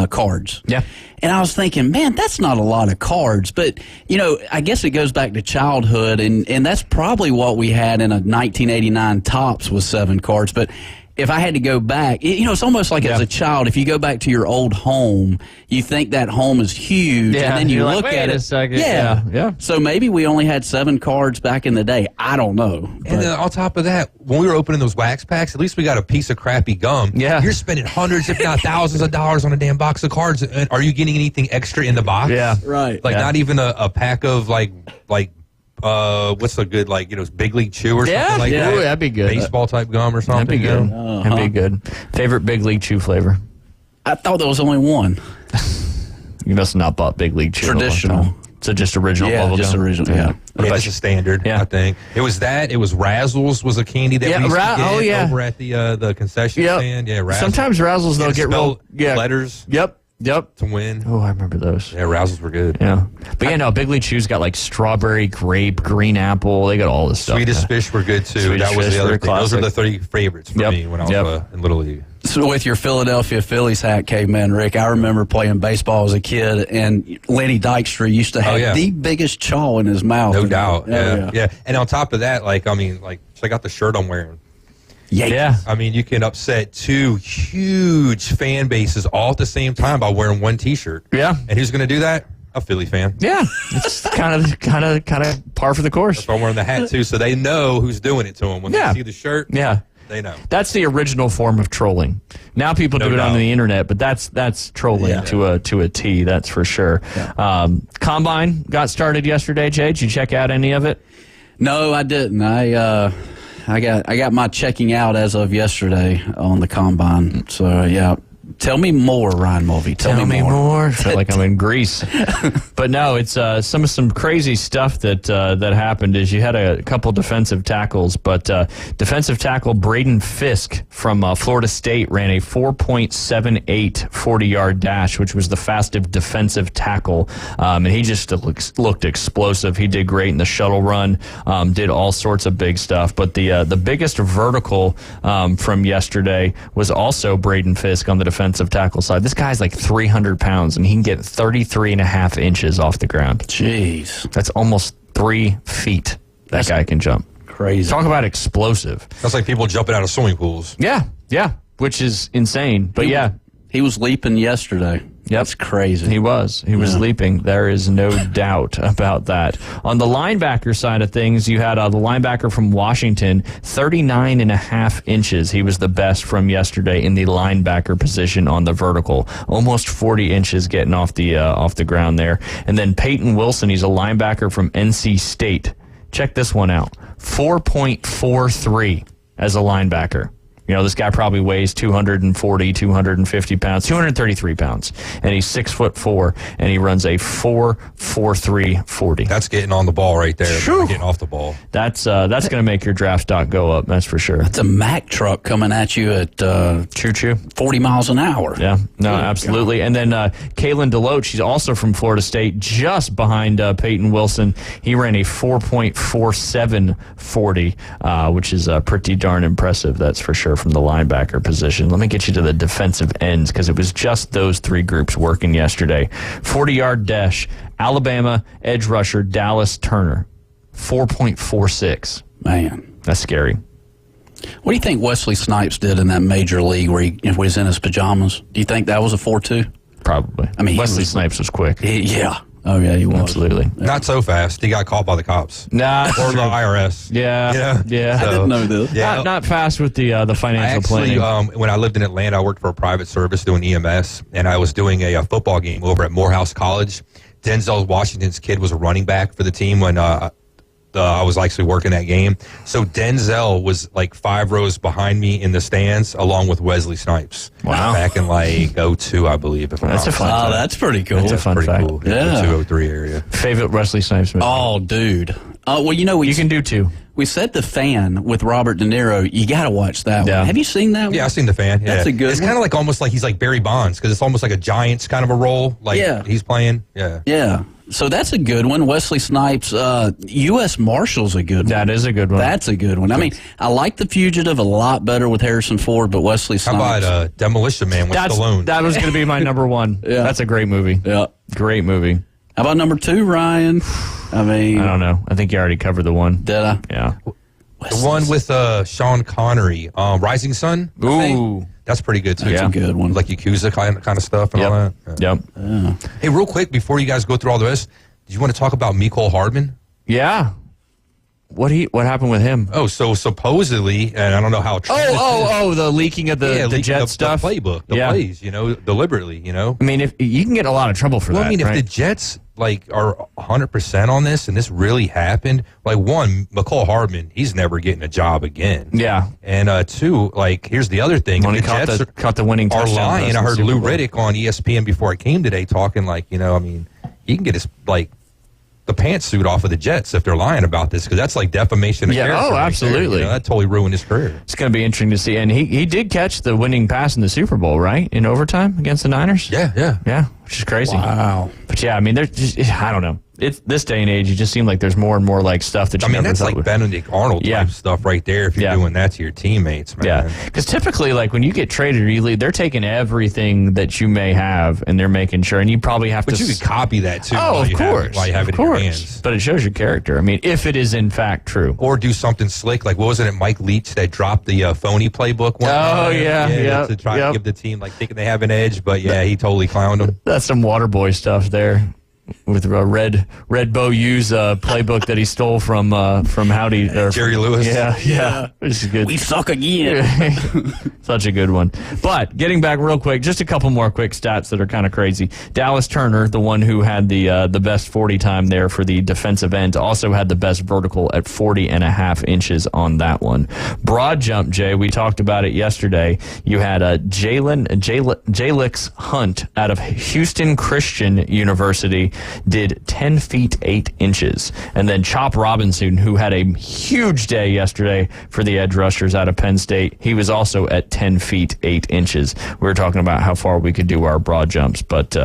cards. Yeah. And I was thinking, man, that's not a lot of cards. But, I guess it goes back to childhood, and that's probably what we had in a 1989 Topps was 7 cards. But if I had to go back, it's almost like as a child, if you go back to your old home, you think that home is huge, and then you look at it. Yeah. So maybe we only had 7 cards back in the day. I don't know. And then on top of that, when we were opening those wax packs, at least we got a piece of crappy gum. Yeah. You're spending hundreds, if not thousands of dollars on a damn box of cards. And are you getting anything extra in the box? Yeah. Right. Not even a pack of what's a good Big League Chew or something like that? Ooh, that'd be good. Baseball type gum or something. That'd be good. That'd be good. Favorite Big League Chew flavor? I thought there was only one. You must have not bought Big League Chew. Traditional. So just original bubble just gum? original, yeah. It's a standard, I think. It was that. It was Razzles was a candy that we used to get over at the concession stand. Yeah, Razzles. Sometimes Razzles, they'll get real... letters. Yep. To win. Oh, I remember those. Yeah, Razzles were good. Yeah. But Big League Chews got strawberry, grape, green apple. They got all this stuff. Swedish Fish were good too. Swedish that was Fish the other thing. classic. Those were the 3 favorites for me when I was in Little League. So with your Philadelphia Phillies hat, Caveman Rick, I remember playing baseball as a kid, and Lenny Dykstra used to have the biggest chaw in his mouth. No doubt. Yeah. And on top of that, check out the shirt I'm wearing. Yeah. I mean, you can upset 2 huge fan bases all at the same time by wearing 1 T-shirt. Yeah. And who's going to do that? A Philly fan. Yeah. It's kind of par for the course. That's why I'm wearing the hat too, so they know who's doing it to them when they see the shirt. Yeah. They know. That's the original form of trolling. Now people do it on the internet, but that's trolling to a T. That's for sure. Yeah. Combine got started yesterday. Jay, did you check out any of it? No, I didn't. I got my checking out as of yesterday on the Combine. So yeah. Tell me more, Ryan Mulvey. Tell me more. I feel like I'm in Greece. But no, it's some crazy stuff that happened is you had a couple defensive tackles, but defensive tackle Braden Fisk from Florida State ran a 4.78 40-yard dash, which was the fastest defensive tackle, and he just looked explosive. He did great in the shuttle run, did all sorts of big stuff. But the biggest vertical from yesterday was also Braden Fisk on the defensive tackle side. This guy's 300 pounds, and he can get 33 and a half inches off the ground. Jeez. That's almost 3 feet. That guy can jump. Crazy. Talk about explosive. That's like people jumping out of swimming pools. Yeah, which is insane. But he was leaping yesterday. That's crazy. He was leaping. There is no doubt about that. On the linebacker side of things, you had the linebacker from Washington, 39 and a half inches. He was the best from yesterday in the linebacker position on the vertical. Almost 40 inches getting off the ground there. And then Peyton Wilson, he's a linebacker from NC State. Check this one out. 4.43 as a linebacker. This guy probably weighs 240, 250 pounds, 233 pounds, and he's 6'4", and he runs a 4.43 40. That's getting on the ball right there. Getting off the ball. That's going to make your draft stock go up. That's for sure. That's a Mack truck coming at you at choo-choo 40 miles an hour. Yeah, no, absolutely. God. And then Kalen DeLoach, she's also from Florida State, just behind Peyton Wilson. He ran a 4.47 40, which is pretty darn impressive. That's for sure. From the linebacker position. Let me get you to the defensive ends because it was just those 3 groups working yesterday. 40-yard dash, Alabama edge rusher Dallas Turner, 4.46. Man. That's scary. What do you think Wesley Snipes did in that major league where he was in his pajamas? Do you think that was a 4.2? Probably. I mean, Wesley Snipes was quick. Yeah. Oh, yeah, he was. Absolutely. Not so fast. He got caught by the cops. Nah. Or the IRS. Yeah. I didn't know this. Yeah. Not fast with the financial Actually, planning. when I lived in Atlanta, I worked for a private service doing EMS, and I was doing a football game over at Morehouse College. Denzel Washington's kid was a running back for the team when I was actually working that game. So Denzel was like 5 rows behind me in the stands, along with Wesley Snipes. Wow. Back in like 02, I believe. If I'm That's not a fun mistaken. fact. That's pretty cool. That's a fun Pretty fact. cool. Yeah. 02, 03 area. Favorite Wesley Snipes movie? Oh, dude. Well, you know, you can do 2. We said The Fan with Robert De Niro. You got to watch that one. Have you seen that one? Yeah, I've seen The Fan. Yeah. That's a good It's one. kind of like almost like he's like Barry Bonds because it's almost like a Giants kind of a role. Like he's playing. Yeah. Yeah. So that's a good one. Wesley Snipes, U.S. Marshall's a good one. That is a good one. That's a good one. I mean, I like The Fugitive a lot better with Harrison Ford, but Wesley How Snipes. about Demolition Man with Stallone? That was going to be my number 1. Yeah. That's a great movie. Yeah. Great movie. How about number 2, Ryan? I mean, I don't know. I think you already covered the one. Did I? Yeah. The one with Sean Connery, Rising Sun. I think. Ooh. That's pretty good too. That's a good one. Like Yakuza kind of stuff and all that. Yeah. Yep. Hey, real quick before you guys go through all the rest, did you want to talk about Mecole Hardman? Yeah. What happened with him? Oh, so supposedly, and I don't know how true this is. The leaking of the leaking Jet stuff. the playbook, the plays, deliberately, I mean, if you can get in a lot of trouble for that. I mean, right? if the Jets are 100% on this, and this really happened, one, Mecole Hardman, he's never getting a job again. Yeah. And 2, here's the other thing: when if he the Jets caught the winning are touchdown. lying. I heard Lou Riddick on ESPN before I came today talking he can get his the pantsuit off of the Jets if they're lying about this because that's like defamation of character. Oh, right absolutely. there. That totally ruined his career. It's going to be interesting to see. And he did catch the winning pass in the Super Bowl, right? In overtime against the Niners? Yeah. Which is crazy. Wow. But yeah, I mean, there's just, I don't know. It's this day and age, it just seems like there's more and more stuff that you never that's thought like would. Benedict Arnold type stuff right there if you're doing that to your teammates, man. Yeah, because typically, when you get traded or you leave, they're taking everything that you may have and they're making sure, and you probably have But to. you could copy that too. Oh, of course. While you have it in your hands. But it shows your character. I mean, if it is in fact true. Or do something slick, like what wasn't it Mike Leach that dropped the phony playbook one time? Yeah. To try to give the team thinking they have an edge, but he totally clowned them. That's some Waterboy stuff there. With a red Bo Hughes playbook that he stole from Howdy Jerry Lewis. Yeah, this is good. We suck again. Such a good one. But getting back real quick, just a couple more quick stats that are kind of crazy. Dallas Turner, the one who had the best 40 time there for the defensive end, also had the best vertical at 40.5 inches on that one. Broad jump, Jay, we talked about it yesterday. You had Jalix Hunt out of Houston Christian University did 10 feet 8 inches. And then Chop Robinson, who had a huge day yesterday for the edge rushers out of Penn State, he was also at 10 feet 8 inches. We were talking about how far we could do our broad jumps, but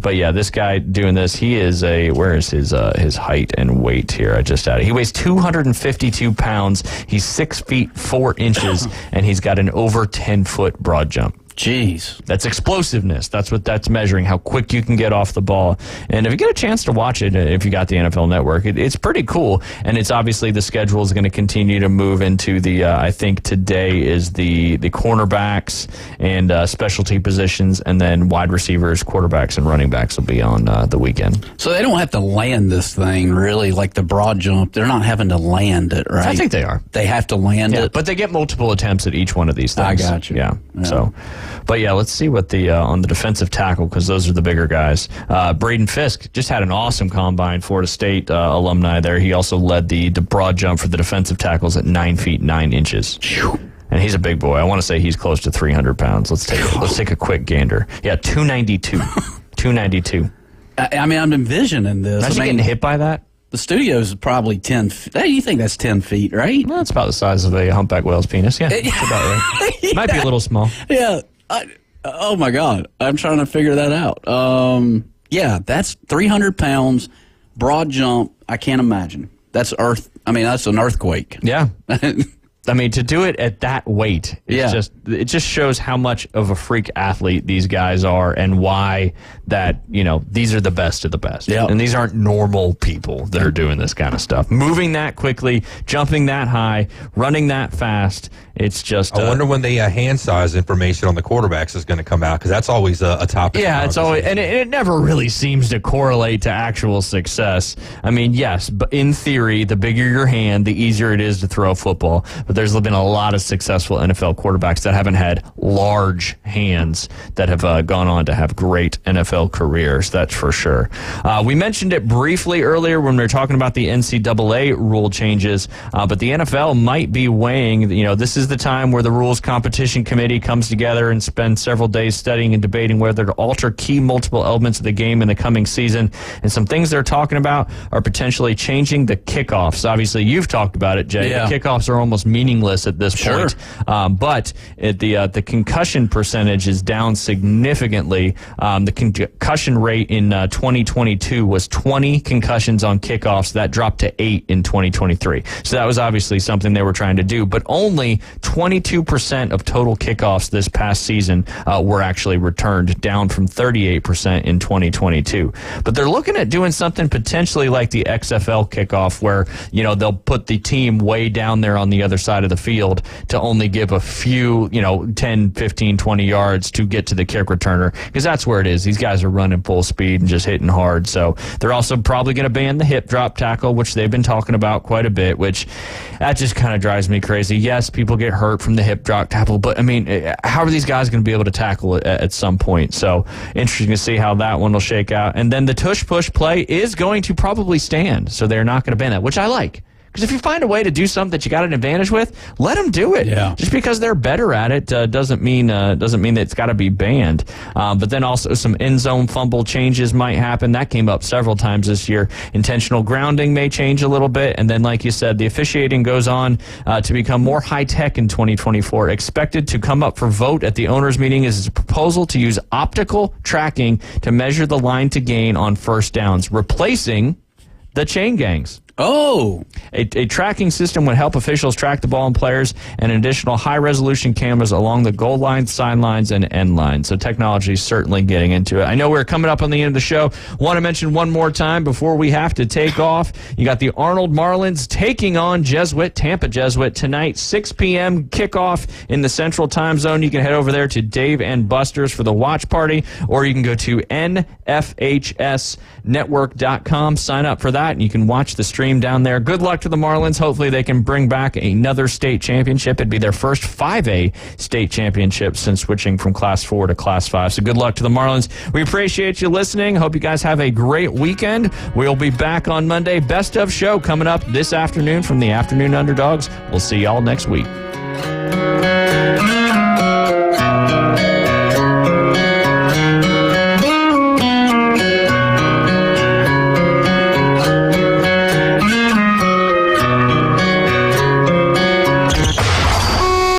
yeah, this guy doing this, he is where is his height and weight here? I just had it. He weighs 252 pounds. He's 6 feet 4 inches, and he's got an over 10-foot broad jump. Jeez. That's explosiveness. That's what that's measuring, how quick you can get off the ball. And if you get a chance to watch it, if you got the NFL Network, it's pretty cool. And it's obviously the schedule is going to continue to move into the, I think today is the cornerbacks and specialty positions, and then wide receivers, quarterbacks, and running backs will be on the weekend. So they don't have to land this thing, really, like the broad jump. They're not having to land it, right? I think they are. They have to land it. But they get multiple attempts at each one of these things. I got you. Yeah. So, but yeah, let's see what the on the defensive tackle, because those are the bigger guys. Braden Fisk just had an awesome combine, Florida State alumni there. He also led the broad jump for the defensive tackles at 9 feet 9 inches. And he's a big boy. I want to say he's close to 300 pounds. Let's take a quick gander. Yeah, 292. 292. I mean, I'm envisioning this. Imagine getting hit by that. The studio's probably 10 feet. Hey, you think that's 10 feet, right? Well, it's about the size of a humpback whale's penis. Yeah, that's about right. Might be a little small. Yeah. Oh, my God. I'm trying to figure that out. Yeah, that's 300 pounds, broad jump. I can't imagine. That's Earth. I mean, that's an earthquake. Yeah. I mean, to do it at that weight, it just shows how much of a freak athlete these guys are and why that, these are the best of the best. Yep. And these aren't normal people that are doing this kind of stuff. Moving that quickly, jumping that high, running that fast. It's just... I wonder when the hand size information on the quarterbacks is going to come out, because that's always a topic. Yeah, it's always... And it never really seems to correlate to actual success. I mean, yes, but in theory, the bigger your hand, the easier it is to throw a football. But there's been a lot of successful NFL quarterbacks that haven't had large hands that have gone on to have great NFL careers, that's for sure. We mentioned it briefly earlier when we were talking about the NCAA rule changes, but the NFL might be weighing, this is the time where the Rules Competition Committee comes together and spends several days studying and debating whether to alter key multiple elements of the game in the coming season. And some things they're talking about are potentially changing the kickoffs. Obviously, you've talked about it, Jay. Yeah. The kickoffs are almost meaningless at this point. But the concussion percentage is down significantly. The concussion rate in 2022 was 20 concussions on kickoffs. That dropped to 8 in 2023. So that was obviously something they were trying to do. But only 22% of total kickoffs this past season were actually returned, down from 38% in 2022. But they're looking at doing something potentially like the XFL kickoff, where they'll put the team way down there on the other side of the field to only give a few 10, 15, 20 yards to get to the kick returner, because that's where it is. These guys are running full speed and just hitting hard. So they're also probably going to ban the hip drop tackle, which they've been talking about quite a bit, which that just kind of drives me crazy. Yes, people get hurt from the hip drop tackle, but I mean, how are these guys going to be able to tackle it at some point? So interesting to see how that one will shake out. And then the tush push play is going to probably stand, so they're not going to ban that, which I like. Because if you find a way to do something that you got an advantage with, let them do it. Yeah. Just because they're better at it doesn't mean that it's got to be banned. But then also some end zone fumble changes might happen. That came up several times this year. Intentional grounding may change a little bit. And then, like you said, the officiating goes on to become more high-tech in 2024. Expected to come up for vote at the owners' meeting is a proposal to use optical tracking to measure the line to gain on first downs, replacing the chain gangs. Oh. A tracking system would help officials track the ball and players, and additional high-resolution cameras along the goal lines, sidelines, and end lines. So technology is certainly getting into it. I know we're coming up on the end of the show. Want to mention one more time before we have to take off. You got the Arnold Marlins taking on Jesuit, Tampa Jesuit, tonight, 6 p.m. kickoff in the Central Time Zone. You can head over there to Dave and Buster's for the watch party, or you can go to nfhsnetwork.com, sign up for that, and you can watch the stream down there. Good luck to the Marlins. Hopefully they can bring back another state championship. It'd be their first 5A state championship since switching from Class 4 to Class 5. So good luck to the Marlins. We appreciate you listening. Hope you guys have a great weekend. We'll be back on Monday. Best of show coming up this afternoon from the Afternoon Underdogs. We'll see y'all next week.